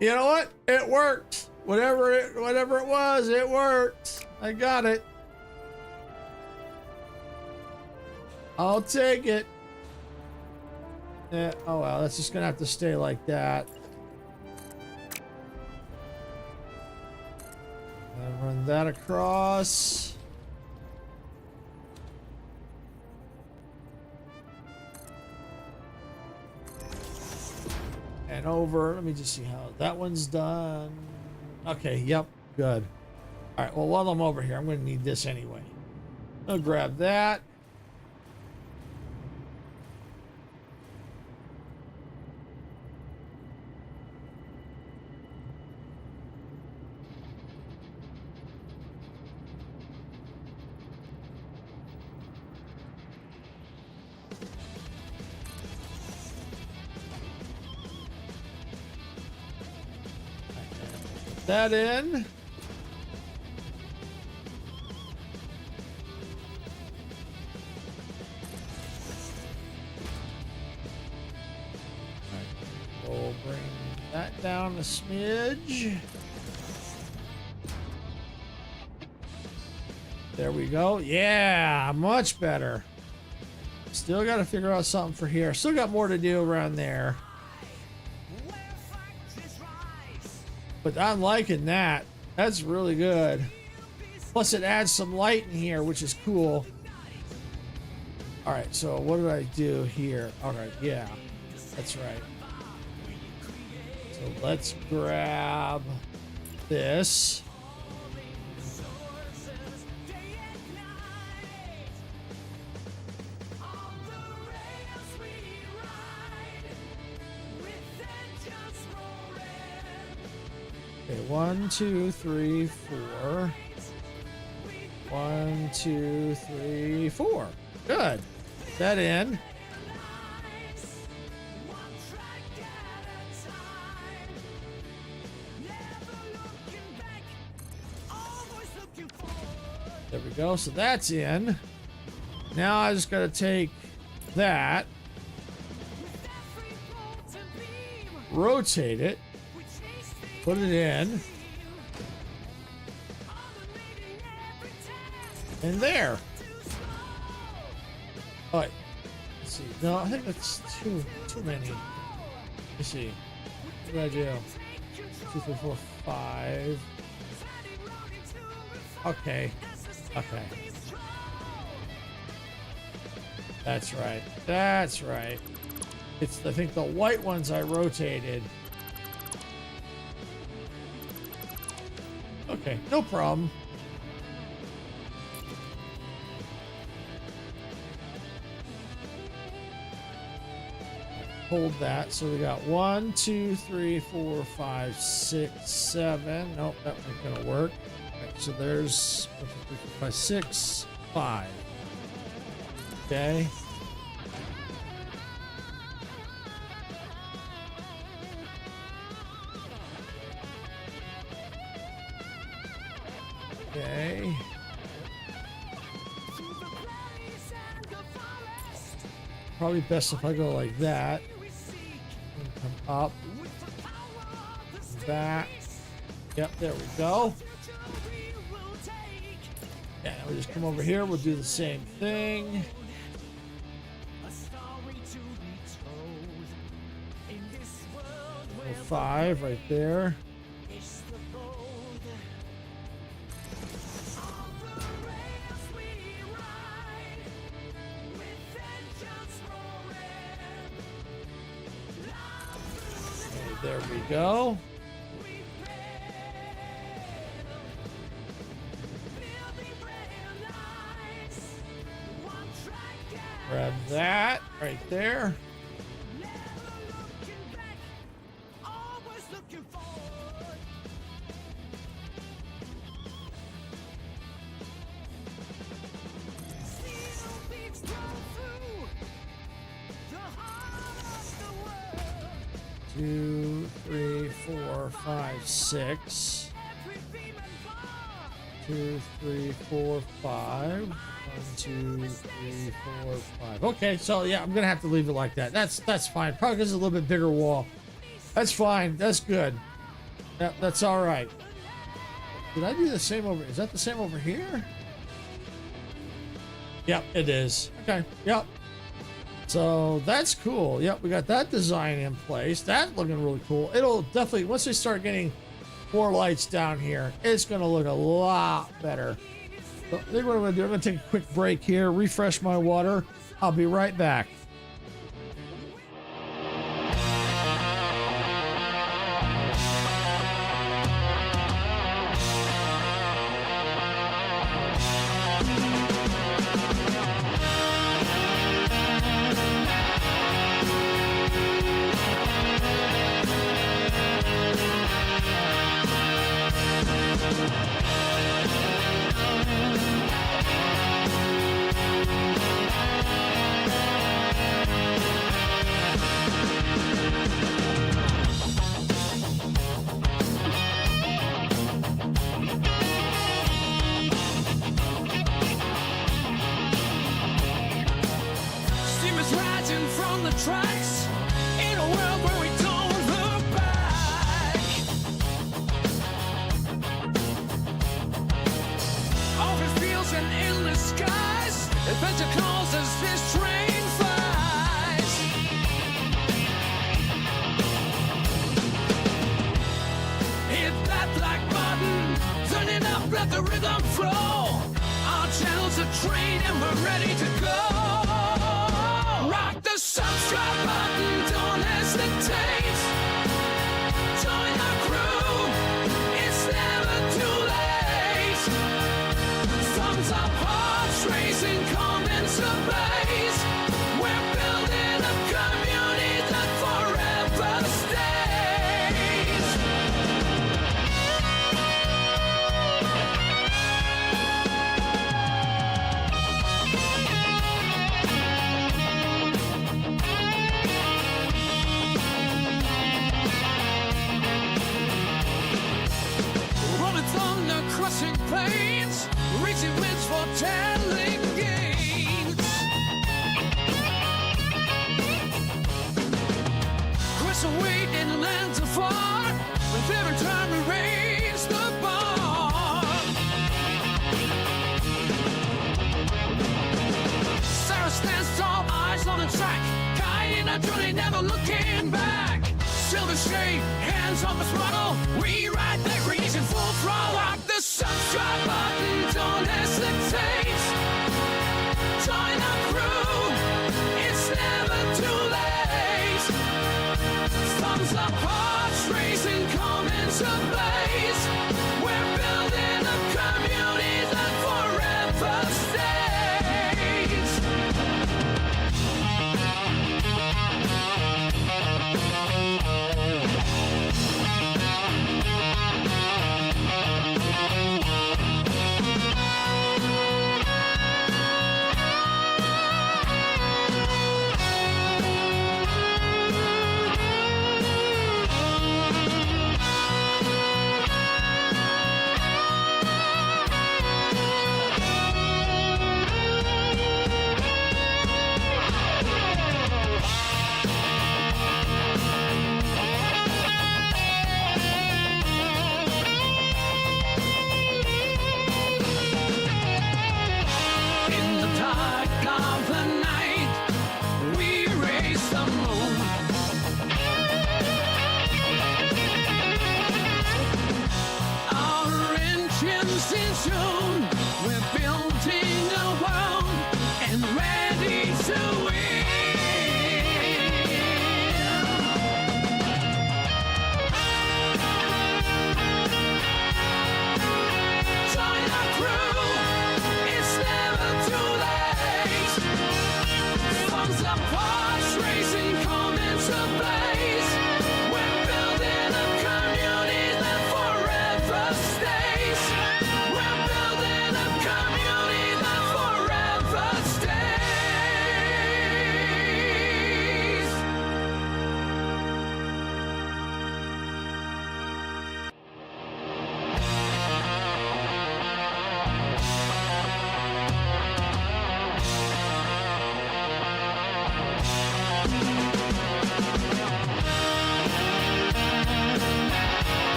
You know what? It worked. Whatever it was, it worked. I got it. I'll take it. Yeah, oh well, that's just gonna have to stay like that. And run that across. And over. Let me just see how that one's done. Okay, yep, good. All right, well, while I'm over here, I'm gonna need this anyway. I'll grab that. That in. We'll bring that down a smidge. There we go. Yeah, much better. Still got to figure out something for here. Still got more to do around there. But I'm liking that. That's really good. Plus it adds some light in here, which is cool. All right, so what did I do here? All right, yeah, that's right. So let's grab this. Okay, 1, 2, 3, 4. 1, 2, 3, 4. Good. That in. There we go. So that's in. Now I just got to take that, rotate it, put it in, and there. All right. Let's see. No, I think that's too many. Let's see. What did I do? 2, 3, 4, 5. Okay. Okay. That's right. That's right. It's, I think, the white ones I rotated. Okay, no problem. Hold that. So we got 1, 2, 3, 4, 5, 6, 7. Nope, that ain't gonna work. Right, so there's 1, 2, 3, 4, 5, 6, 5. Okay. Okay. Probably best if I go like that. And come up. Back. Yep, there we go. Yeah, we'll just come over here. We'll do the same thing. We'll 5 right there. It's the bold. On the rails we ride, with engines roaring. Loud through the Okay, there we go. we pedal. Building rail lines, one track gas. Grab that right there. Never looking back, always looking forward. Steel beams blow through the heart of the world. 2, 3, 4, 5, 6. Every beam and bar, 2, 3, 4, 5. 1, 2, 3, 4, 5. Okay, so yeah, I'm gonna have to leave it like that. That's fine. Probably because it's a little bit bigger wall. That's fine. That's good. Yeah, that's all right. Did I do the same over? Is that the same over here? Yep, it is. Okay. Yep. So that's cool. Yep, we got that design in place. That's looking really cool. It'll definitely, once we start getting more lights down here, it's gonna look a lot better. So I think what I'm gonna do, I'm gonna take a quick break here, refresh my water. I'll be right back. steamers rising from the tracks in a world where we don't look back. Open fields and endless skies, adventure calls as this train flies. Hit that black button, turn it up, let the rhythm flow. Our channel's a train and we're ready to go. Rock the subscribe button, don't hesitate. Join our crew, it's never too late. Thumbs up, hearts racing, comments ablaze. We're building a community that forever stays. Rolling thunder, crushing plains, reaching winds for telling gains. Crystal weight in lands afar, with every time we raise the bar. Sarah stands tall, eyes on the track, guiding our journey, never looking back. Silver shade, hands on the throttle, we ride the grease in full throttle. Rock the subscribe button, don't hesitate. Join our crew, it's never too late. Thumbs up, hearts racing, comments ablaze. We're building a community that forever stays.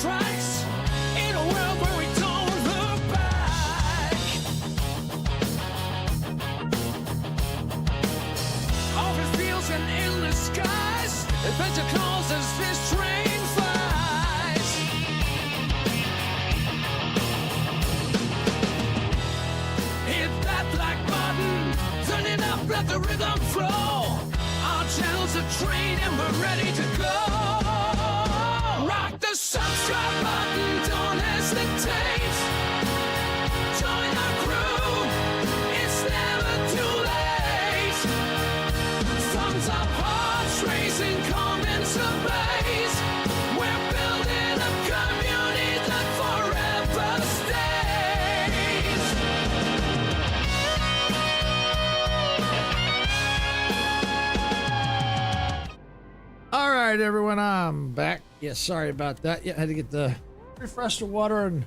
tracks in a world where we don't look back. Open fields and endless skies, adventure calls as this train flies. Hit that black button, turn it up, let the rhythm flow. Our channel's a train and we're ready to go. Rock the subscribe button, don't hesitate. Join our crew, it's never too late. Thumbs up, hearts racing, comments ablaze. We're building a community that forever stays. All right, everyone, I'm back. Yeah, sorry about that. Yeah, I had to get the refresh the water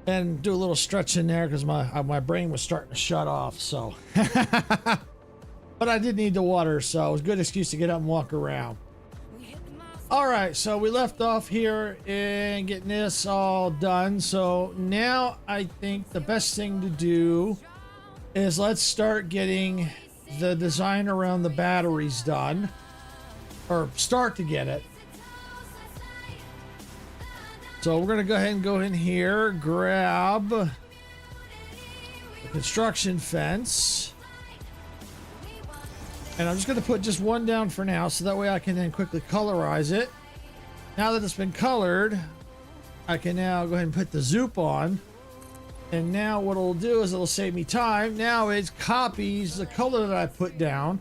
and do a little stretch in there because my brain was starting to shut off. So, but I did need the water, so it was a good excuse to get up and walk around. All right, so we left off here and getting this all done. So now I think the best thing to do is let's start getting the design around the batteries done, or start to get it. So we're gonna go ahead and go in here, grab the construction fence, and I'm just gonna put just one down for now, so that way I can then quickly colorize it. Now that it's been colored, I can now go ahead and put the zoop on, and now what it'll do is it'll save me time. Now it copies the color that I put down,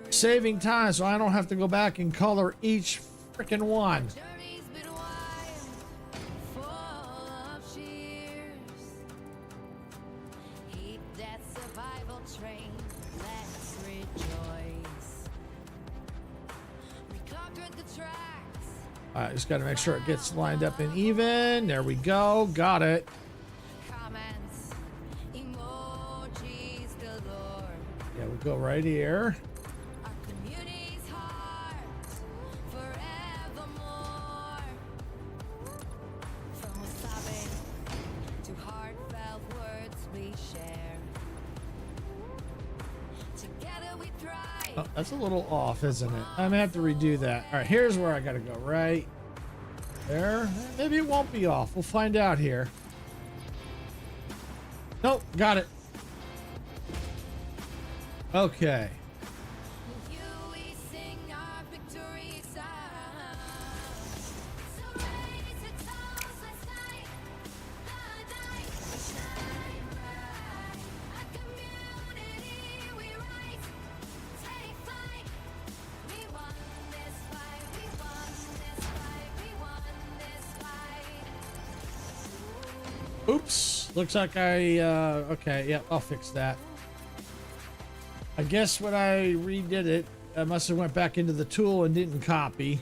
saving time, so I don't have to go back and color each freaking one. Journey's been wild, full of cheers. Keep that survival train, let's rejoice. We conquered the tracks. All right, just got to make sure it gets lined up and even. There we go. Got it. Comments, emojis galore. Yeah, we'll go right here. Our community's heart forevermore. From wasabi to heartfelt words we share. Together we thrive. Oh, that's a little off, isn't it? I'm gonna have to redo that. All right, here's where I gotta go. Right there. Maybe it won't be off. We'll find out here. Nope, got it. Okay. With you we sing our victory song. So raise a toast, let's light the night. We shine bright. A community we rise. Take flight. We won this fight. We won this fight. We won this fight. Oops. Looks like okay, yep, I'll fix that. I guess when I redid it, I must have went back into the tool and didn't copy.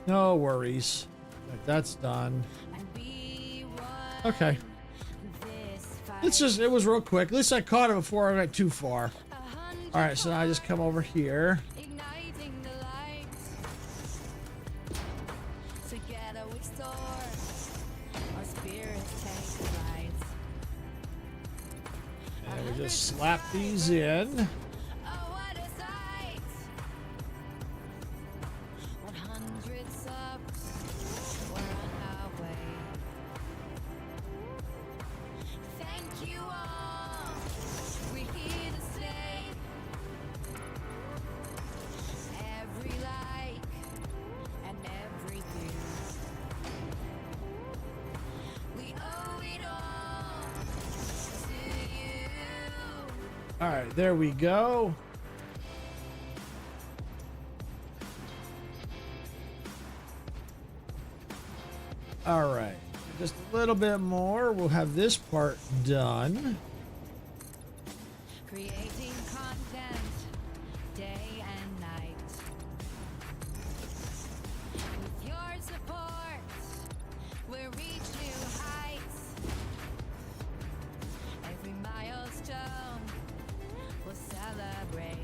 No worries. Right, that's done. And we won Okay. this fight. It was real quick. At least I caught it before I went too far. 100 All right, so now I just come over here. igniting the light. Together we soar. Our spirits take flight. And we just slap these in. Oh, what a sight! 100 subs. We're on our way. Thank you all. We're here to stay. Every like and every view. We owe it all to you. All right, there we go. All right, just a little bit more. We'll have this part done. Creating content day and night. With your support, we'll reach new heights. Every milestone we'll celebrate.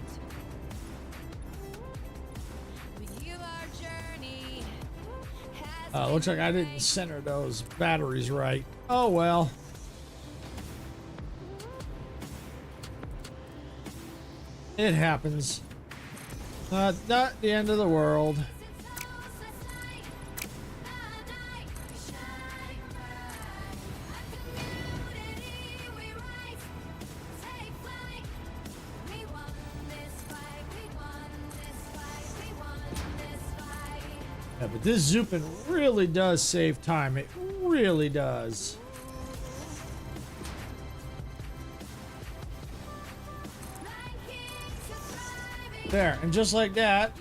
With you, our journey has Looks like I didn't center those batteries right. Oh well. It happens. Not the end of the world. Yeah, but this zooping really does save time. It really does. There, and just like that,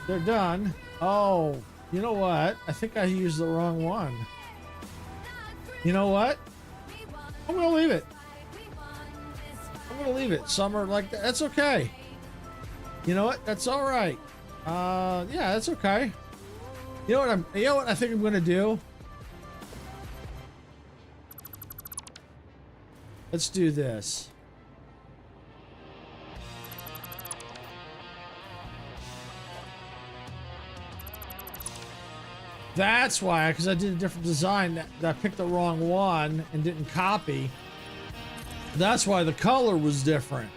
they're done. Oh, you know what? I think I used the wrong one. You know what? I'm gonna leave it. I'm gonna leave it. Some are like that. That's okay. You know what? That's all right. Yeah, that's okay. You know what I think I'm gonna do? Let's do this. That's why, because I did a different design that I picked the wrong one and didn't copy. That's why the color was different.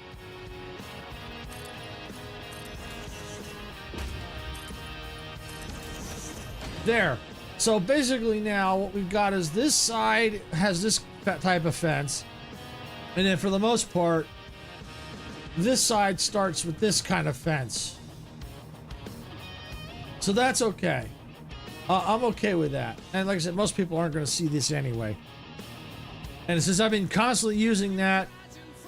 There. So basically now what we've got is this side has this type of fence. And then for the most part, this side starts with this kind of fence. So that's okay. I'm okay with that. And like I said, most people aren't going to see this anyway. And since I've been constantly using that,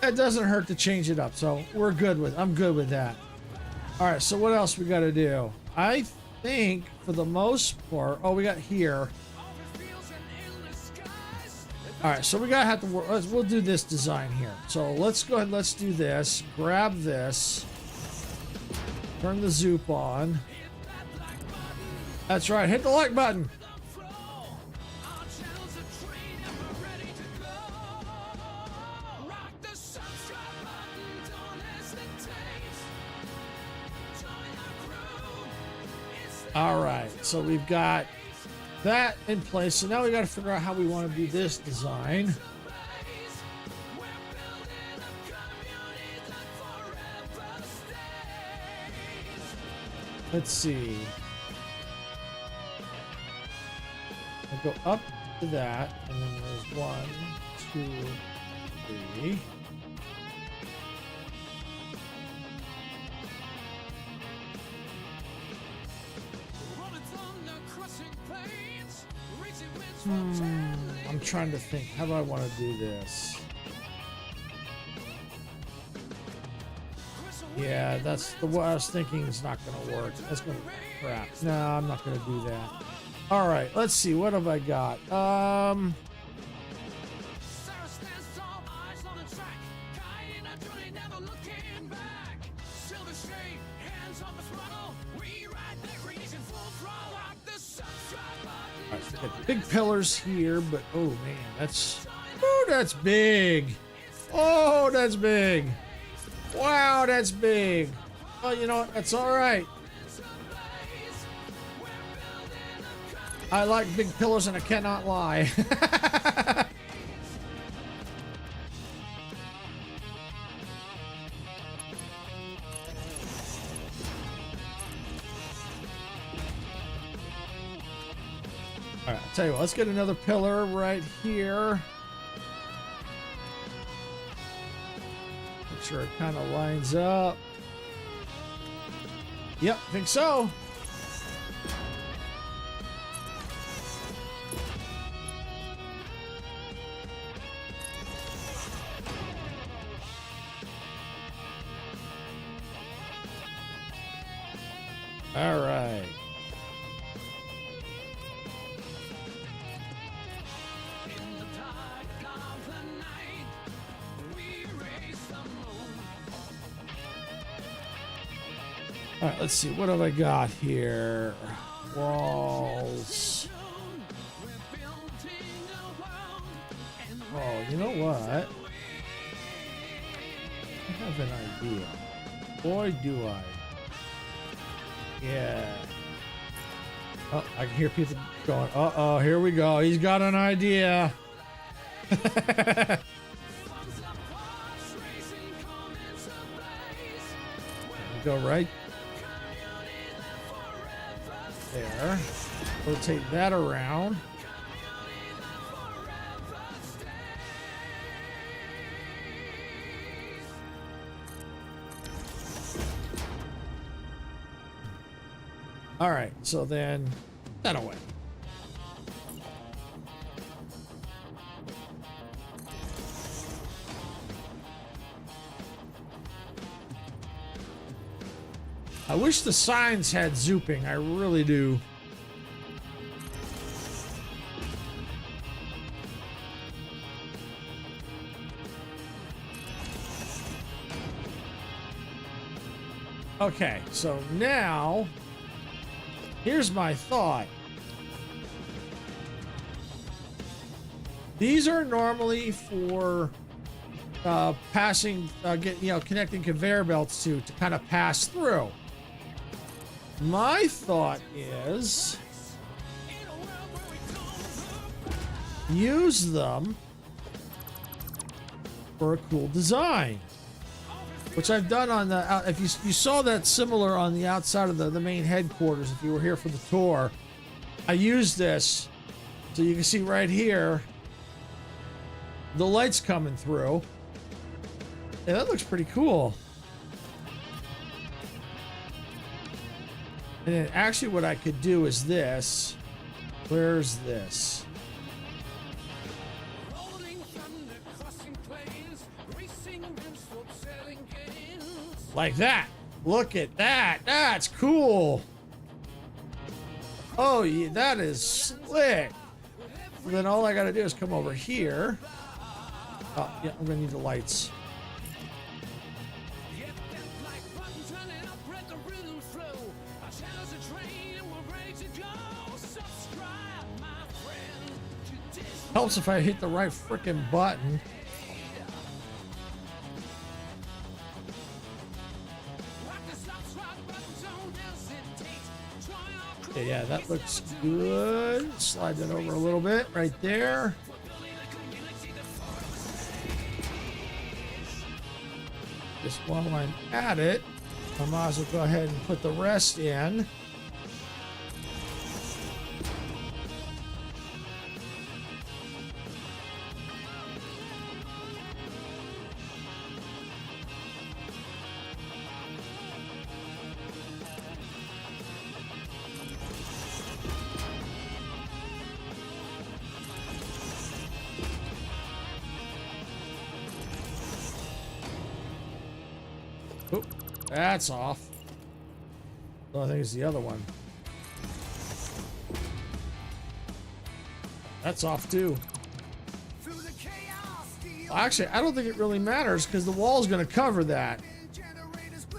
it doesn't hurt to change it up. So I'm good with that. All right, so what else we got to do? I think for the most part, we got here. All right, so we gotta have to work. We'll do this design here. So let's go ahead. Let's do this. Grab this. Turn the zoop on. That's right. Hit the like button. All right. So we've got that in place. So now we got to figure out how we want to do this design. Let's see. I'll go up to that, and then there's 1, 2, 3. I'm trying to think. How do I want to do this? Yeah, that's what I was thinking is not going to work. That's going to crap. No, I'm not going to do that. All right, let's see. What have I got? Big pillars here, but oh man, that's big. Oh, that's big. Wow, that's big. Well, you know what? That's all right. I like big pillars, and I cannot lie. All right, I'll tell you what, let's get another pillar right here. Make sure it kind of lines up. Yep, think so. All right. All right, let's see. What have I got here? Walls. Oh, you know what? I have an idea. Boy, do I. Yeah. Oh, I can hear people going, uh-oh, here we go. He's got an idea. Go right there. Rotate that around. All right, so then that away. I wish the signs had zooping. I really do. Okay, so now here's my thought. These are normally for passing, connecting conveyor belts to kind of pass through. My thought is use them for a cool design, which I've done on the. If you saw that similar on the outside of the main headquarters, if you were here for the tour, I used this so you can see right here the lights coming through. Yeah, that looks pretty cool. And then actually what I could do is this. Where's this? Like that. Look at that. That's cool. Oh, yeah, that is slick. Then all I got to do is come over here. Oh, yeah, I'm going to need the lights. Helps if I hit the right frickin' button. Okay, yeah, that looks good. Slide that over a little bit right there. Just while I'm at it, I might as well go ahead and put the rest in. Oh, that's off. Oh, I think it's the other one. That's off too. Well, actually, I don't think it really matters because the wall's going to cover that.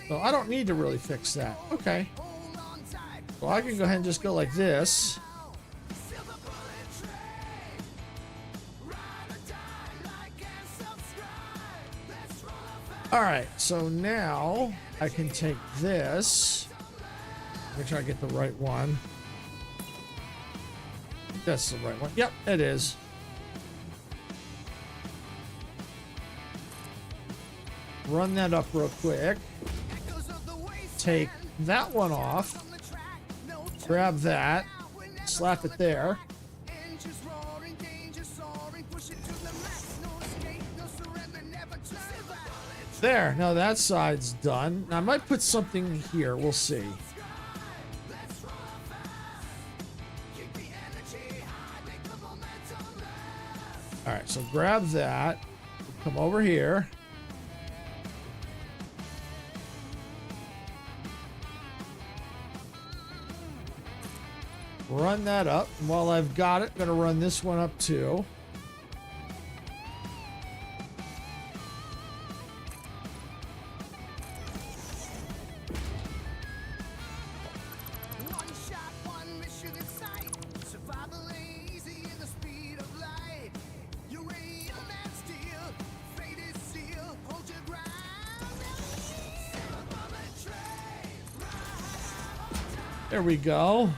So I don't need to really fix that. Okay. Well, I can go ahead and just go like this. All right, so now I can take this. Make sure I get the right one. That's the right one. Yep, it is. Run that up real quick. Take that one off. Grab that. Slap it there. There, now that side's done. Now, I might put something here, we'll see. Alright, so grab that. Come over here. Run that up. And while I've got it, I'm going to run this one up too. There we go.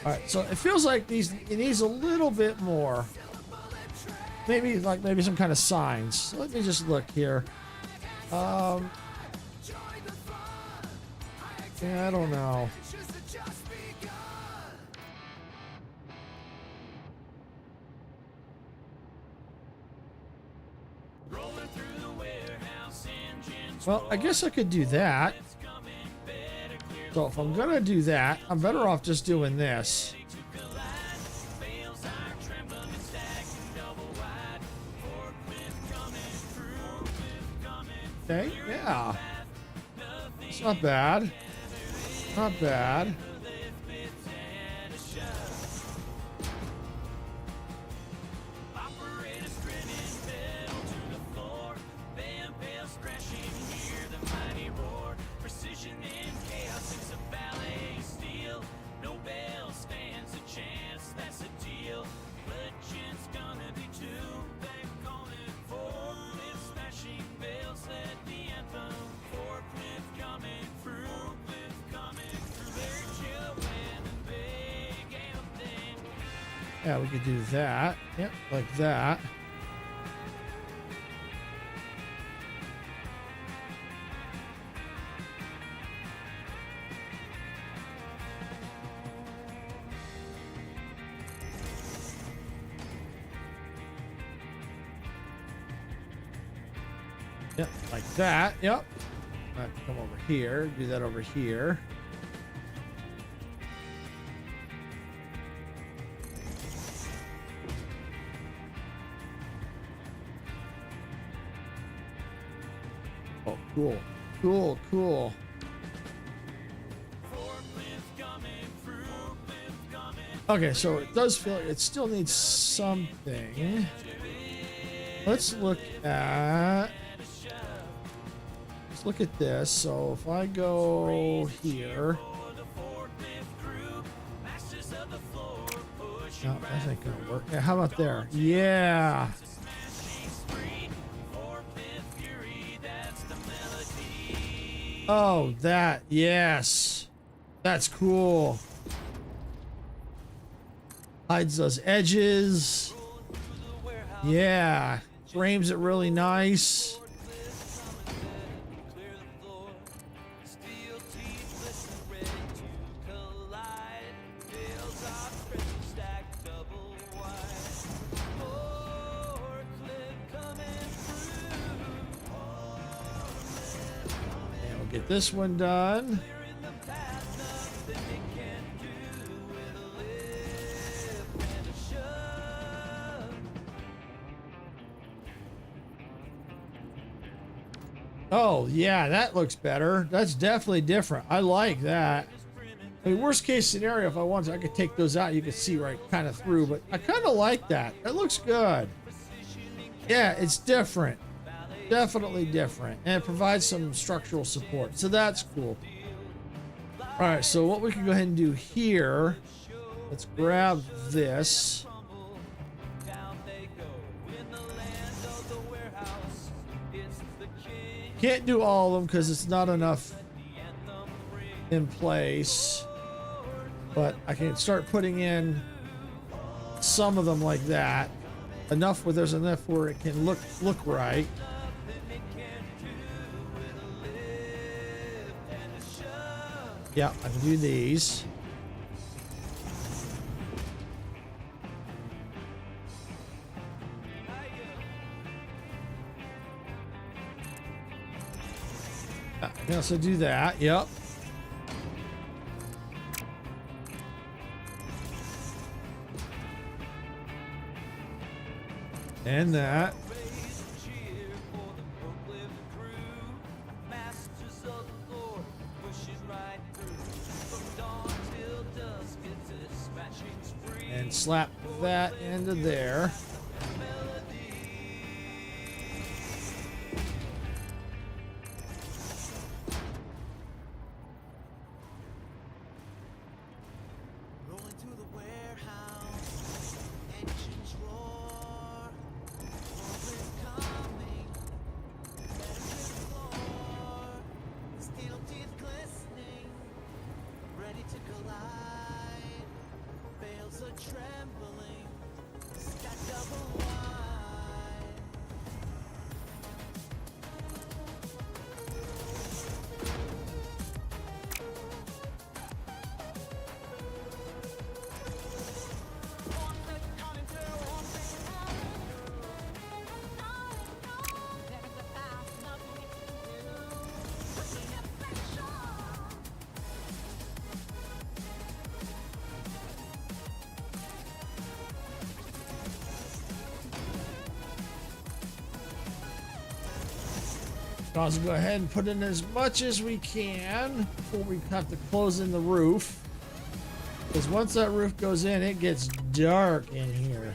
All right, so it feels like it needs a little bit more. Maybe some kind of signs. Let me just look here. Yeah, I don't know. Well, I guess I could do that. So if I'm gonna do that, I'm better off just doing this. Okay, yeah. It's not bad. Not bad. Yeah, we could do that. Yep, like that. Yep, like that. Yep. I have to come over here, do that over here. Oh, cool. Cool, cool. Okay, so it does feel like it still needs something. Let's look at this. So if I go here. No, that ain't gonna work. Yeah, how about there? Yeah. Oh, that, yes. That's cool. Hides those edges. Yeah. Frames it really nice. Get this one done. Oh, yeah, that looks better. That's definitely different. I like that. I mean, worst case scenario, if I wanted, I could take those out. You could see right kind of through, but I kind of like that. That looks good. Yeah, it's different. Definitely different, and it provides some structural support, so that's cool. All right, so what we can go ahead and do here, let's grab this. Can't do all of them because it's not enough in place, but I can start putting in some of them like that. Enough where there's enough where it can look right. Yeah, I can do these. I can also do that. Yep. And that. And slap that into there. Rolling through the warehouse, engines roar, forklift coming, better to the floor, steel teeth glistening, ready to collide. Let's go ahead and put in as much as we can before we have to close in the roof. Because once that roof goes in, it gets dark in here.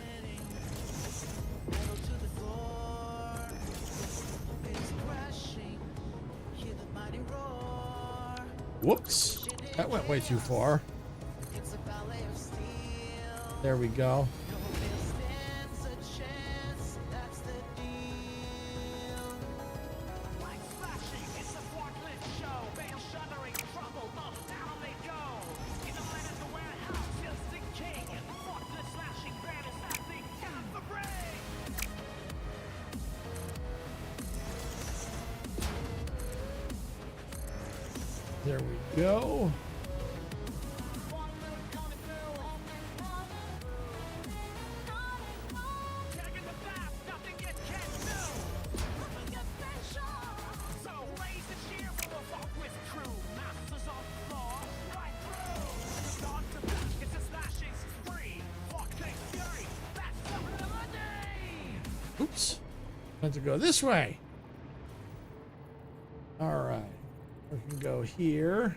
Whoops. That went way too far. There we go. There we go. Oops. Meant to go this way. All right. We can go here.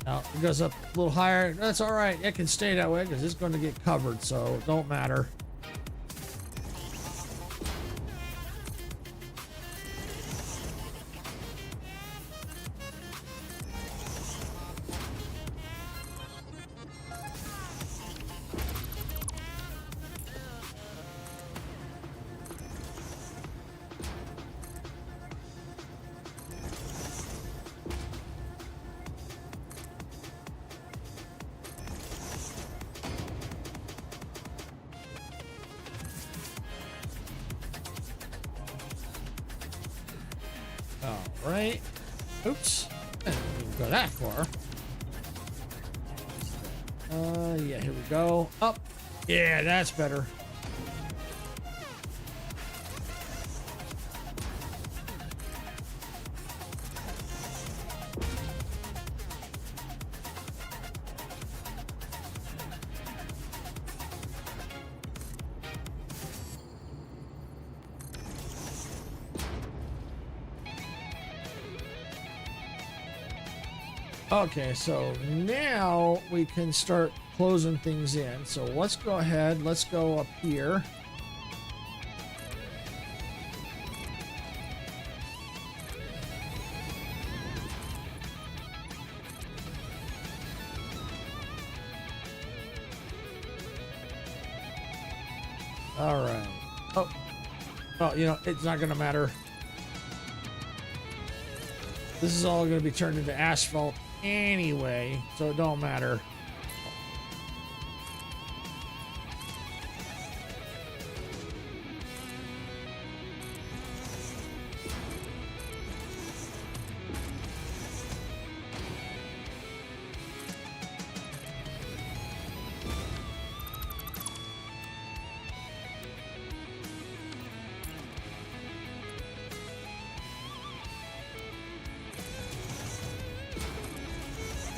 Now it goes up a little higher. That's all right. It can stay that way because it's going to get covered, so it don't matter. All right. Oops. I didn't go that far. Yeah, here we go. Up. Yeah, that's better. Okay, so now we can start closing things in. So let's go ahead. Let's go up here. All right. Oh, well, you know, it's not going to matter. This is all going to be turned into asphalt anyway, so it don't matter.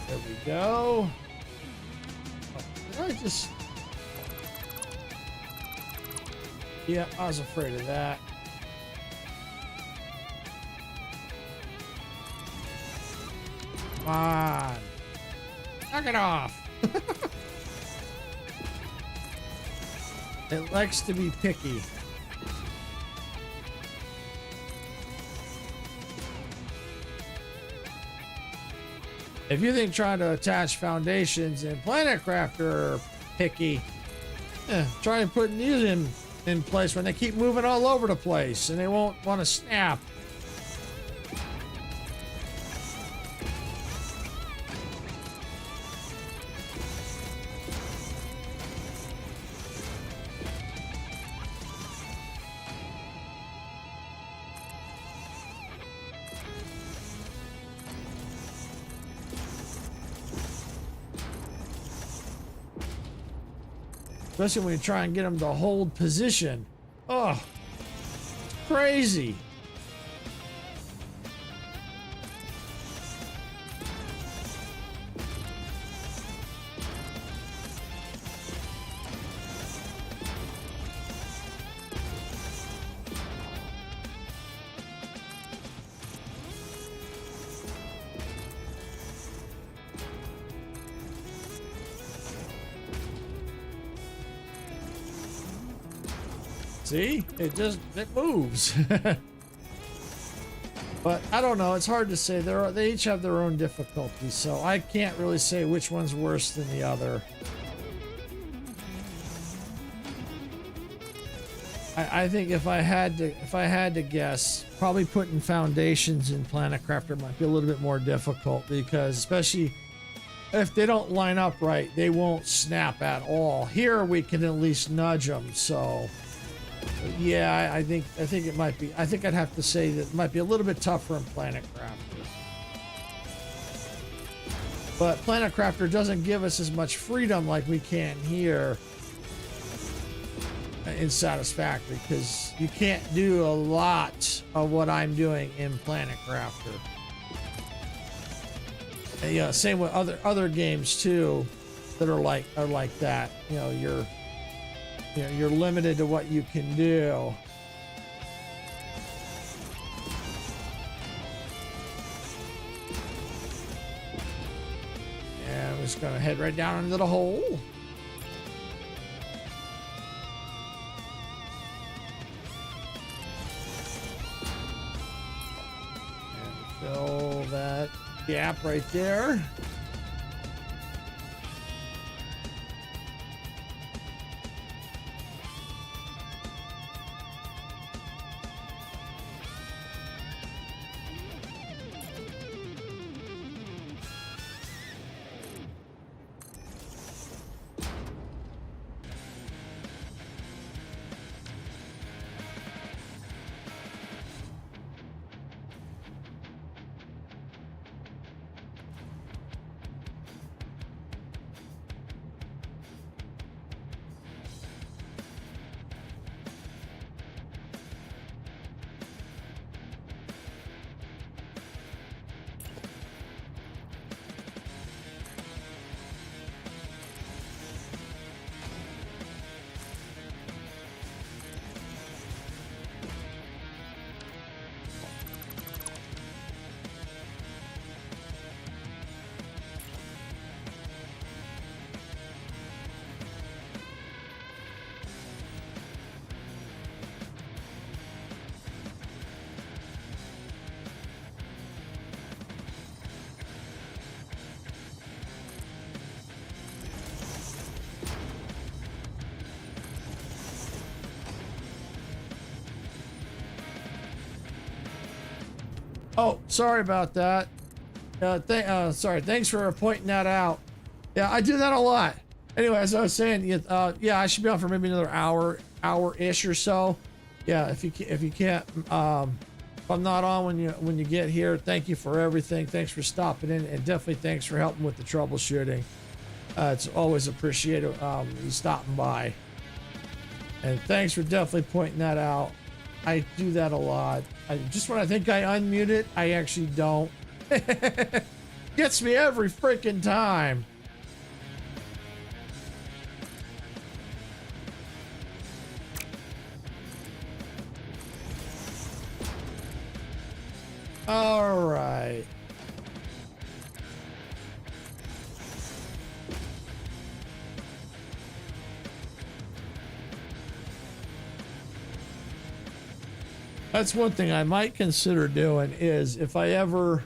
There we go. Oh, did I just... Yeah, I was afraid of that. Come on. Knock it off. It likes to be picky. If you think trying to attach foundations in Planet Crafter are picky, try putting these in place when they keep moving all over the place and they won't want to snap. Especially when you try and get them to hold position. Oh, it's crazy. See, it moves. But I don't know. It's hard to say. They each have their own difficulties, so I can't really say which one's worse than the other. I think if I had to guess, probably putting foundations in Planet Crafter might be a little bit more difficult, because especially if they don't line up right, they won't snap at all. Here we can at least nudge them. So yeah, I think it might be. I think I'd have to say that it might be a little bit tougher in Planet Crafter. But Planet Crafter doesn't give us as much freedom like we can here in Satisfactory, because you can't do a lot of what I'm doing in Planet Crafter. And, you know, same with other games too that are like that. You know, you're limited to what you can do. And I'm just gonna head right down into the hole. And fill that gap right there. Oh, sorry about that. Sorry. Thanks for pointing that out. Yeah, I do that a lot. Anyway, as I was saying, yeah, I should be on for maybe another hour-ish or so. Yeah, if you can't, if I'm not on when you get here, thank you for everything. Thanks for stopping in, and definitely thanks for helping with the troubleshooting. It's always appreciated you stopping by. And thanks for definitely pointing that out. I do that a lot. Just when I think I unmute it, I actually don't. Gets me every freaking time. All right. That's one thing I might consider doing, is if I ever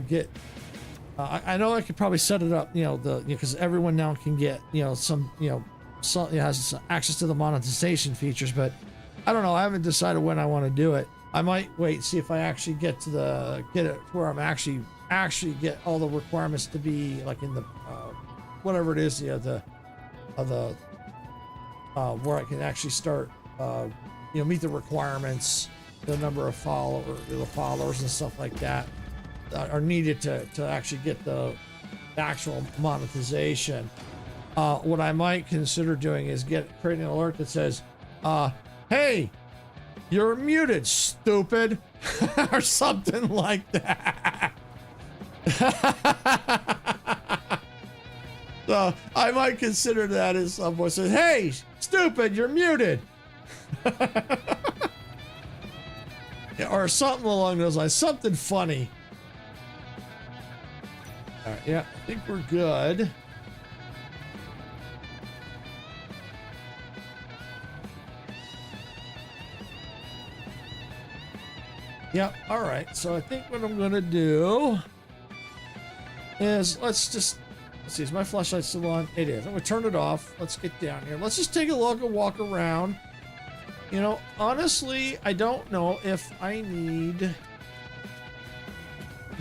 get I know I could probably set it up, because everyone now can get, some has access to the monetization features, but I don't know. I haven't decided when I want to do it. I might wait, see if I actually get it where I'm actually get all the requirements to be like in the, whatever it is, where I can actually start, meet the requirements, the number of followers and stuff like that are needed to actually get the actual monetization. What I might consider doing is creating an alert that says, hey, you're muted, stupid, or something like that. So I might consider that as someone says, hey, stupid, you're muted. Yeah, or something along those lines, something funny. All right, yeah, I think we're good. Yep, all right. So I think what I'm gonna do is let's see, is my flashlight still on? It is. I'm gonna turn it off. Let's get down here. Let's just take a look and walk around. Honestly, I don't know if I need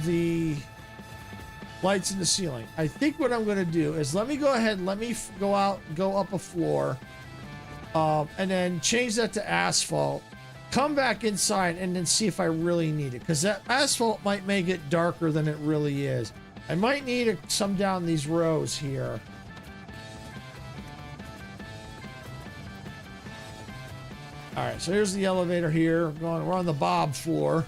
the lights in the ceiling. I think what I'm gonna do is let me go ahead and go up a floor, and then change that to asphalt. Come back inside and then see if I really need it, because that asphalt might make it darker than it really is. I might need some down these rows here. All right, so here's the elevator here. We're on the Bob floor.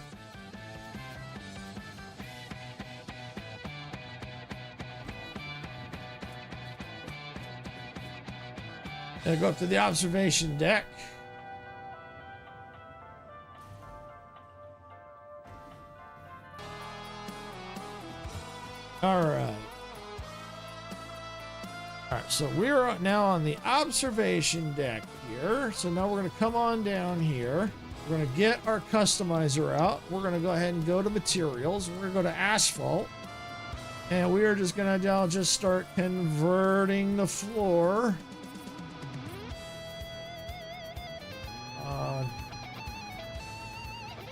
Gonna go up to the observation deck. All right. All right, so we're now on the observation deck here. So now we're going to come on down here. We're going to get our customizer out. We're going to go ahead and go to materials. We're going to go to asphalt. And we are just going to just start converting the floor.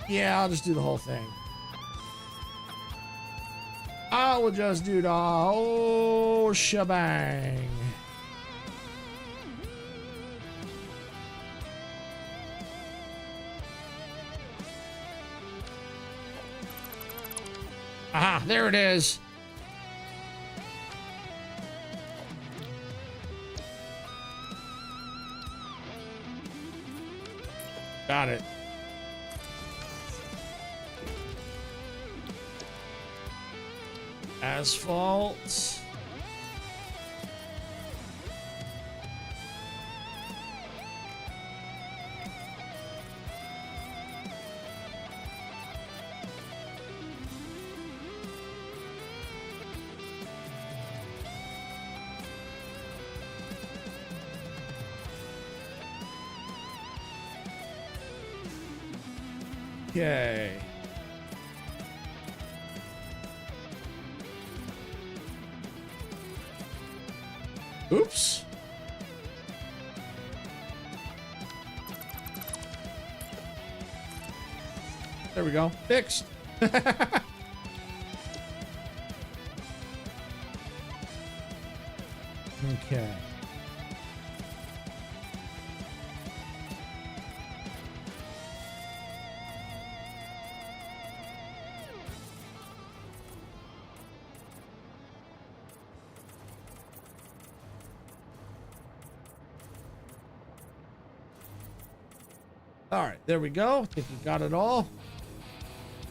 Yeah, I'll just do the whole thing. I will just do the whole shebang. Aha, there it is. Got it. Asphalt. Okay. Oops. There we go. Fixed. Okay. All right, there we go. I think we got it all.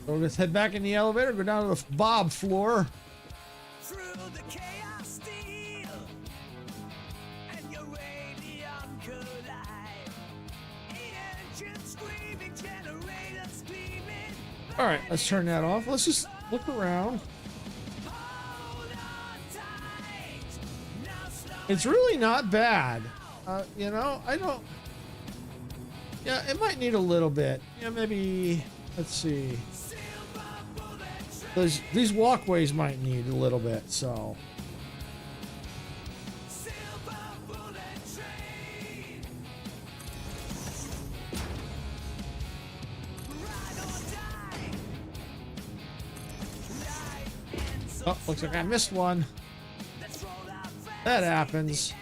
So let's head back in the elevator, go down to the Bob floor. Through the chaos steel and your radiant collide. Engine screaming, generators screaming. All right, let's turn that off. Let's just look around. Hold on tight. Now slow It's really not bad. I don't. Yeah, it might need a little bit. Yeah, maybe. Let's see. silver bullet train. These walkways might need a little bit, so. Silver bullet train. Ride or die. Life ends Oh, looks like I missed one. Let's roll out fast. That happens.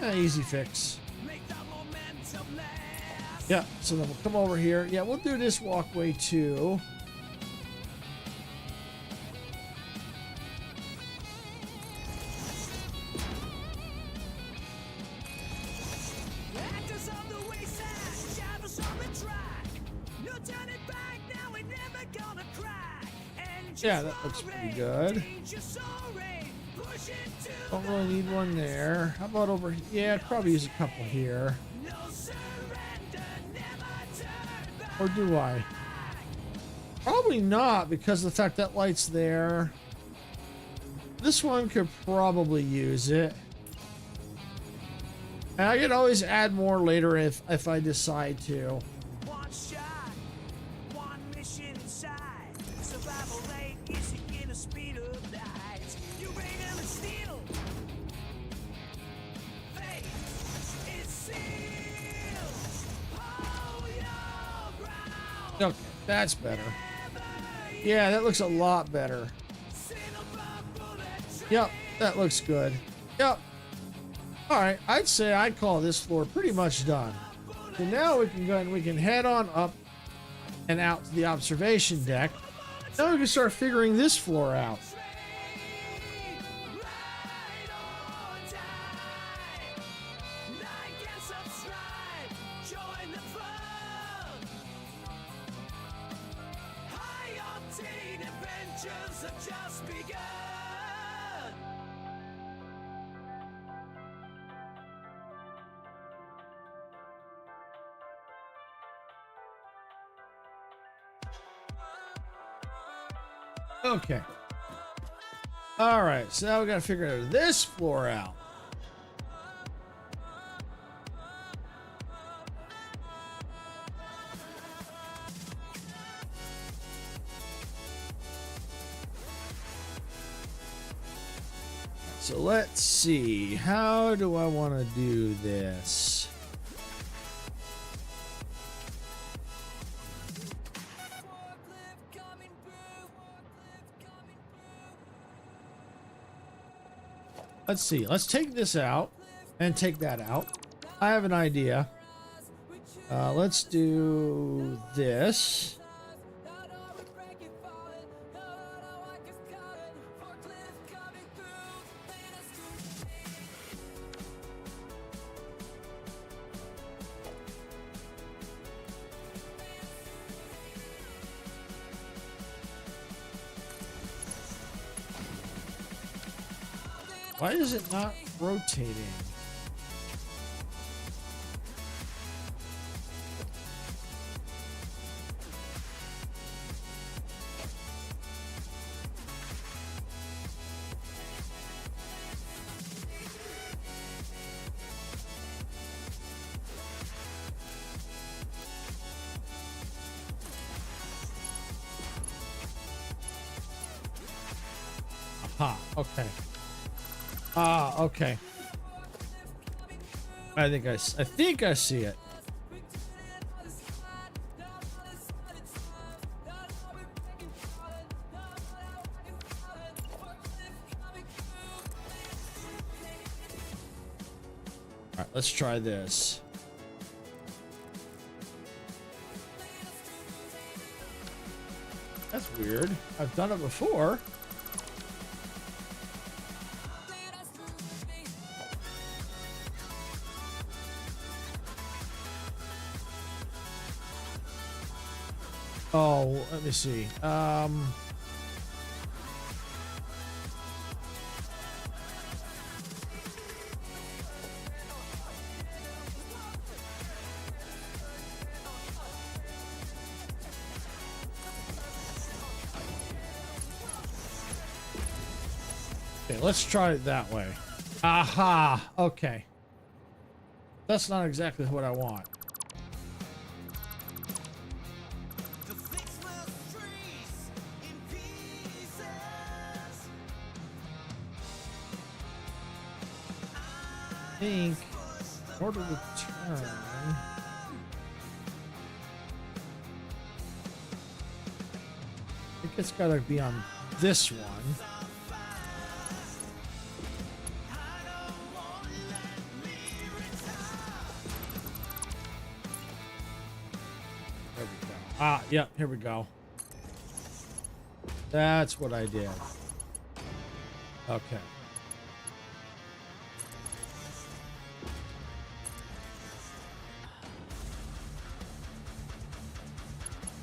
Energy Easy fix. make the momentum last. Yeah, so then we'll come over here. Yeah, we'll do this walkway too. Actors on the wayside, shadows on the track. No turning back, now we're never gonna crack. Engines Yeah, that looks pretty roaring, good. danger soaring, push it to Don't the really need one there. How about over here? Yeah, I'd probably use a couple here. no surrender, never turn back. Or do I? Probably not, because of the fact that light's there. This one could probably use it. And I can always add more later if I decide to. One shot, one mission inside. Survival rate is in the speed of light. Uranium and steel. Fate is sealed. Hold your ground. Okay, that's better. Yeah, that looks a lot better. Silver bullet train. Yep, that looks good. Yep. All right, I'd say I'd call this floor pretty much done. So now we can go and we can head on up and out to the observation deck. Now we can start figuring this floor out. Ride or die. Like and subscribe. Join the fun. High octane adventures have just begun. Okay. All right, so now we got to figure this floor out. So let's see. How do I want to do this? Let's see. Let's take this out and take that out. I have an idea. Let's do this. Why is it not rotating? Aha, okay. Ah, okay. I think I see it. All right, let's try this. That's weird. I've done it before. Oh, let me see. Okay, let's try it that way. Aha, okay. That's not exactly what I want. The fixed trees in peace think in order to turn, I think it's got to be on this one. There we go. Ah, yep, here we go. That's what I did. Okay.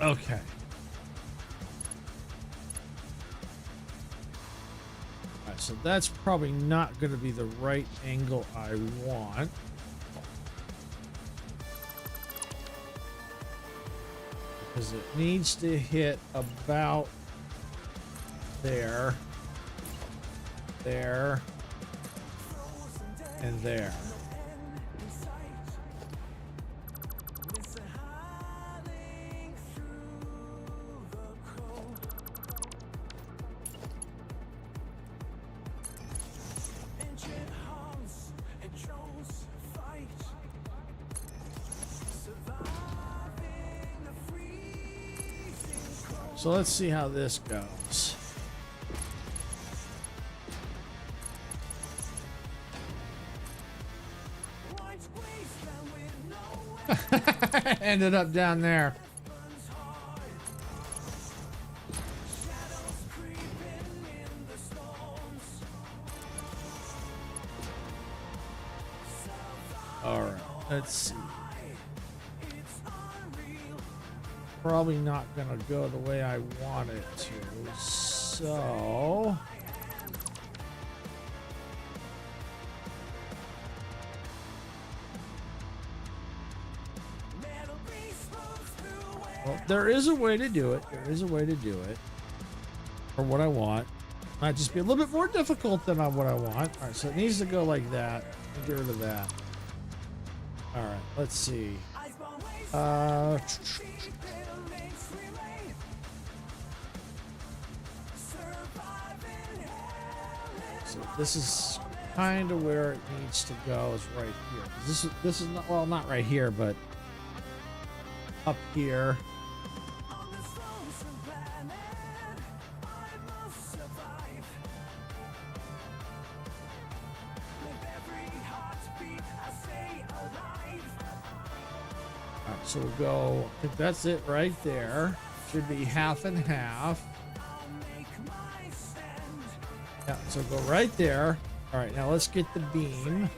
Okay. Alright, so that's probably not going to be the right angle I want. Because it needs to hit about there, there, and there. So let's see how this goes. Ended up down there. All right, let's see. Probably not gonna go the way I want it to, so well, there is a way to do it. There is a way to do it for what I want. Might just be a little bit more difficult than what I want. All right, so it needs to go like that. Get rid of that. All right, let's see. So this is kind of where it needs to go, is right here. This is not, well, not right here, but up here. Alright, so we'll go, I think that's it right there. Should be half and half. Yeah, so go right there. All right, now let's get the beam.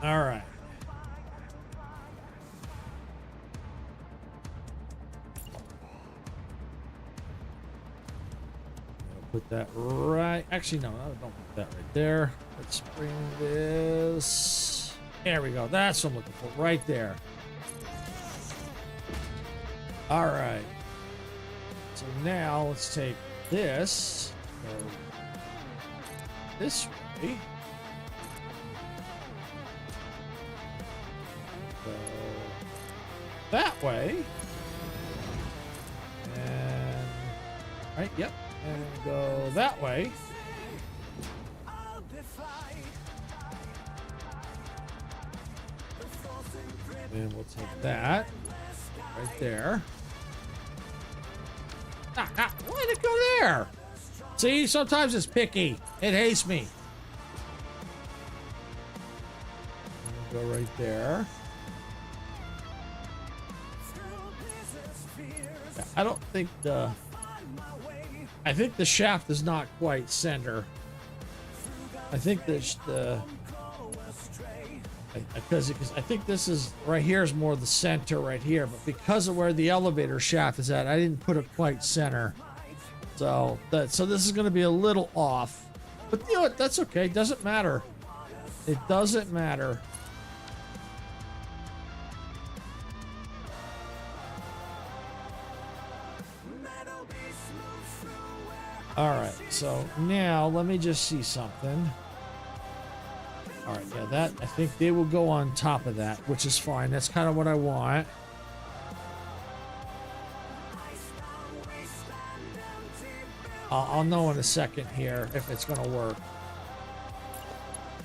All right. Put that right. Actually, no, don't put that right there. Let's bring this. There we go. That's what I'm looking for. Right there. All right. So now let's take this. Go this way. Go that way. And right, yep. And go that way. And we'll take that right there. Why did it go there? See, sometimes it's picky. It hates me. Go right there. Yeah, I don't think I think the shaft is not quite center. I think because I think this is right here is more the center right here, but because of where the elevator shaft is at, I didn't put it quite center. So this is going to be a little off, but you know what? That's okay. It doesn't matter. It doesn't matter. All right. So now let me just see something. All right, yeah, that I think they will go on top of that, which is fine. That's kind of what I want. I'll know in a second here if it's gonna work.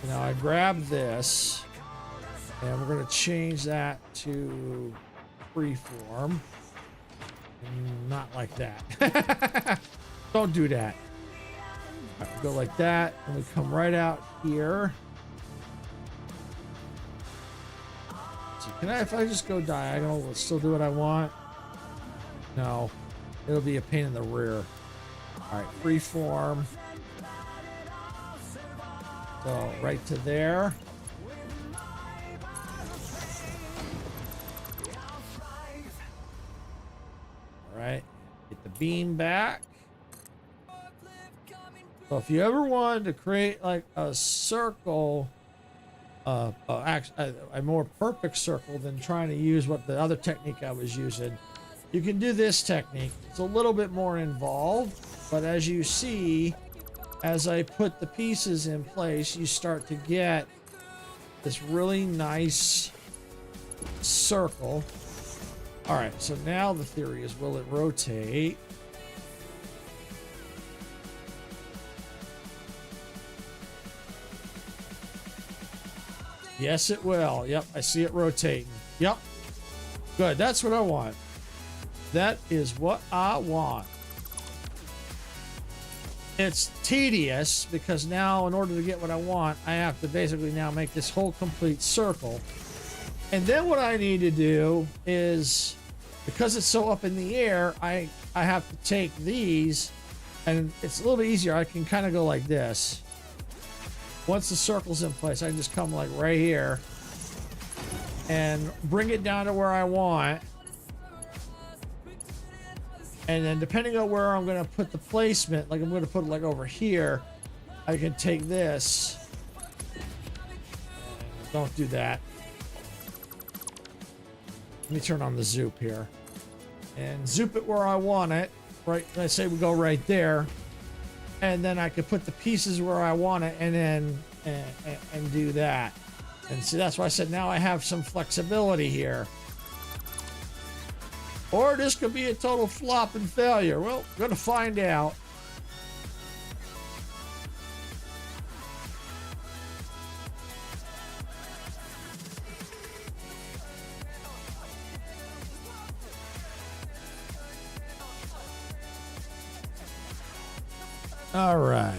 Now I grab this, and we're gonna change that to freeform. Not like that. Don't do that. All right, go like that, and we come right out here. So can I, if I just go diagonal, will it still do what I want? No, it'll be a pain in the rear. All right, freeform. So right to there. All right, get the beam back. So if you ever wanted to create like a circle, a more perfect circle than trying to use what the other technique I was using, you can do this technique. It's a little bit more involved, but as you see, as I put the pieces in place, you start to get this really nice circle. All right, so now the theory is, will it rotate? Yes, it will. Yep, I see it rotating. Yep. Good, that's what I want. That is what I want. It's tedious because now in order to get what I want, I have to basically now make this whole complete circle. And then what I need to do is, because it's so up in the air, I have to take these, and it's a little bit easier. I can kind of go like this. Once the circle's in place, I can just come like right here and bring it down to where I want. And then depending on where I'm going to put the placement, like I'm going to put it like over here, I can take this. Don't do that. Let me turn on the zoop here. And zoop it where I want it. Right, let's say we go right there. And then I could put the pieces where I want it and then and do that. And see, that's why I said now I have some flexibility here. Or this could be a total flop and failure. Well, gonna find out. All right.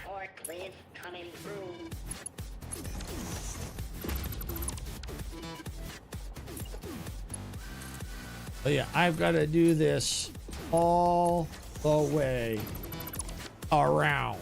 Forklift coming through. But yeah, I've got to do this all the way around.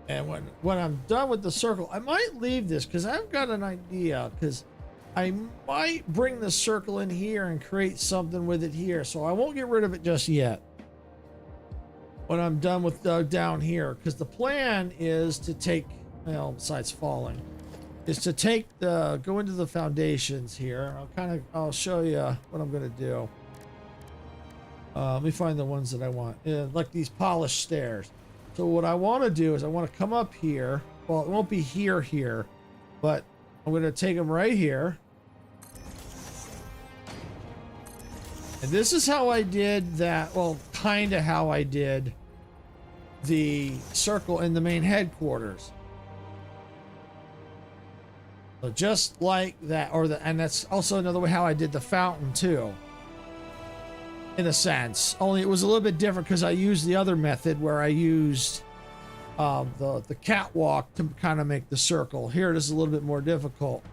And when I'm done with the circle, I might leave this because I've got an idea, because I might bring the circle in here and create something with it here. So I won't get rid of it just yet when I'm done with down here, because the plan is to take, well, besides falling, is to take the, go into the foundations here. I'll show you what I'm going to do. Let me find the ones that I want, like these polished stairs. So what I want to do is I want to come up here. Well, it won't be here, but I'm going to take them right here. And this is how I did that. Well, kind of how I did the circle in the main headquarters. So just like that, and that's also another way how I did the fountain too. In a sense, only it was a little bit different because I used the other method where I used the catwalk to kind of make the circle. Here it is a little bit more difficult,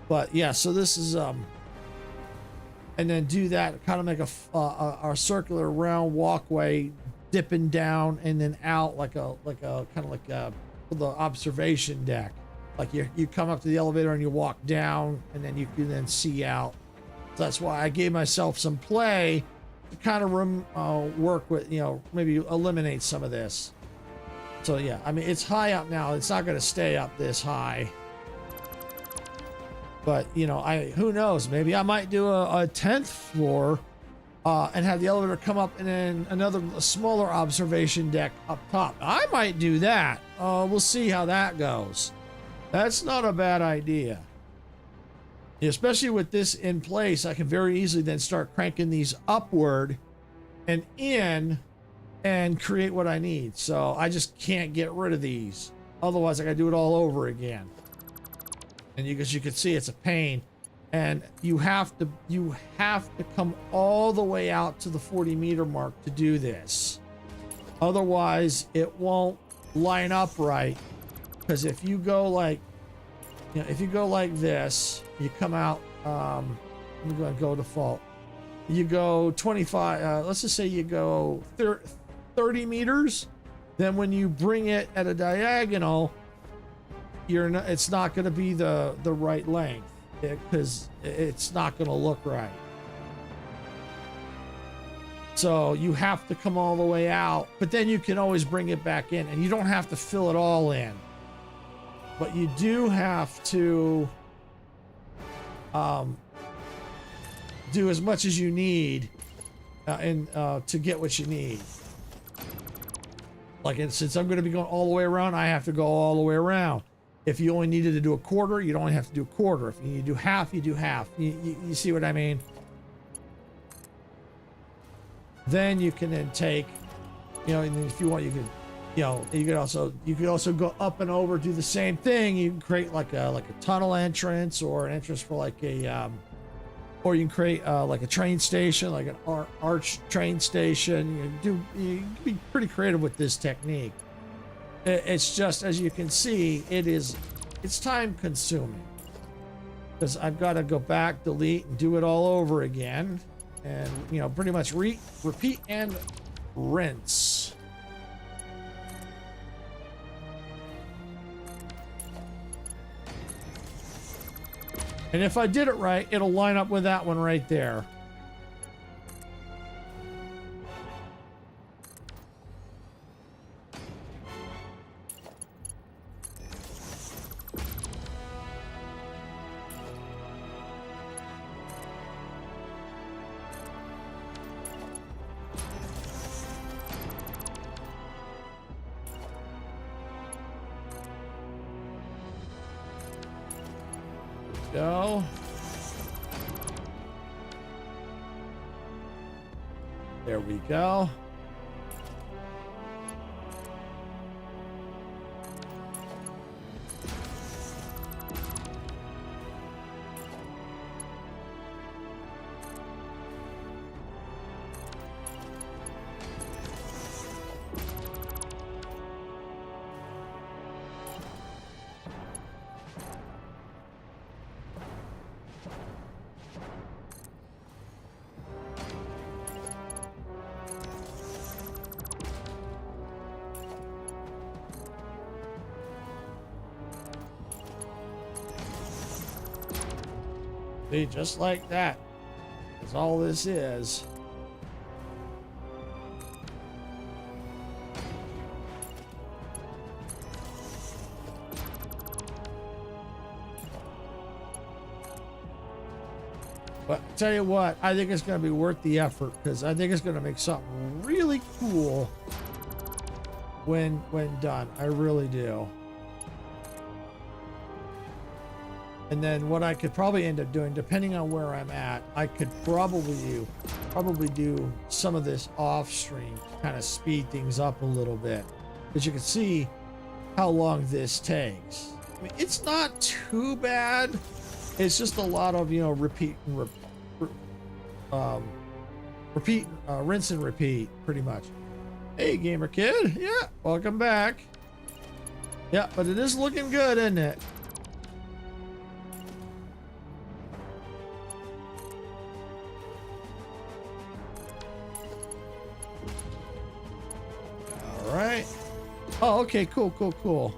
but yeah. So this is and then do that, kind of make a circular round walkway, dipping down and then out like a kind of like the observation deck. Like you come up to the elevator and you walk down, and then you can then see out. So that's why I gave myself some play to kind of work with, you know, maybe eliminate some of this. So yeah, I mean, it's high up now. It's not going to stay up this high. But, you know, who knows? Maybe I might do a 10th floor and have the elevator come up and then a smaller observation deck up top. I might do that. We'll see how that goes. That's not a bad idea. Especially with this in place, I can very easily then start cranking these upward and in and create what I need. So I just can't get rid of these. Otherwise, I gotta do it all over again. And as you can see, it's a pain. And you have to come all the way out to the 40-meter mark to do this. Otherwise, it won't line up right. Because if you go like, you know, if you go like this, you come out, I'm going to go default. You go 25, let's just say you go 30 meters. Then when you bring it at a diagonal, it's not going to be the right length, because it's not going to look right. So you have to come all the way out, but then you can always bring it back in, and you don't have to fill it all in. But you do have to do as much as you need to get what you need. Like, since I'm going to be going all the way around, I have to go all the way around. If you only needed to do a quarter, you don't only have to do a quarter. If you need to do half, you do half. You see what I mean? Then you can then take, you know, and if you want, you can, you know, you could also go up and over, do the same thing. You can create like a tunnel entrance, or an entrance for like a, or you can create like a train station, like an arch train station. You can be pretty creative with this technique. It's just, as you can see, it's time consuming, because I've got to go back, delete, and do it all over again, and, you know, pretty much repeat and rinse. And if I did it right, it'll line up with that one right there. Go. There we go. See, just like that. That's all this is. But tell you what, I think it's going to be worth the effort, because I think it's going to make something really cool when done. I really do. And then what I could probably end up doing, depending on where I'm at, I could probably do some of this off stream to kind of speed things up a little bit, because you can see how long this takes. I mean, it's not too bad. It's just a lot of, you know, rinse and repeat, pretty much. Hey, gamer kid. Yeah, welcome back. Yeah, but it is looking good, isn't it? All right. Oh, okay, cool.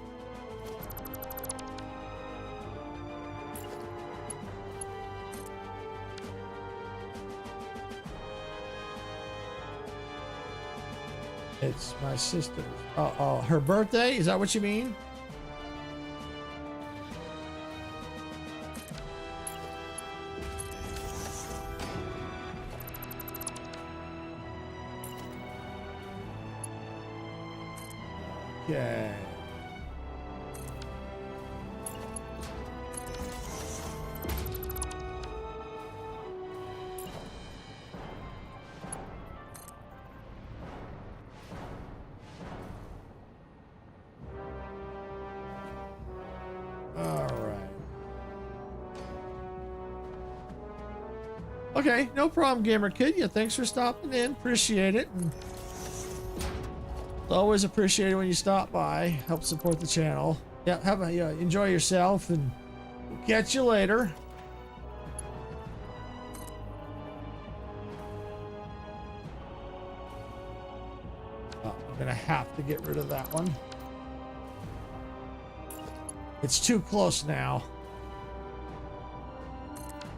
It's my sister's. Oh, her birthday? Is that what you mean? Okay. All right. Okay, no problem, Gamer Kid. Yeah, thanks for stopping in. Appreciate it. And always appreciate it when you stop by. Help support the channel. Yeah, enjoy yourself, and we'll catch you later. Oh, I'm gonna have to get rid of that one. It's too close now.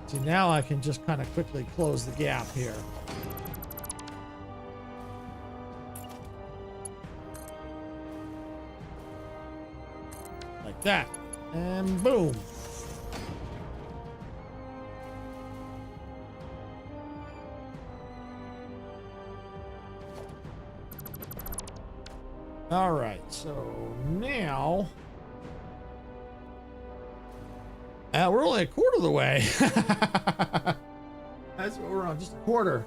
See, now I can just kind of quickly close the gap here. Like that. And boom. All right, so now we're only a quarter of the way. That's what we're on, just a quarter.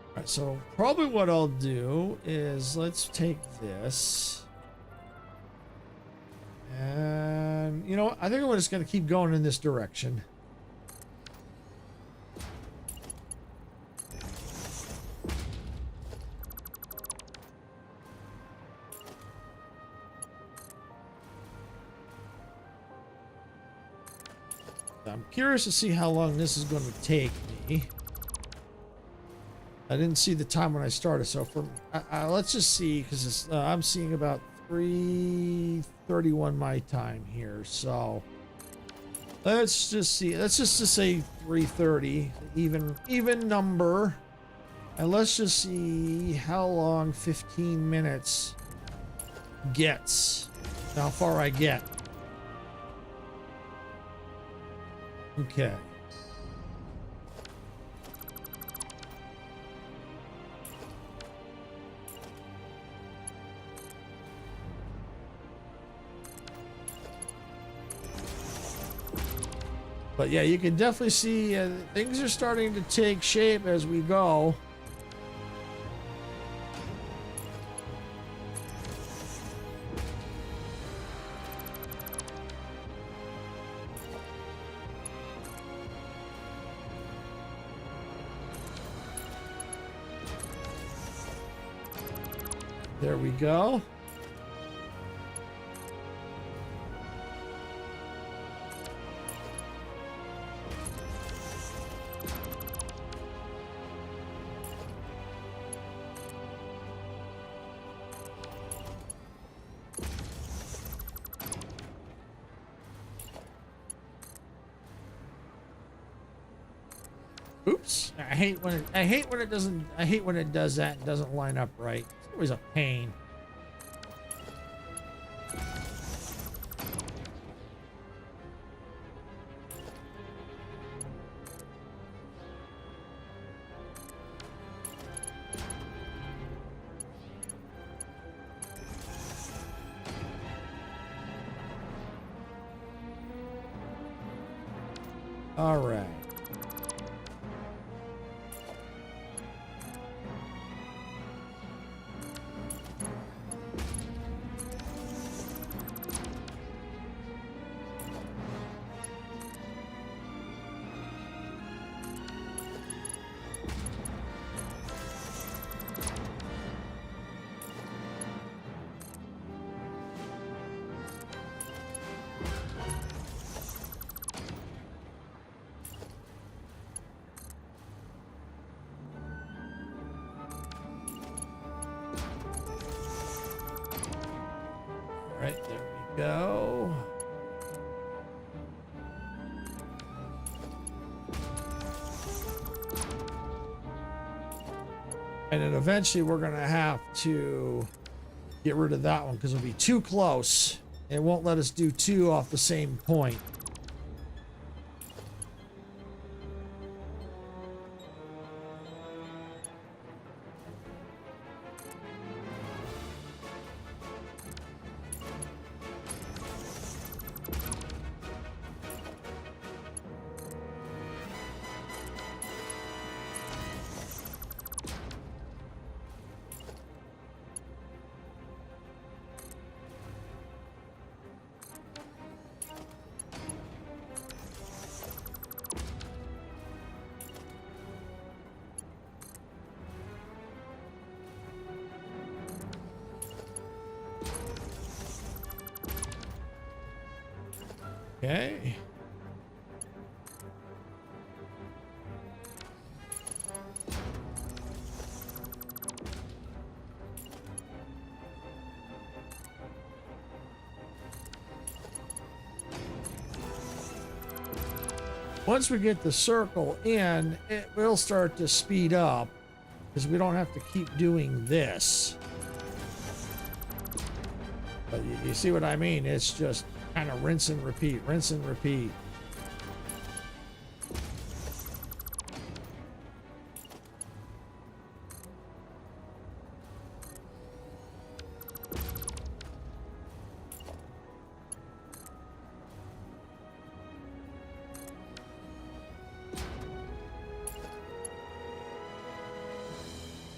All right, so probably what I'll do is let's take this. And you know what? I think I'm just going to keep going in this direction. I'm curious to see how long this is going to take me. I didn't see the time when I started, so let's just see, because I'm seeing about 3:31 my time here. So let's just see. Let's just say 3:30, even number, and let's just see how long 15 minutes gets. How far I get. Okay. But yeah, you can definitely see things are starting to take shape as we go. There we go. Oops. I hate when it does that and doesn't line up right. It's always a pain. All right. Right, there we go. And then eventually we're going to have to get rid of that one because it'll be too close. It won't let us do two off the same point. Okay. Once we get the circle in, it will start to speed up because we don't have to keep doing this. But you see what I mean? It's just kind of rinse and repeat, rinse and repeat.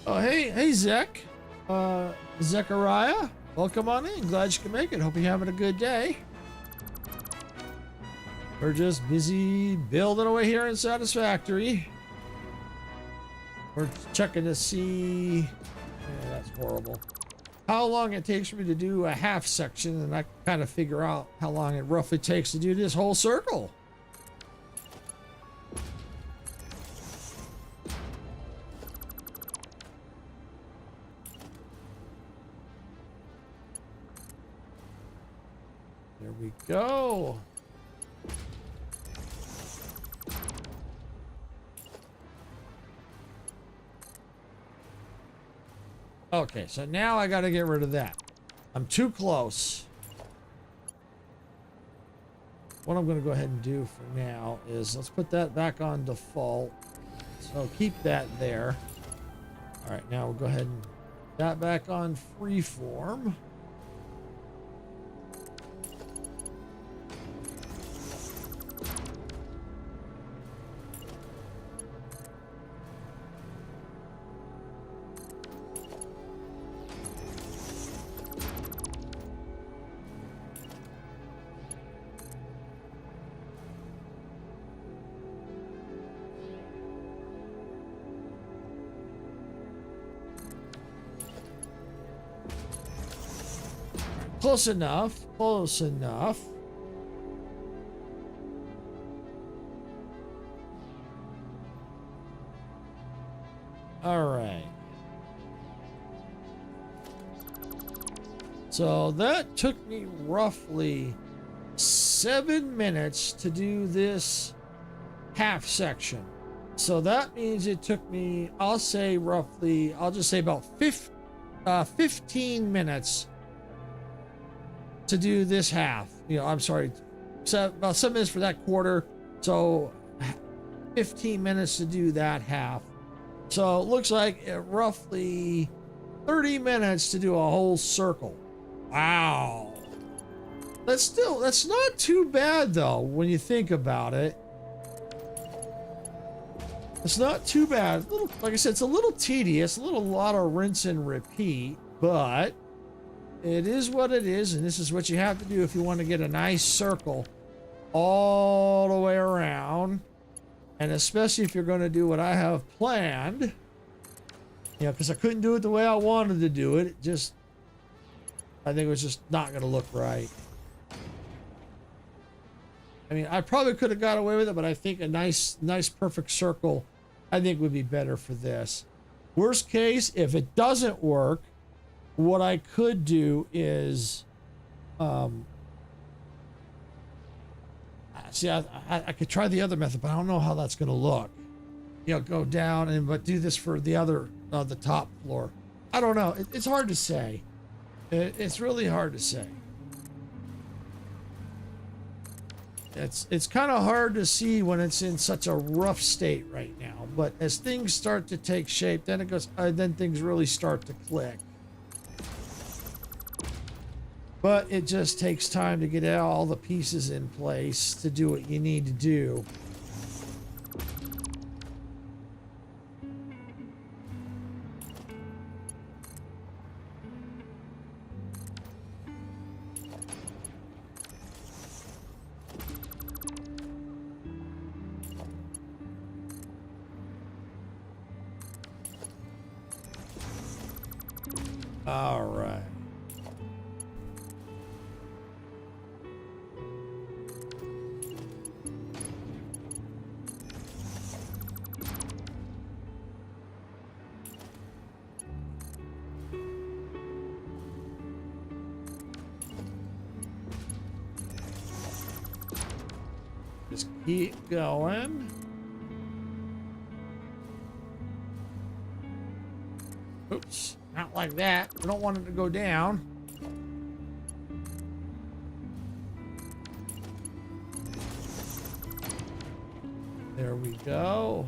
Oh, hey, Zach. Zechariah, welcome on in. Glad you can make it. Hope you're having a good day. We're just busy building away here in Satisfactory. We're checking to see... Yeah, that's horrible. How long it takes for me to do a half section, and I kind of figure out how long it roughly takes to do this whole circle. There we go. Okay, so now I got to get rid of that. I'm too close. What I'm going to go ahead and do for now is let's put that back on default. So keep that there. All right, now we'll go ahead and put that back on freeform. Close enough, close enough. All right. So that took me roughly 7 minutes to do this half section. So that means it took me, I'll say roughly, I'll just say about 15 minutes to do this half. You know, I'm sorry, so about 7 minutes for that quarter. So 15 minutes to do that half. So it looks like roughly 30 minutes to do a whole circle. Wow. That's not too bad though, when you think about it. It's not too bad. A little, like I said, it's a little tedious, a lot of rinse and repeat, but it is what it is, and this is what you have to do if you want to get a nice circle all the way around. And especially if you're going to do what I have planned, you know, because I couldn't do it the way I wanted to do it. It just, I think it was just not going to look right. I mean, I probably could have got away with it, but I think a nice perfect circle, I think would be better for this. Worst case, if it doesn't work, what I could do is, see, I could try the other method, but I don't know how that's going to look. You know, go down and but do this for the other the top floor. I don't know. It's hard to say. It's really hard to say. It's kind of hard to see when it's in such a rough state right now. But as things start to take shape, then it goes. Then things really start to click. But it just takes time to get all the pieces in place to do what you need to do. All right. Just keep going. Oops, not like that. We don't want it to go down. There we go.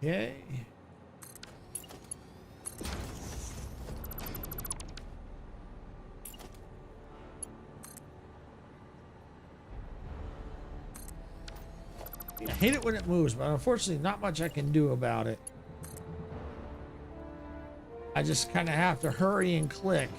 Okay. I hate it when it moves, but unfortunately not much I can do about it. I just kind of have to hurry and click.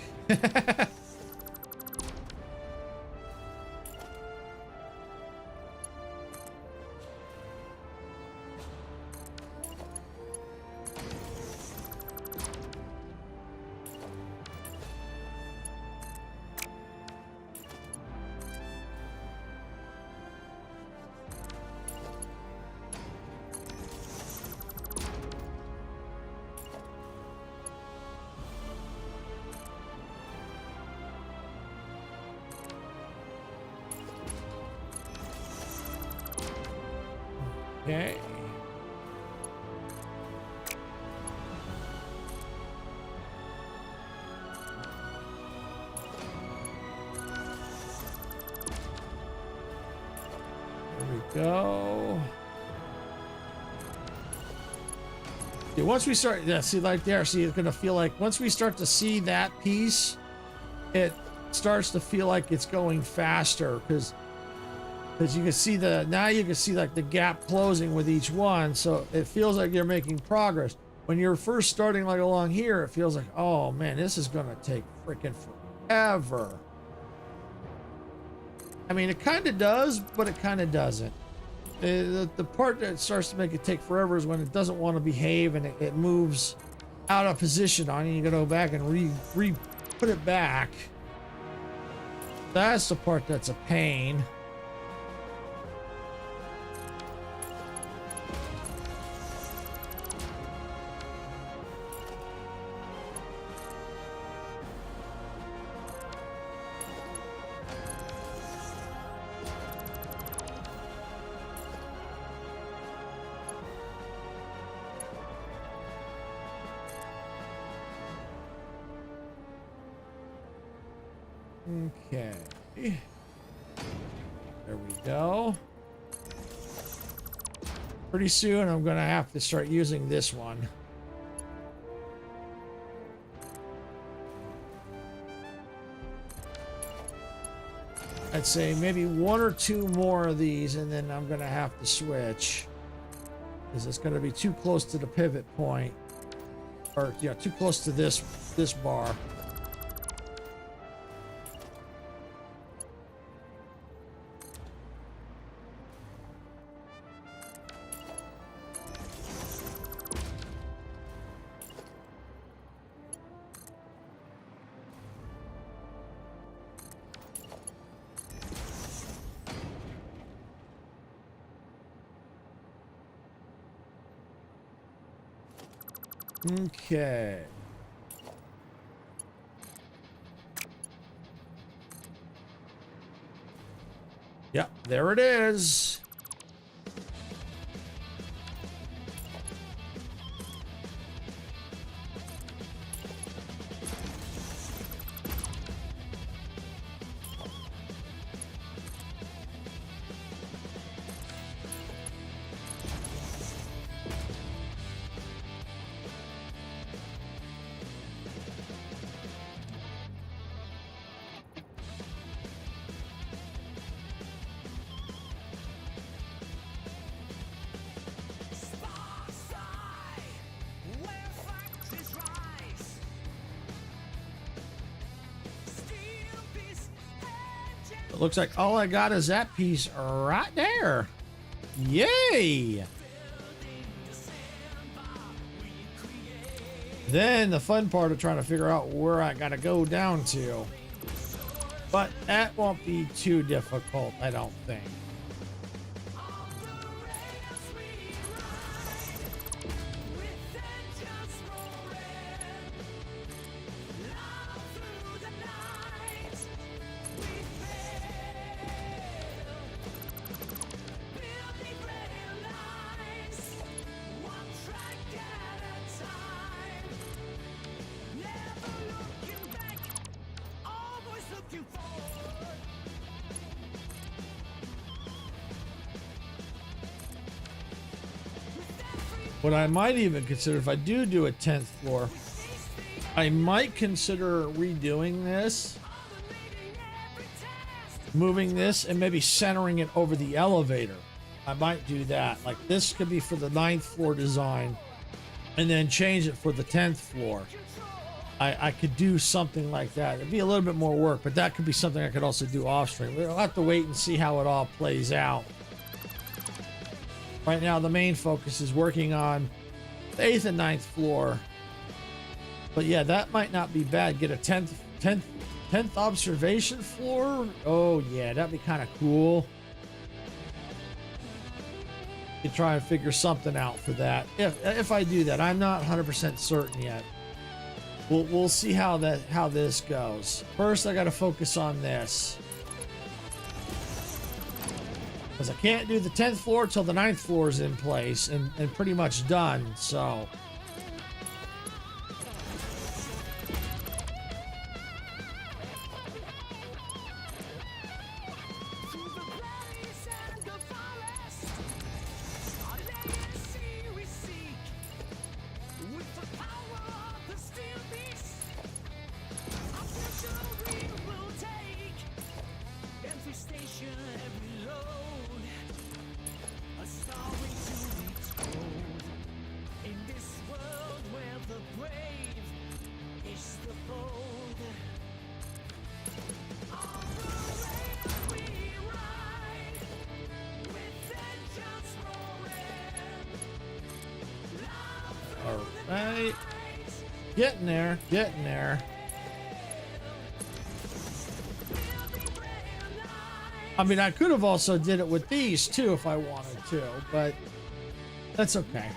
Okay. There we go. Yeah, once we start, yeah, see, like there, see, it's gonna feel like once we start to see that piece, it starts to feel like it's going faster because you can see now you can see like the gap closing with each one, so it feels like you're making progress. When you're first starting like along here, it feels like, oh man, this is gonna take freaking forever. I mean, it kind of does, but it kind of doesn't. The part that starts to make it take forever is when it doesn't want to behave and it moves out of position on you. You gotta go back and put it back. That's the part that's a pain. Okay. There we go. Pretty soon I'm going to have to start using this one. I'd say maybe one or two more of these and then I'm going to have to switch. Because it's going to be too close to the pivot point. Or, yeah, too close to this bar. Okay. Yep, there it is. It looks like all I got is that piece right there. Yay! Then the fun part of trying to figure out where I gotta go down to. But that won't be too difficult, I don't think. What I might even consider, if I do a 10th floor, I might consider redoing this, moving this, and maybe centering it over the elevator. I might do that. Like this could be for the 9th floor design, and then change it for the 10th floor. I could do something like that. It'd be a little bit more work, but that could be something I could also do off stream. We'll have to wait and see how it all plays out. Right now, the main focus is working on the 8th and 9th floor. But yeah, that might not be bad. Get a 10th observation floor. Oh yeah, that'd be kind of cool. You try and figure something out for that. If I do that, I'm not 100% certain yet. We'll see how this goes. First, I got to focus on this. Because I can't do the 10th floor till the 9th floor is in place and pretty much done, so. Right. Getting there, getting there. I mean, I could have also did it with these too if I wanted to, but that's okay.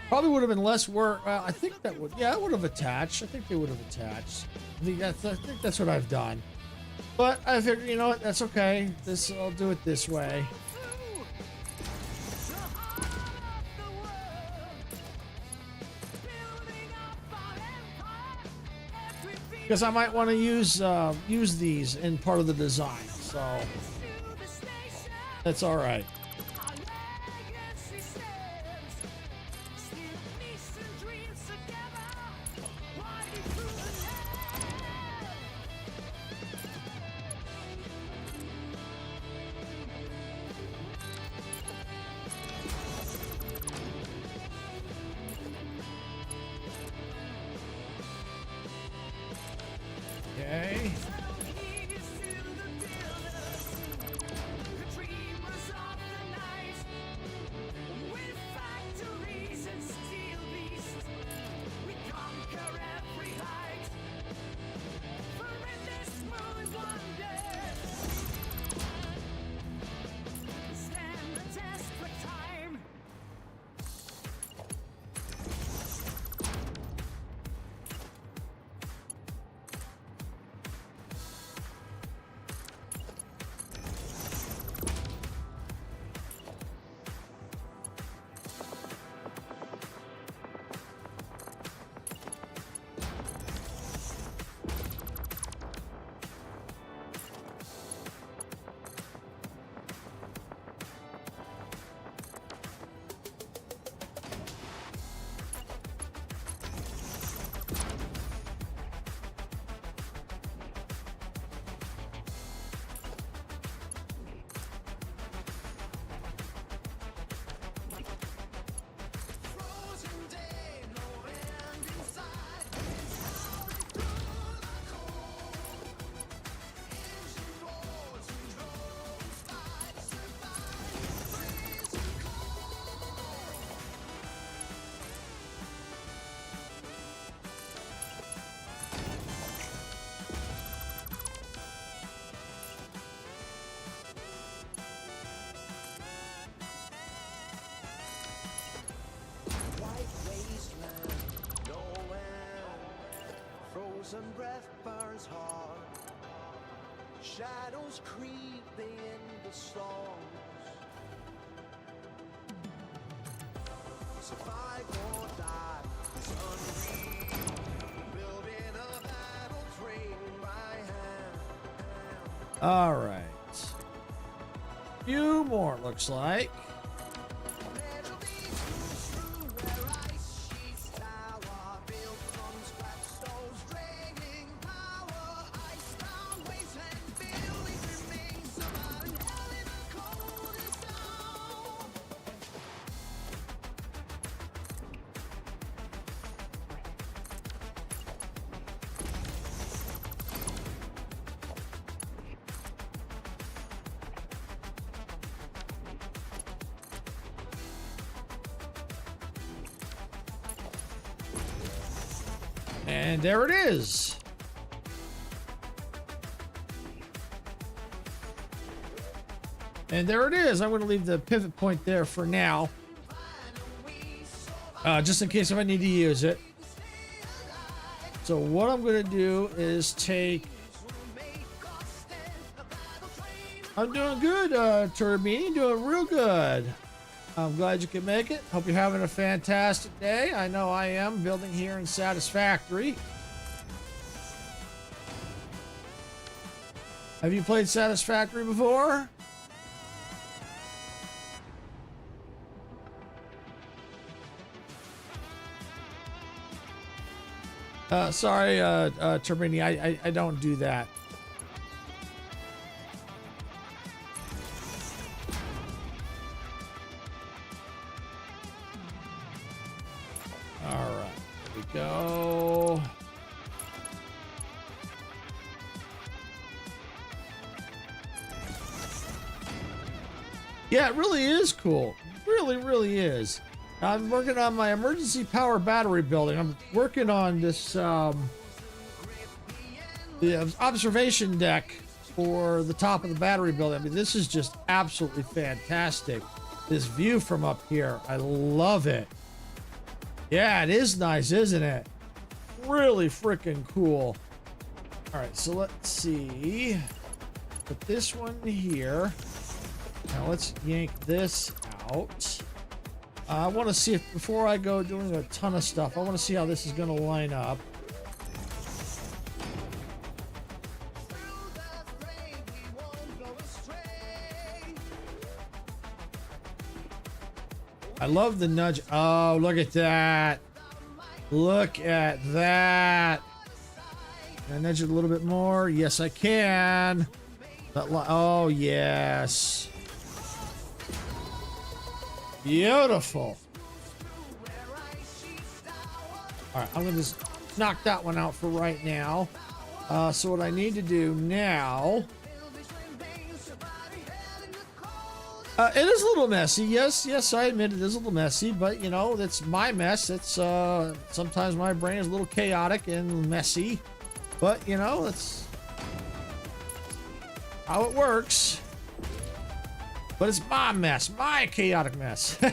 Probably would have been less work. Well, I think that would, yeah, it would have attached. I think they would have attached. I think that's what I've done. But I figured, you know what, that's okay. I'll do it this way. Because I might want to use these in part of the design, so that's all right. Okay. shadows creeping in the songs. Survive or die is unreal. Building a battle train by hand. All right. Few more, it looks like. Metal these moves through where ice sheets tower. Built from scrap stones, draining power. Ice-bound wasteland buildings remain. Surviving hell in the coldest hour. And there it is. And there it is. I'm going to leave the pivot point there for now. Just in case if I need to use it. So what I'm going to do is take... I'm doing good, Turbine. Doing real good. I'm glad you could make it. Hope you're having a fantastic day. I know I am, building here in Satisfactory. Have you played Satisfactory before? Sorry, Turbini, I don't do that. All right, there we go. Yeah, it really is cool. Really, really is. I'm working on my emergency power battery building. I'm working on this the observation deck for the top of the battery building. I mean, this is just absolutely fantastic. This view from up here, I love it. Yeah, it is nice, isn't it? Really freaking cool. All right, so let's see. Put this one here. Now let's yank this out. I want to see if, before I go doing a ton of stuff, I want to see how this is going to line up. I love the nudge. Oh, look at that. Look at that. Can I nudge it a little bit more? Yes, I can. Oh, yes. Beautiful. All right, I'm going to just knock that one out for right now. So what I need to do now... it is a little messy. Yes, I admit it is a little messy, but you know, it's my mess. It's sometimes my brain is a little chaotic and messy, but you know, that's how it works. But it's my mess, my chaotic mess. All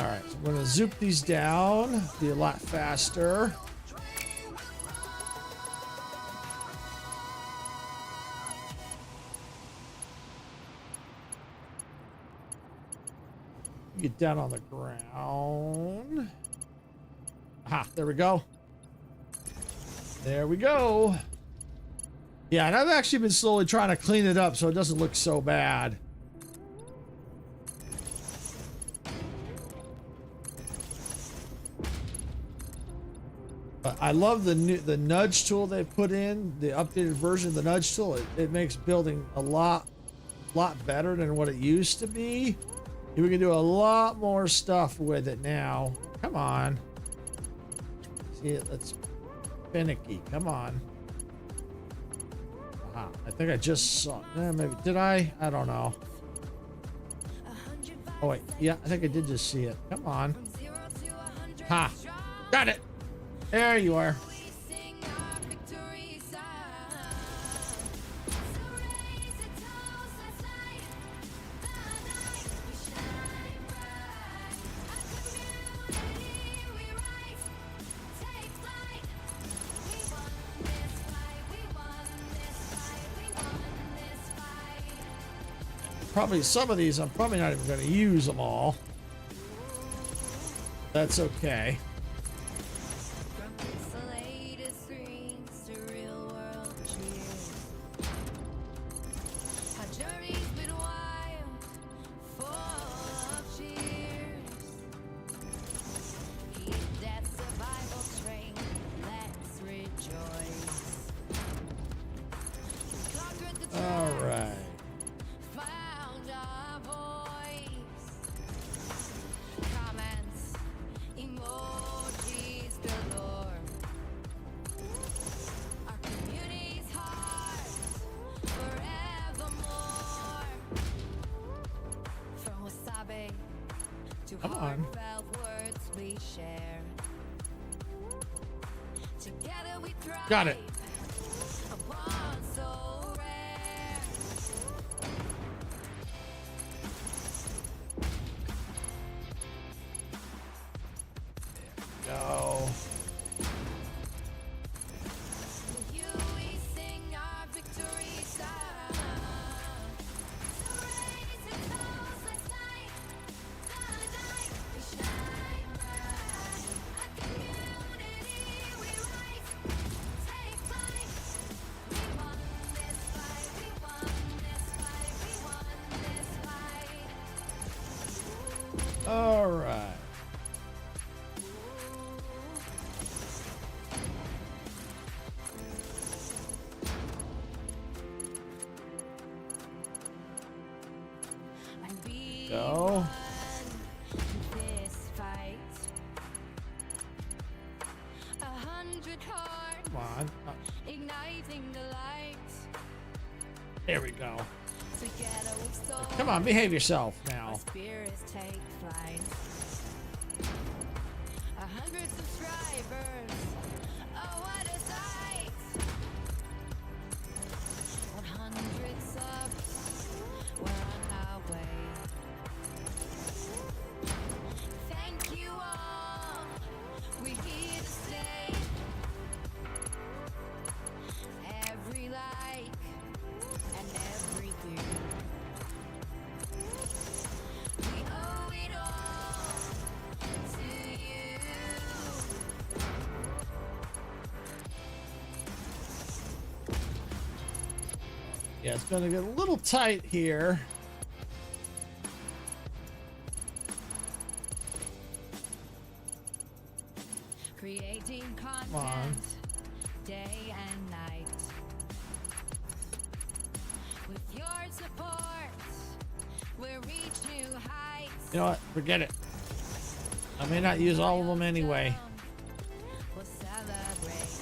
right, so I'm gonna zoop these down, be a lot faster. Get down on the ground. Aha, there we go. There we go. Yeah, and I've actually been slowly trying to clean it up so it doesn't look so bad. But I love the nudge tool they put in, the updated version of the nudge tool. It makes building a lot better than what it used to be. We can do a lot more stuff with it now. Come on. See it? Let's finicky. Come on. Aha, I think I just saw. Maybe did I? I don't know. Oh wait, yeah, I think I did just see it. Come on. Ha! Got it. There you are. probably some of these, I'm probably not even going to use them all. That's okay. From pixelated screens to real world cheers. Our journey's been wild, full of cheers. Keep that survival train, let's rejoice. We conquered the All dark, right. found our voice. Comments, emojis galore. Our community's heart forevermore. From wasabi to Come on. heartfelt words we share. Together we thrive. Got it. A bond so rare. Go. With you we sing our victory song. So raise a toast, let's light the night. We shine bright. A community we rise. Take flight. We won this fight. We won this fight. We won this fight. All right. And we Go. won this fight. 100 hearts Come on. igniting the light. There we go. Together we soar. Come on, behave yourself Our now. spirits take flight. 100 subscribers. Oh, what a sight! 100 subs. We're on our way. Thank you all. We're here to stay. Every like and every view. We owe it all to you. Yeah, it's going to get a little tight here. Creating on. content day and night. With your support, we'll reach new heights. You know what? Forget it. I may not use all of them anyway. We'll celebrate.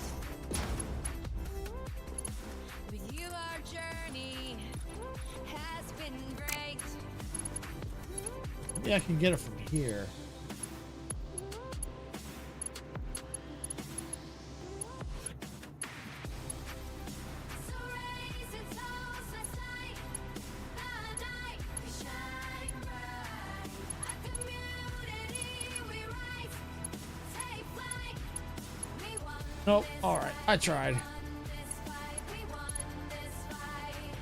With you, our journey has been great. Maybe I can get it from here. So raise a toast, let's light the night. We shine bright. A community we rise. Take flight. We won Nope. this All right. I tried. won this fight. We won this fight.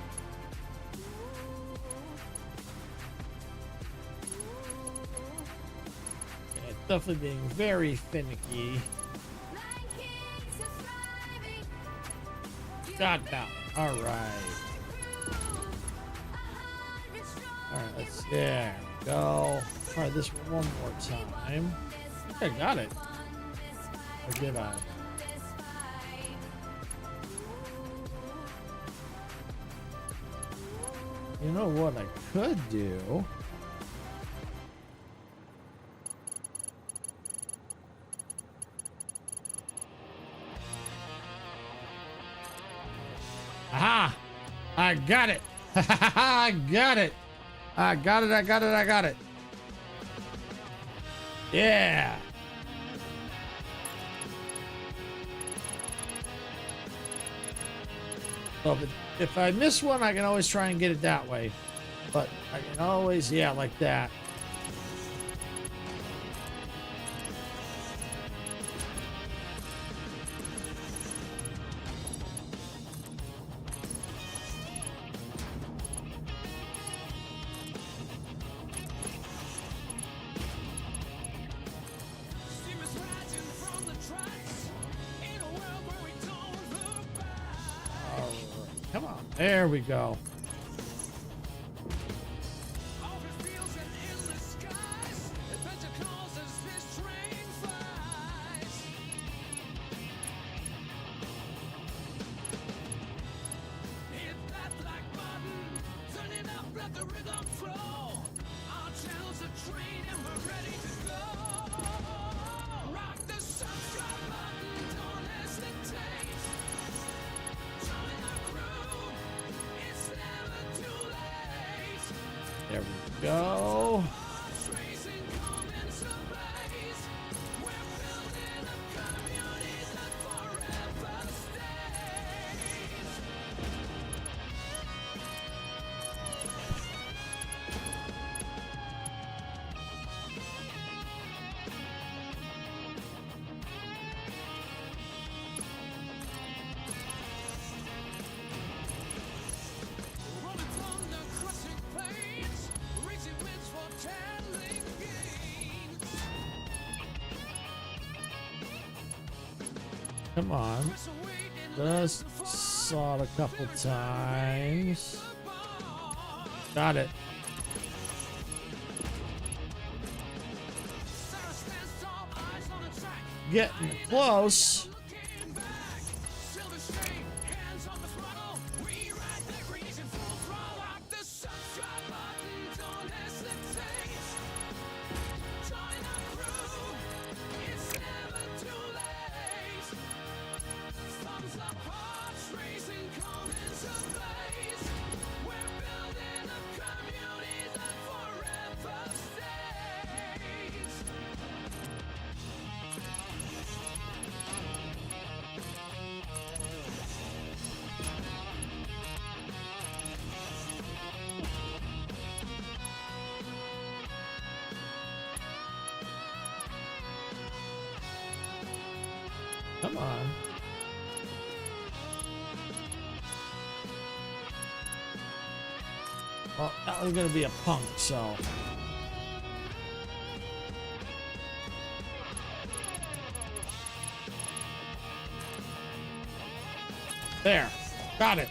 Yeah, it's definitely being very finicky. Like kings of thriving. Got that. All right. All right. Let's. There we go. Try this one more time. I think I got it. Or did I? You know what I could do? Aha! I got it! I got it! I got it, I got it, I got it. Yeah! So if I miss one, I can always try and get it that way. But I can always, yeah, like that. Come on. There we go. Over fields and endless skies, adventure calls as this train flies. Hit that black button, turn it up, let the rhythm flow. Our channel's a train and we're ready to go. Rock the subscribe button, don't hesitate. Join the crew, it's never too late. There we go. Tracing comments of blaze. We're building a community that forever stays. Rolling thunder, crushing plains, raising winds for tandling gains. Come on. Press away and Just saw it a couple times. Got it. Sarah stands tall, eyes on the track. Getting close. Looking back, silver straight, hands on the throttle. We ride the creation full throttle. Rock the subscribe button, don't hesitate. Join the crew, it's never too late. Thumbs up, hearts racing, comments ablaze. We're building a community that forever stays. Come on. Well, that was gonna be a punk, so. There. Got it.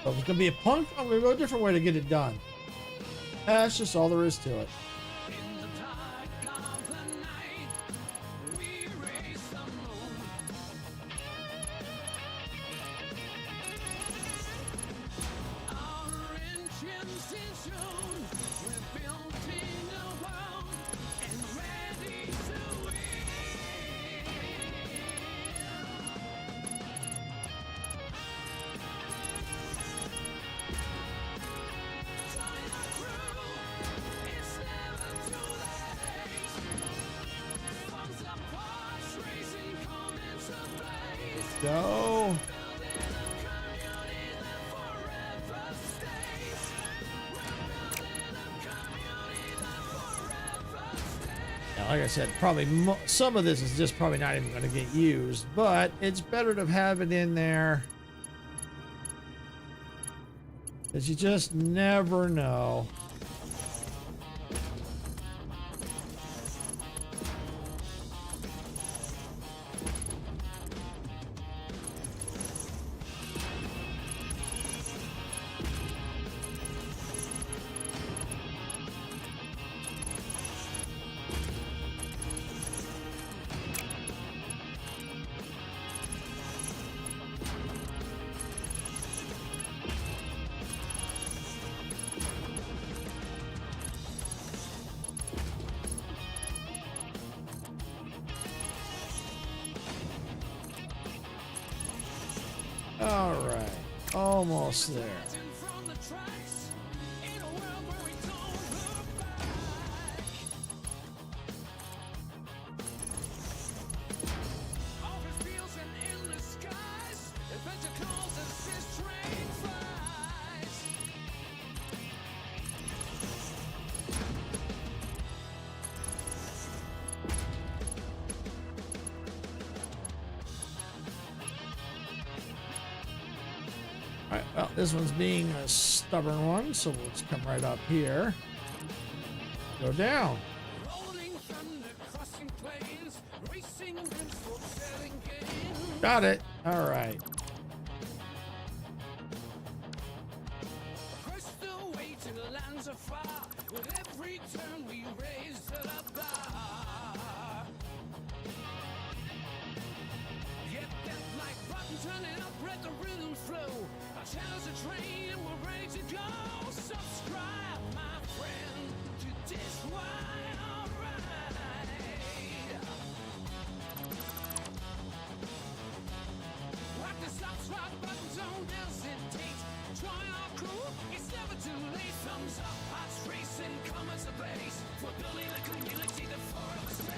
So if it's gonna be a punk, I'm gonna go a different way to get it done. That's just all there is to it. In the dark of the night, we raise the moon. Our engines in tune, we're building a world and ready to win. Join the crew, it's never too late. Thumbs up, hearts racing, comments ablaze. Go. Building a community that forever stays. We're building a community that forever stays. Now, like I said, probably some of this is just probably not even going to get used, but it's better to have it in there. Because you just never know. All right, almost there. From the tracks, in a world where we don't look back. Over fields and endless skies, adventure calls as this train flies. All right, well, this one's being a stubborn one, so we'll just come right up here. Go down. Rolling thunder, crossing plains, racing winds for sailing games. Got it. All right. With every turn we raise to the bar. Get that like button, turn it up, let the rhythm flow. Our channel's a train and we're ready to go. Subscribe, my friend, to this wild ride. Like the subscribe button, don't hesitate. Join our crew, it's never too late. Thumbs up, hearts racing, comments a place. For building a community, the floor of the stage.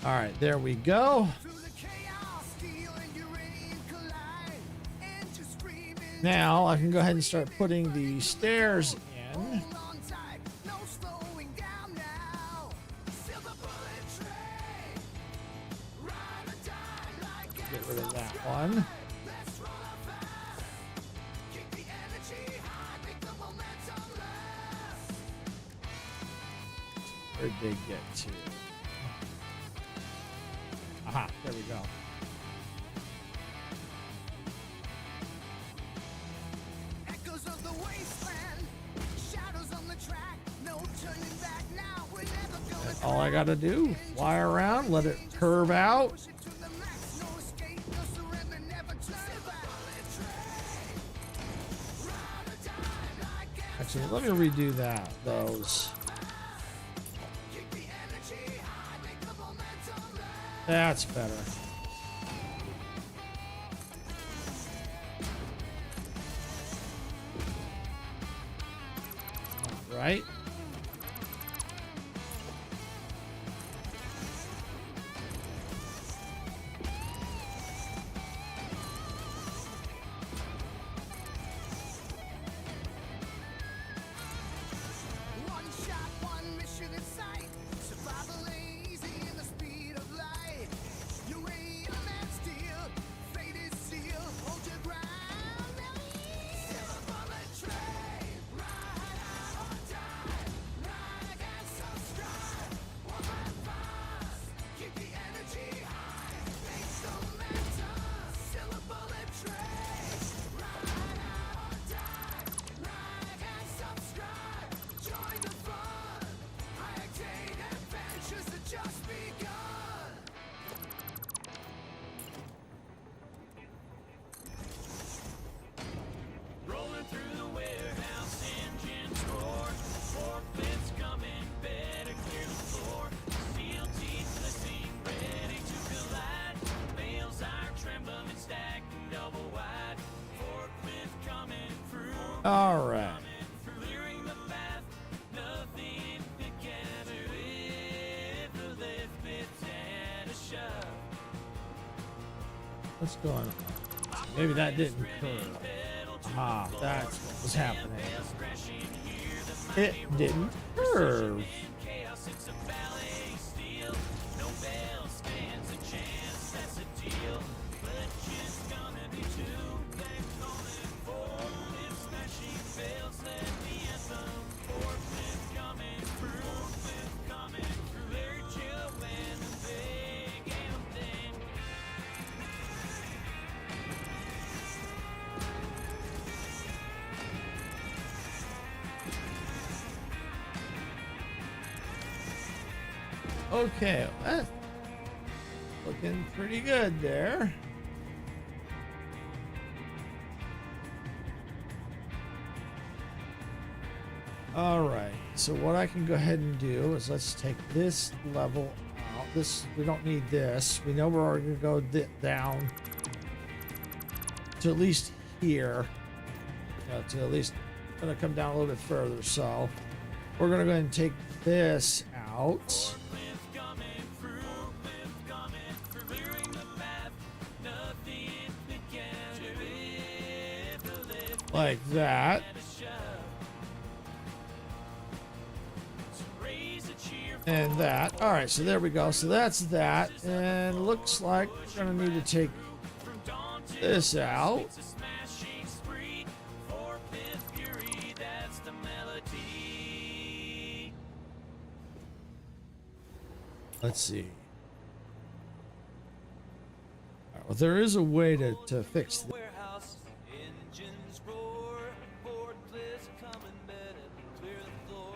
All right, there we go. Through the chaos, steel and uranium collide. And to screaming, Now I can go ahead and start putting the stairs in. hold on tight, no slowing down now. Silver bullet train, ride or die like Get rid of that one. let's roll up fast. Keep the energy high, make the momentum last. Where'd they get to? Aha, there we go. Echoes of the wasteland, shadows on the track, no turning back now. We're never gonna All I gotta do, fly around, let it curve out. push it to the max, no escape, no surrender, never turn back. Ride or die like Actually, let me redo that. Those. keep the energy high, make the momentum last. That's better. All right. One shot, one mission in sight. Survival ain't easy in the speed of light. You ain't a man steel, fate is sealed. Hold your ground, silver bullet train. Ride out or die, ride against subscribe. One man fast, keep the energy high. Make the momentum, silver bullet train. Ride out or die, ride against subscribe. Join the fun, high octane adventures have just begun. Rolling through the warehouse, engines roar. Forklifts coming, better clear the floor. Steel teeth listening, ready to collide. Bales are trembling, stacked double wide. Forklift coming through, All right. clearing the path. Nothing together if the lift bits and a shove. What's going on? Maybe that didn't curve. Ah, that's what was happening. It didn't curve. Chaos, it's a ballet steel. No bell stands a chance, that's a deal. But just gonna be two. They're calling for lift smashing fails, let the anthem. Forklift coming through. They're chill when the big anthem. Okay, well, that's looking pretty good there. All right, so what I can go ahead and do is let's take this level out. This, we don't need this. We know we're already gonna go down to at least here. To at least gonna come down a little bit further. So we're gonna go ahead and take this out. like that. And that. All right, so there we go. So that's that. And looks like we're going to need to take this out. Let's see. All right, well, there is a way to fix this. Warehouse, engines roar, forklifts coming better, clear the floor.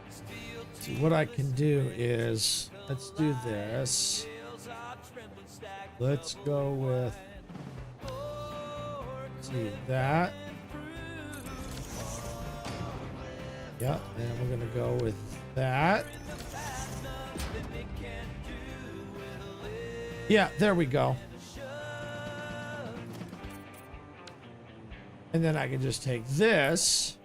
Steel See, what I can do is, let's do this. tails are trembling, stacked Let's go with, see that. Yeah, and we're gonna go with that. Yeah, there we go. And then I can just take this.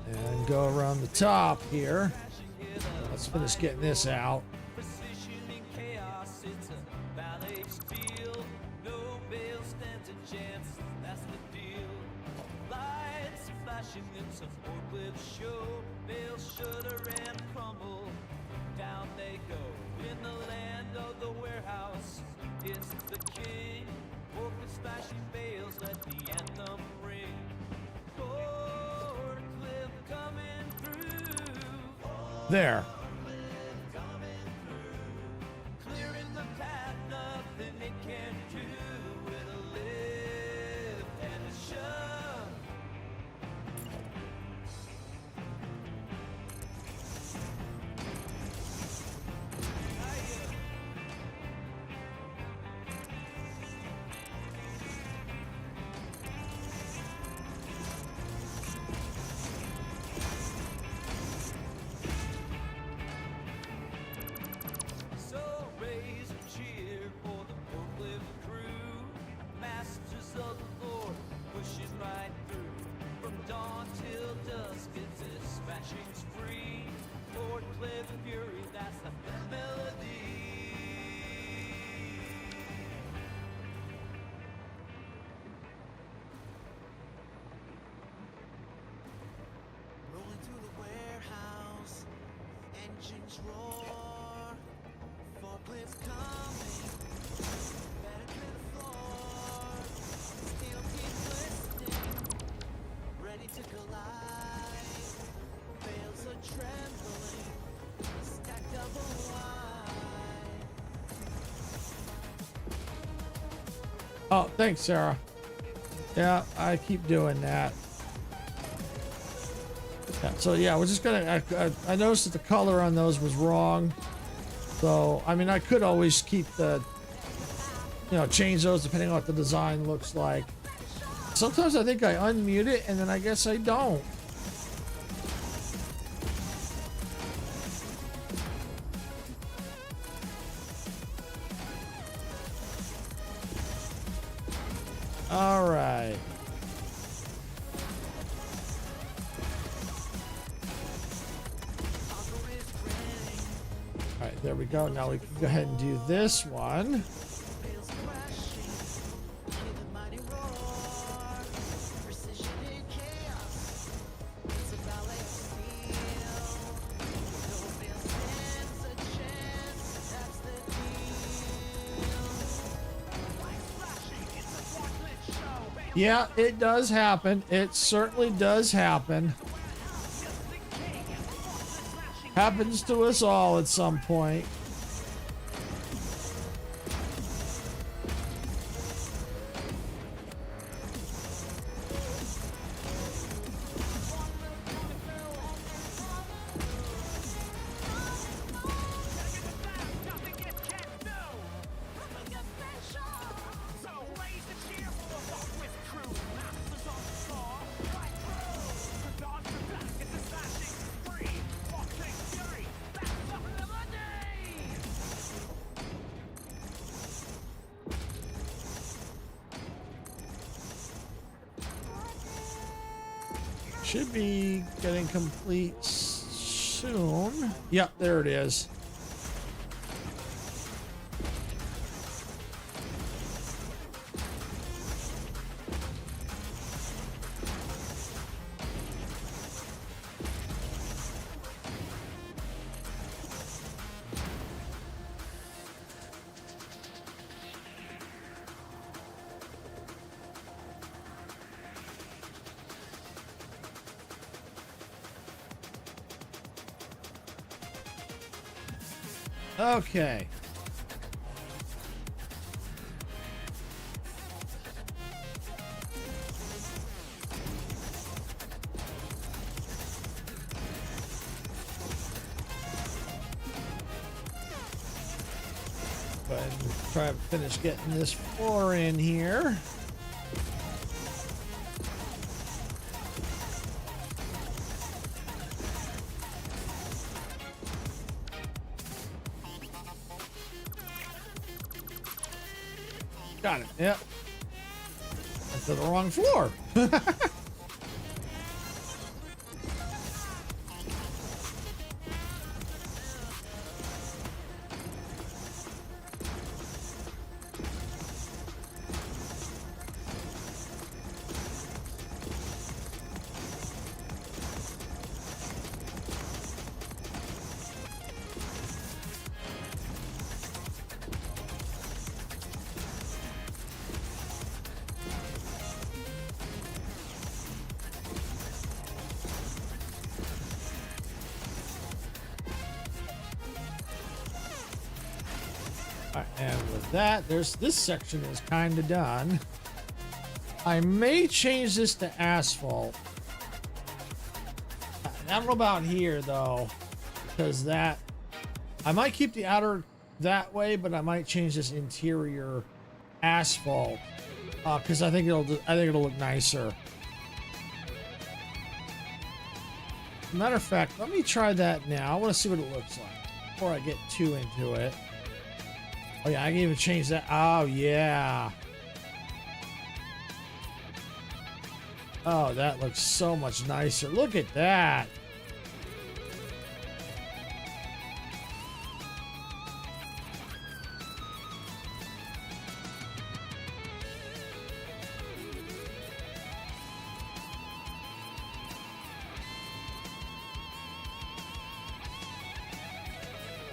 And go around the top here. Let's finish getting this out. precision in chaos. It's a ballet steel. No bail stands a chance. That's the deal. Lights flashing in some forklift show. Bales shudder and crumble. Down they go. In the land of the warehouse, it's the king. Forklift splashing bales. Let the anthem ring. Forklift coming through. There. Clearing the path, nothing it can't do with a lift and a shove. So raise a cheer for the forklift crew, masters of the Lord, pushing right through. From dawn till dusk, it's a smashing spree. Forklift fury, that's the melody. Rolling through the warehouse, engines roar, forklifts coming, better clear the floor, steel keeps glistening, ready to collide, bales are trembling, stacked double wide. Oh, thanks, Sarah. Yeah, I keep doing that. Yeah, so yeah, we're just gonna. I noticed that the color on those was wrong. So I mean, I could always keep the, change those depending on what the design looks like. Sometimes I think I unmute it and then I guess I don't. All right. All right, there we go. Now we can go ahead and do this one. Bales crashing, hear the mighty roar, precision in chaos, it's a ballet of steel, no bale stands a chance, that's the deal. Lights flashing, it's a forklift show, Yeah, it does happen. It certainly does happen. Happens to us all at some point. Should be getting complete soon. Yep, there it is. Okay. Go ahead and try to finish getting this floor in here. Got it. Yep. Went to the wrong floor. All right, and with that, this section is kind of done. I may change this to asphalt. I don't know about here though, because I might keep the outer that way, but I might change this interior asphalt because I think it'll look nicer. Matter of fact, let me try that now. I want to see what it looks like before I get too into it. Oh yeah, I can even change that. Oh yeah. Oh, that looks so much nicer. Look at that.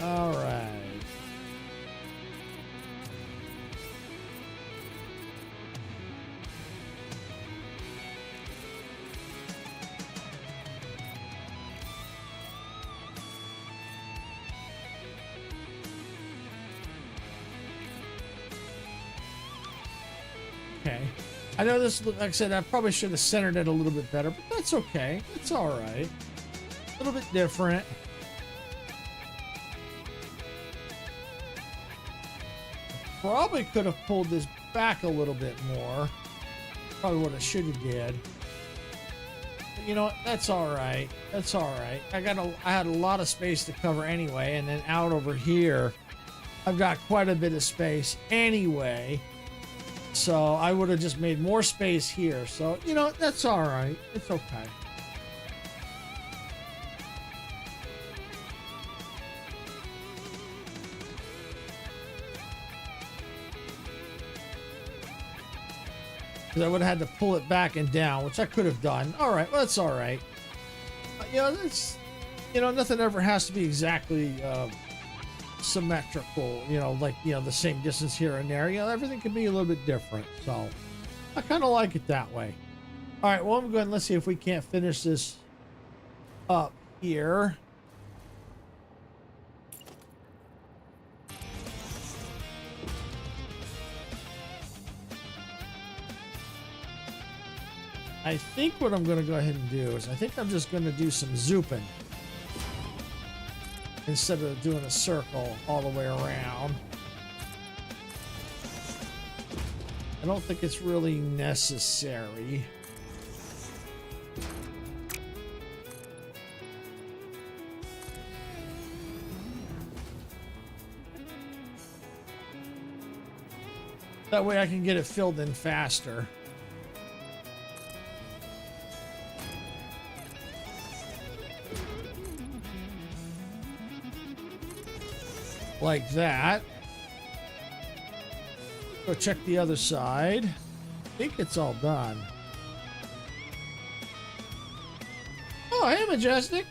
All right. Okay. I know this, like I said, I probably should have centered it a little bit better, but that's okay. It's all right. A little bit different. Probably could have pulled this back a little bit more. Probably what I should have did. But you know what? That's all right. That's all right. I had a lot of space to cover anyway, and then out over here, I've got quite a bit of space anyway. So I would have just made more space here. So, you know, that's all right. It's okay. Because I would have had to pull it back and down, which I could have done. All right, well, that's all right. You know, it's, you know, nothing ever has to be exactly symmetrical, you know, like, you know, the same distance here and there. You know, everything can be a little bit different. So I kind of like it that way. All right, well, I'm going, let's see if we can't finish this up here. I think what I'm going to go ahead and do is I think I'm just going to do some zooping instead of doing a circle all the way around. I don't think it's really necessary. That way I can get it filled in faster. Like that. Go check the other side. I think it's all done. Oh, hey, Majestic.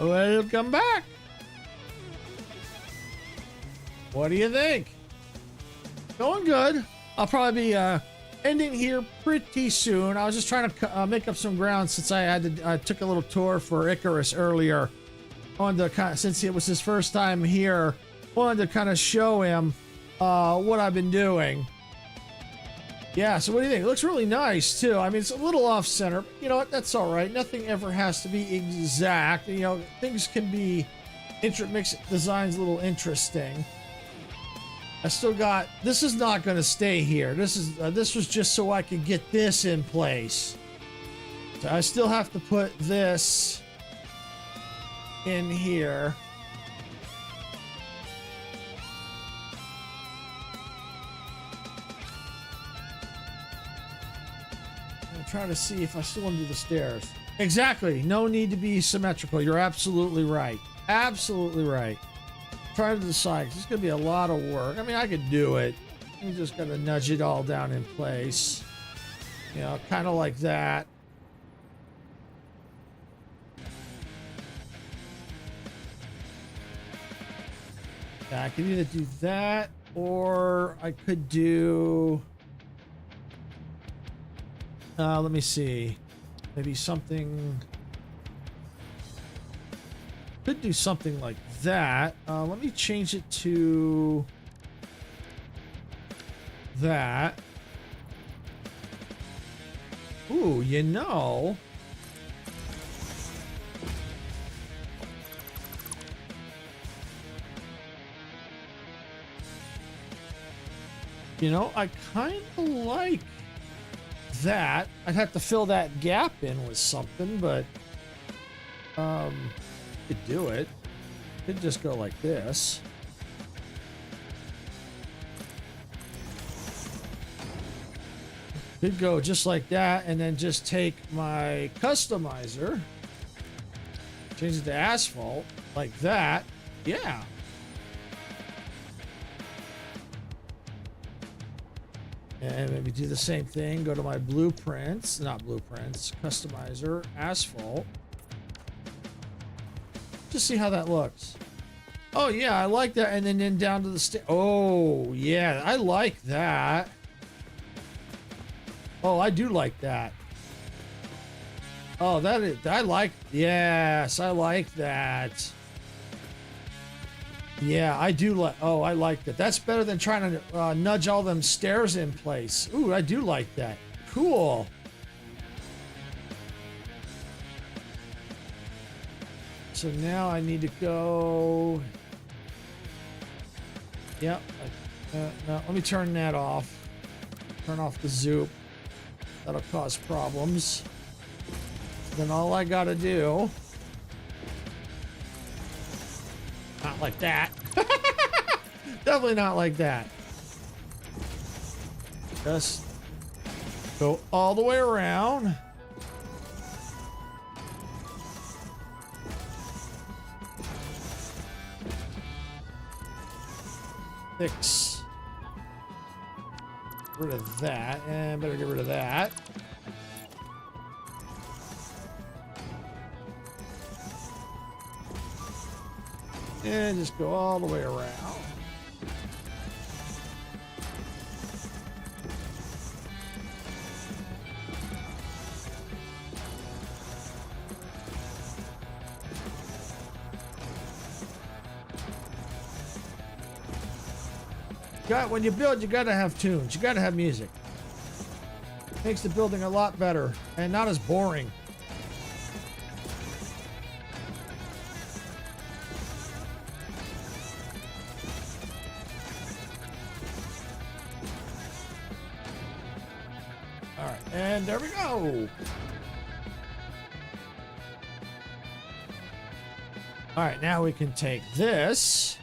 Welcome back. What do you think? Going good. I'll probably be ending here pretty soon. I was just trying to make up some ground since I took a little tour for Icarus earlier. wanted to kind of, since it was his first time here, wanted to kind of show him what I've been doing. Yeah, so what do you think? It looks really nice too. I mean, it's a little off center, but you know what? That's all right. Nothing ever has to be exact. You know, things can be makes designs a little interesting. I still got, this is not going to stay here. This was just so I could get this in place. So I still have to put this in here. I'm trying to see if I still want to do the stairs. Exactly. No need to be symmetrical. You're absolutely right. Absolutely right. Trying to decide. It's going to be a lot of work. I mean, I could do it. I'm just going to nudge it all down in place. You know, kind of like that. Yeah, I could either do that or I could do... let me see. Maybe something... Could do something like that. Let me change it to... that. Ooh, you know... You know, I kind of like that. I'd have to fill that gap in with something, but could do it. Could just go like this. Could go just like that, and then just take my customizer, change it to asphalt like that. Yeah. And maybe do the same thing. Go to my blueprints, not blueprints, customizer, asphalt. Just see how that looks. Oh yeah, I like that. And then down to the oh yeah, I like that. Oh, I do like that. Oh, that is, I like, yes, I like that. Yeah, I do like, oh, I like that. That's better than trying to nudge all them stairs in place. Ooh, I do like that. Cool. So now I need to go. Yep. No, let me turn that off. Turn off the zoop. That'll cause problems. Then all I gotta do. Not like that. Definitely not like that. Just go all the way around. Fix. Get rid of that. And better get rid of that. And just go all the way around. When you build, you gotta have tunes. You gotta have music. Makes the building a lot better and not as boring. All right, and there we go. All right, now we can take this.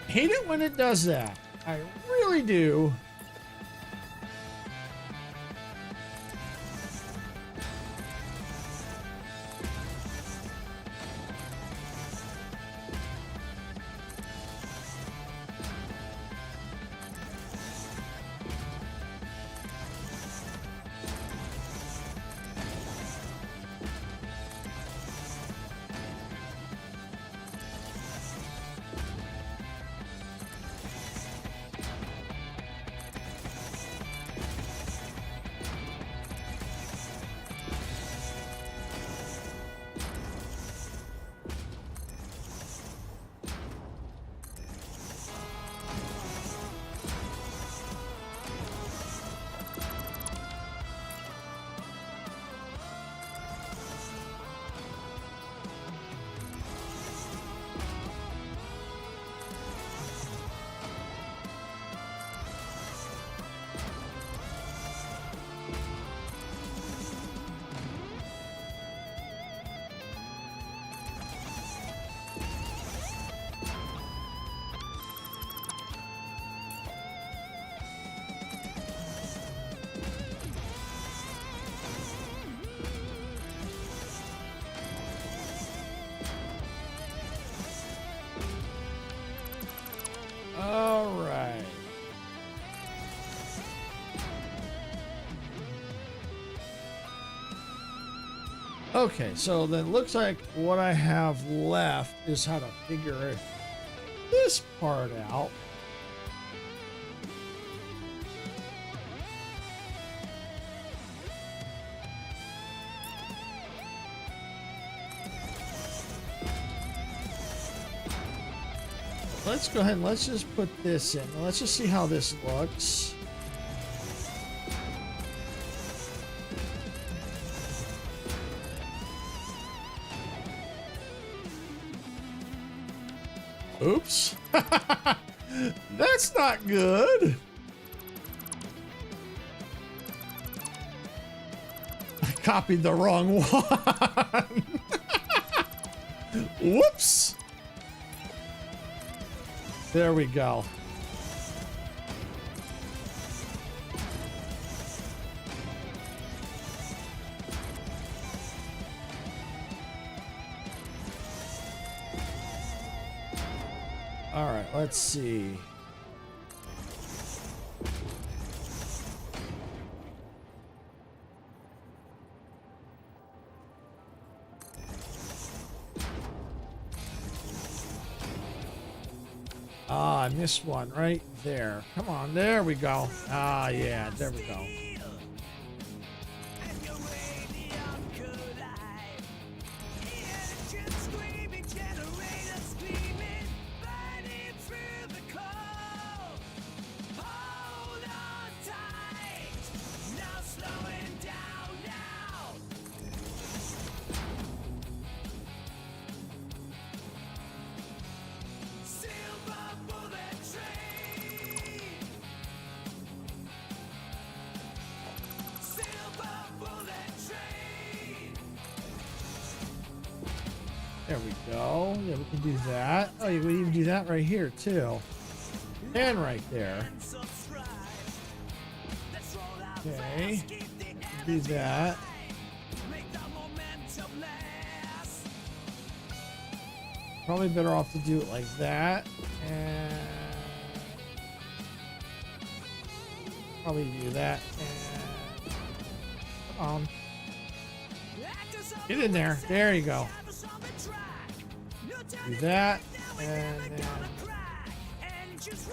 Hate it when it does that. I really do. All right. Okay, so then looks like what I have left is how to figure this part out. Let's go ahead and let's just put this in. Let's just see how this looks. Oops. That's not good. I copied the wrong one. Whoops. There we go. All right, let's see. Ah, I missed one right there. Come on, there we go. Ah, yeah, there we go. There we go. Yeah, we can do that. Oh, you can even do that right here, too. And right there. Okay. Do that. Probably better off to do it like that. And probably do that. And come on. Get in there. There you go. Do that. And then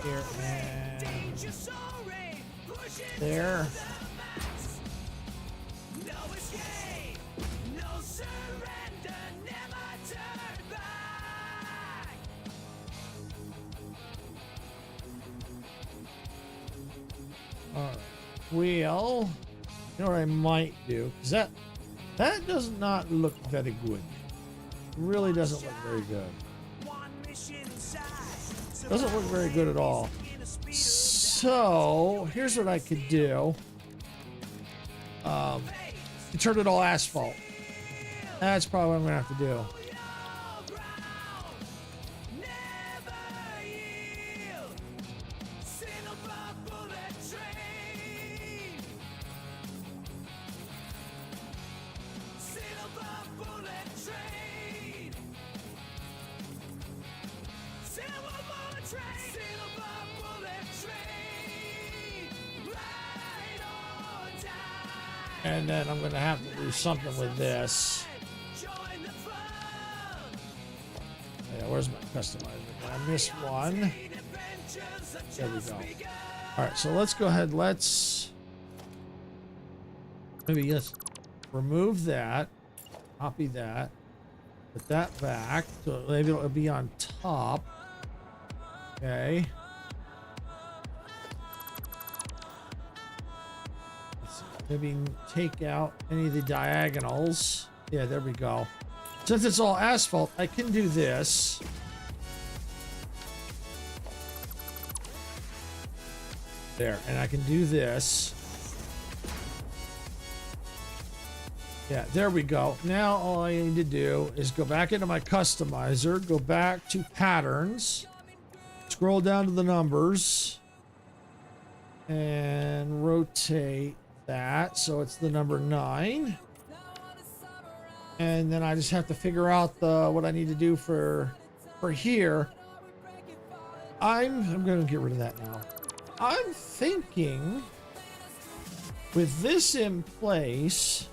here and there. Alright. Well, you know what I might do? Because that does not look very good. It really doesn't look very good. Doesn't look very good at all. So here's what I could do. You turn it all asphalt. That's probably what I'm gonna have to do. And then I'm going to have to do something with this. Yeah, where's my customizer? I missed one. There we go. All right, so let's go ahead. Let's maybe just remove that, copy that, put that back. So maybe it'll be on top. Okay. Maybe take out any of the diagonals. Yeah, there we go. Since it's all asphalt, I can do this. There, and I can do this. Yeah, there we go. Now all I need to do is go back into my customizer, go back to patterns, scroll down to the numbers, and rotate that so it's the number 9, and then I just have to figure out what I need to do for here. I'm going to get rid of that now. I'm thinking with this in place,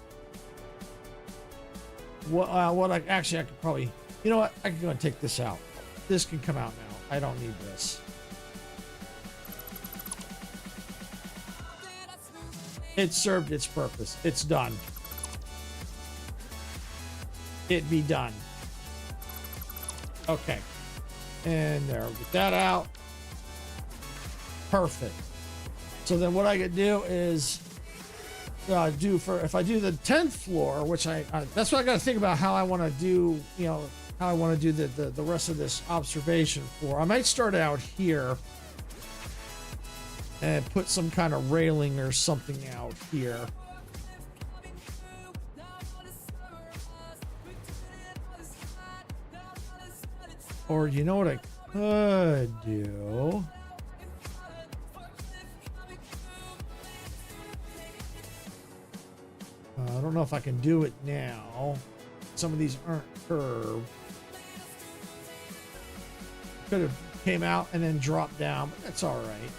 what I actually, I could probably, you know what? I can go and take this out. This can come out now. I don't need this. It served its purpose. It's done. It be done. Okay. And there, we'll get that out. Perfect. So then what I could do is if I do the 10th floor, which that's what I got to think about how I want to do, you know, how I want to do the rest of this observation floor. I might start out here and put some kind of railing or something out here. Or you know what I could do? I don't know if I can do it now. Some of these aren't curved. Could have came out and then dropped down, but that's all right.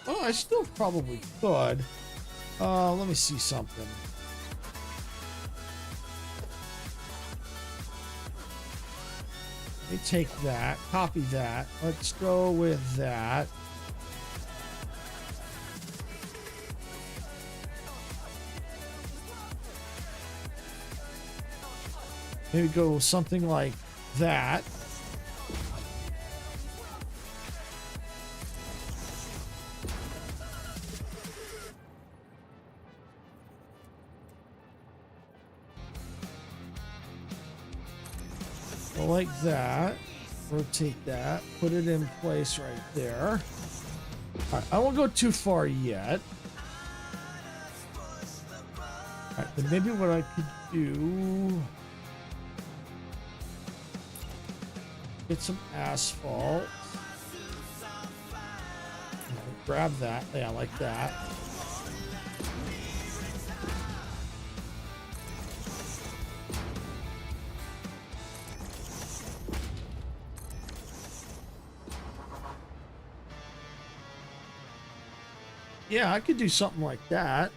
Oh, I still probably could. Let me see something. Let me take that, copy that. Let's go with that. Maybe go something like that. Well, like that. Rotate that. Put it in place right there. All right, I won't go too far yet. All right, then maybe what I could do... Get some asphalt. Grab that. Yeah, like that. Yeah, I could do something like that.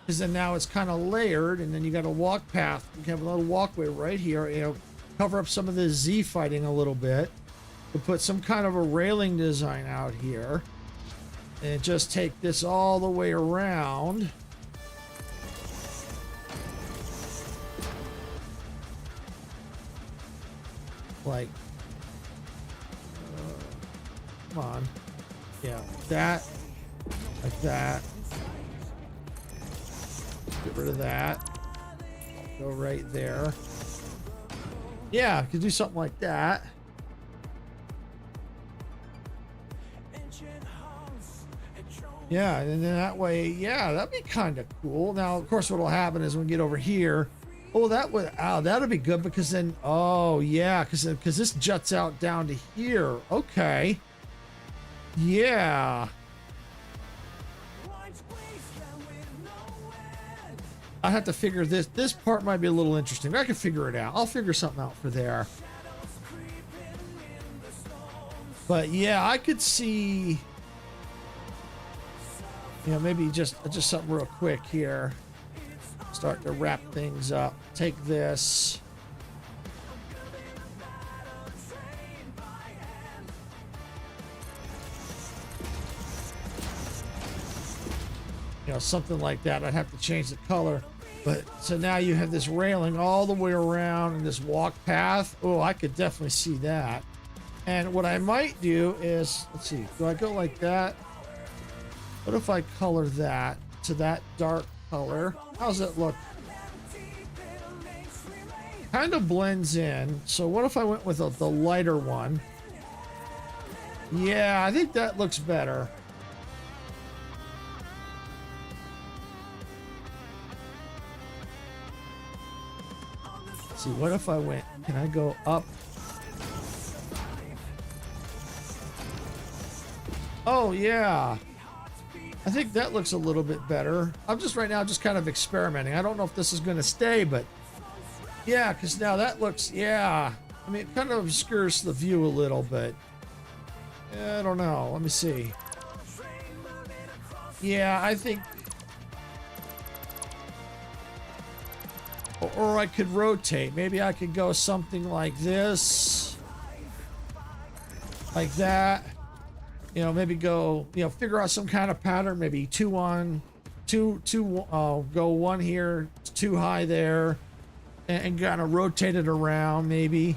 Because then now it's kind of layered, and then you got a walk path. You can have a little walkway right here. You know, cover up some of the Z fighting a little bit. To put some kind of a railing design out here, and just take this all the way around. Like, come on, yeah, that, like that. Get rid of that. Go right there. Yeah, I could do something like that. Yeah, and then that way, yeah, that'd be kind of cool. Now, of course, what'll happen is when we get over here, oh, that'd be good because then, oh yeah, because this juts out down to here. Okay. Yeah. I have to figure this. This part might be a little interesting, but I can figure it out. I'll figure something out for there. But yeah, I could see, you know, maybe just something real quick here. Start to wrap things up. Take this. You know, something like that. I'd have to change the color. But so now you have this railing all the way around and this walk path. Oh, I could definitely see that. And what I might do is, let's see, do I go like that? What if I color that to that dark color? How's it look? Kind of blends in. So what if I went with the lighter one? Yeah, I think that looks better. Let's see, what if I went, can I go up? Oh, yeah. I think that looks a little bit better. I'm just right now just kind of experimenting. I don't know if this is going to stay, but yeah, because now that looks, yeah. I mean, it kind of obscures the view a little, but I don't know. Let me see. Yeah, I think, or I could rotate. Maybe I could go something like this, like that. You know, maybe go, you know, figure out some kind of pattern. Maybe two on, go one here, two high there, and kind of rotate it around. Maybe.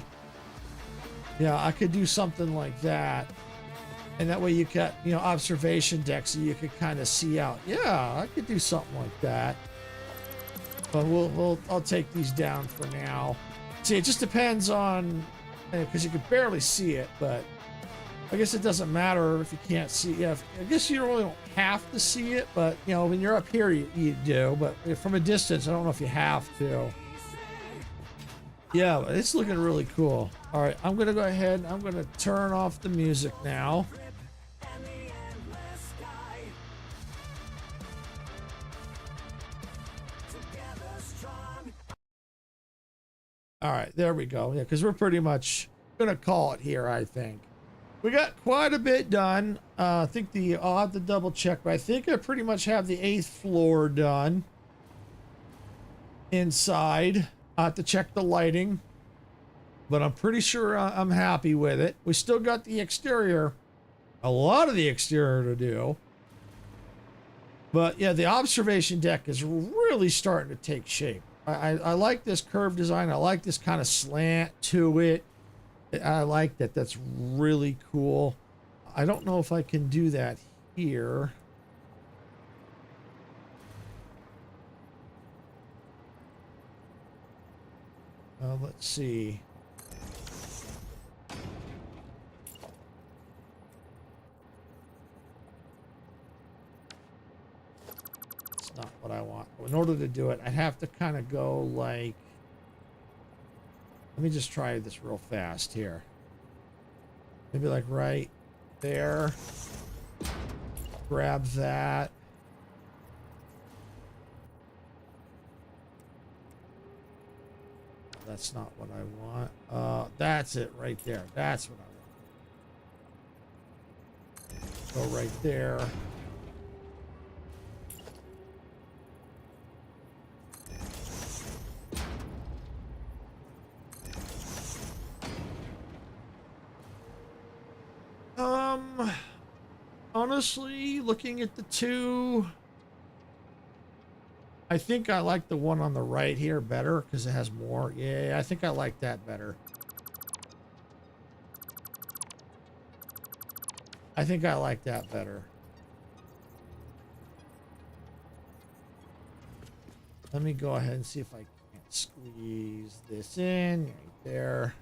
Yeah, I could do something like that. And that way you got, you know, observation deck so you could kind of see out. Yeah, I could do something like that. But I'll take these down for now. See, it just depends on, because you could barely see it, but I guess it doesn't matter if you can't see. Yeah, I guess you really don't have to see it, but you know, when you're up here, you do. But from a distance, I don't know if you have to. Yeah, it's looking really cool. All right, I'm gonna go ahead. I'm gonna turn off the music now. All right, there we go. Yeah, because we're pretty much gonna call it here, I think. We got quite a bit done. I think I'll have to double check, but I think I pretty much have the 8th floor done inside. I have to check the lighting, but I'm pretty sure I'm happy with it. We still got the exterior, a lot of the exterior to do. But yeah, the observation deck is really starting to take shape. I like this curved design. I like this kind of slant to it. I like that. That's really cool. I don't know if I can do that here. Let's see. That's not what I want. In order to do it, I'd have to kind of go like... Let me just try this real fast here. Maybe like right there. Grab that. That's not what I want. That's it right there. That's what I want. Go right there. Honestly, looking at the two, I think I like the one on the right here better because it has more. Yeah, I think I like that better. I think I like that better. Let me go ahead and see if I can squeeze this in right there.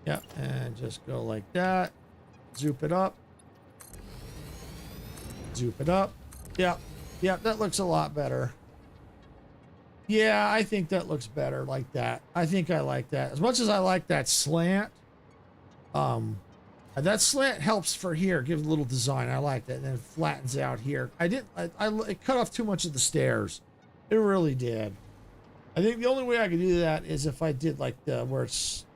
Yep, and just go like that. Zoop it up. Zoop it up. Yep, yep, that looks a lot better. Yeah, I think that looks better like that. I think I like that. As much as I like that slant, that slant helps for here, give a little design. I like that. And then it flattens out here. It cut off too much of the stairs. It really did. I think the only way I could do that is if I did like where it's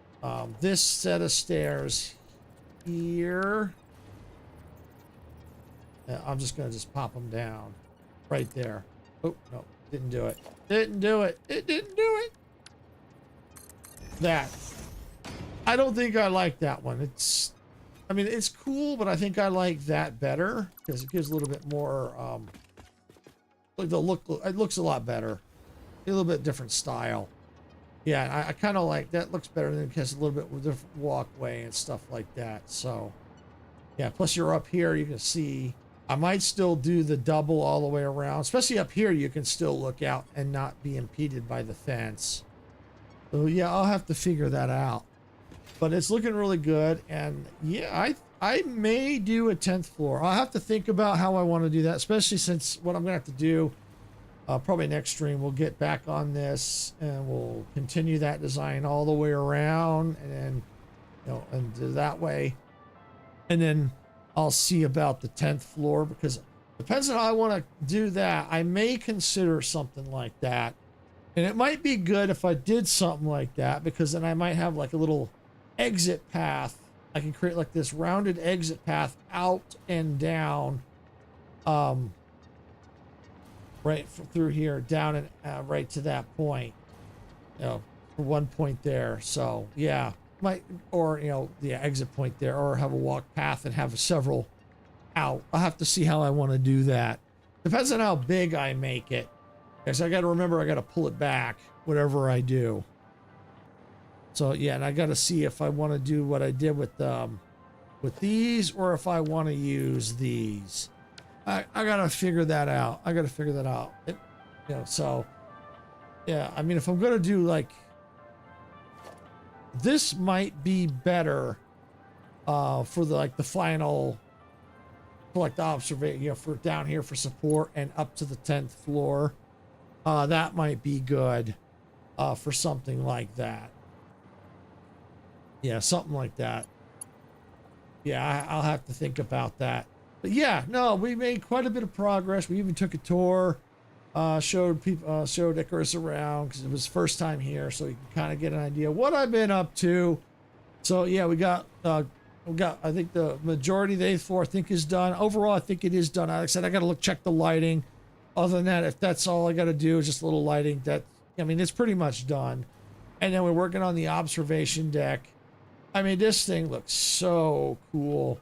this set of stairs here. I'm just gonna pop them down right there. Oh no, didn't do it. Didn't do it. It didn't do it. That. I don't think I like that one. I mean, it's cool, but I think I like that better because it gives a little bit more. Like the look, it looks a lot better. A little bit different style. Yeah, I kind of like that. Looks better than it has a little bit with different walkway and stuff like that. So, yeah. Plus, you're up here, you can see. I might still do the double all the way around, especially up here. You can still look out and not be impeded by the fence. So yeah, I'll have to figure that out. But it's looking really good, and yeah, I may do a 10th floor. I'll have to think about how I want to do that, especially since what I'm gonna have to do. Probably next stream we'll get back on this and we'll continue that design all the way around, and then and do that way, and then I'll see about the 10th floor, because depends on how I want to do that. I may consider something like that And it might be good if I did something like that, because then I might have like a little exit path. I can create like this rounded exit path out and down, right through here, down and right to that point, you know, for one point there. So yeah, might, or you know, the exit point there, or have a walk path and have several out. I'll have to see how I want to do that. Depends on how big I make it. Because I got to remember, I got to pull it back, whatever I do. So yeah, and I got to see if I want to do what I did with these, or if I want to use these. I got to figure that out. I got to figure that out. You know, so yeah, I mean, if I'm going to do like, this might be better for the, like the final, for like the observation, you know, for down here for support and up to the 10th floor. That might be good for something like that. Yeah, something like that. Yeah, I'll have to think about that. But yeah, no, we made quite a bit of progress. We even took a tour, showed people, showed Icarus around, because it was first time here, so you can kind of get an idea of what I've been up to. So yeah, we got I think the majority of the 8th floor I think is done. Overall, I think it is done. Like I said, I got to check the lighting. Other than that, if that's all I got to do is just a little lighting, that, I mean, it's pretty much done. And then we're working on the observation deck. I mean, this thing looks so cool.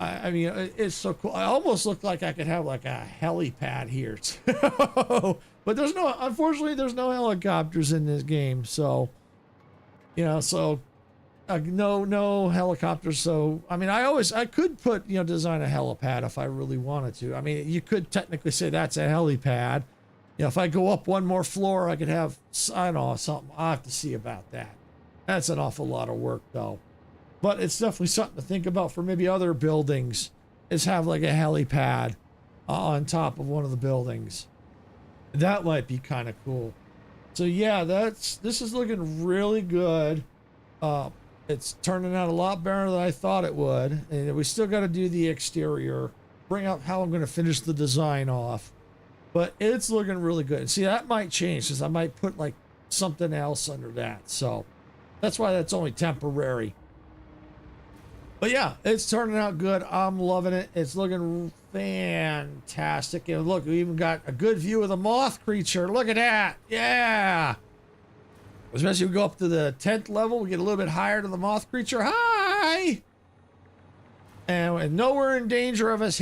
I mean, it's so cool. I almost look like I could have like a helipad here too. But there's no, unfortunately, there's no helicopters in this game. So, you know, so no helicopters. So, I mean, I could put, you know, design a helipad if I really wanted to. I mean, you could technically say that's a helipad. You know, if I go up one more floor, I could have, I don't know, something. I'll have to see about that. That's an awful lot of work though. But it's definitely something to think about for maybe other buildings, is have like a helipad on top of one of the buildings. That might be kind of cool. So yeah, this is looking really good. It's turning out a lot better than I thought it would. And we still got to do the exterior, bring up how I'm going to finish the design off. But it's looking really good. And see, that might change, because I might put like something else under that. So that's why that's only temporary. But yeah, it's turning out good. I'm loving it. It's looking fantastic. And look, we even got a good view of the moth creature. Look at that. Yeah. Especially if we go up to the 10th level, we get a little bit higher to the moth creature. Hi! And nowhere in danger of us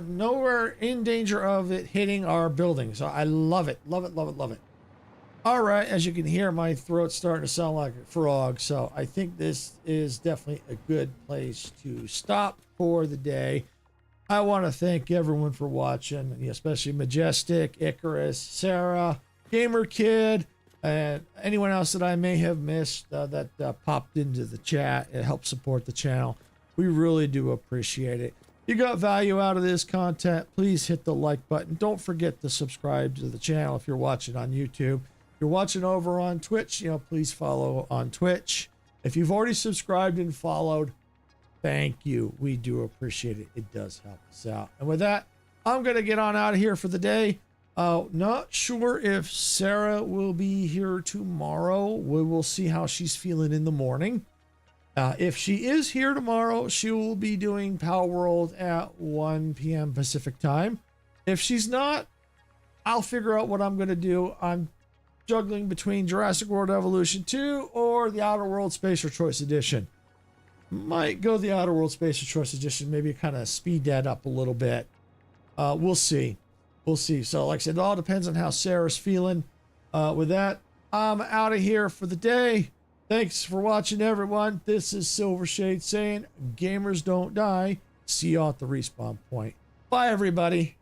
nowhere in danger of it hitting our building. So I love it. Love it, love it, love it. All right, as you can hear, my throat's starting to sound like a frog. So I think this is definitely a good place to stop for the day. I want to thank everyone for watching, especially Majestic, Icarus, Sarah, Gamer Kid, and anyone else that I may have missed that popped into the chat. It helps support the channel. We really do appreciate it. If you got value out of this content, please hit the like button. Don't forget to subscribe to the channel if you're watching on YouTube. If you're watching over on Twitch, please follow on Twitch. If you've already subscribed and followed, thank you. We do appreciate it. It does help us out. And with that, I'm going to get on out of here for the day. Not sure if Sarah will be here tomorrow. We will see how she's feeling in the morning. If she is here tomorrow, she will be doing Power World at 1 p.m. Pacific time. If she's not, I'll figure out what I'm going to do. I'm juggling between Jurassic World Evolution 2 or the Outer World Spacer Choice Edition. Might go the Outer World Spacer Choice Edition, maybe kind of speed that up a little bit. We'll see. We'll see. So like I said, it all depends on how Sarah's feeling. With that, I'm out of here for the day. Thanks for watching, everyone. This is Silvershade saying, gamers don't die. See you all at the respawn point. Bye, everybody.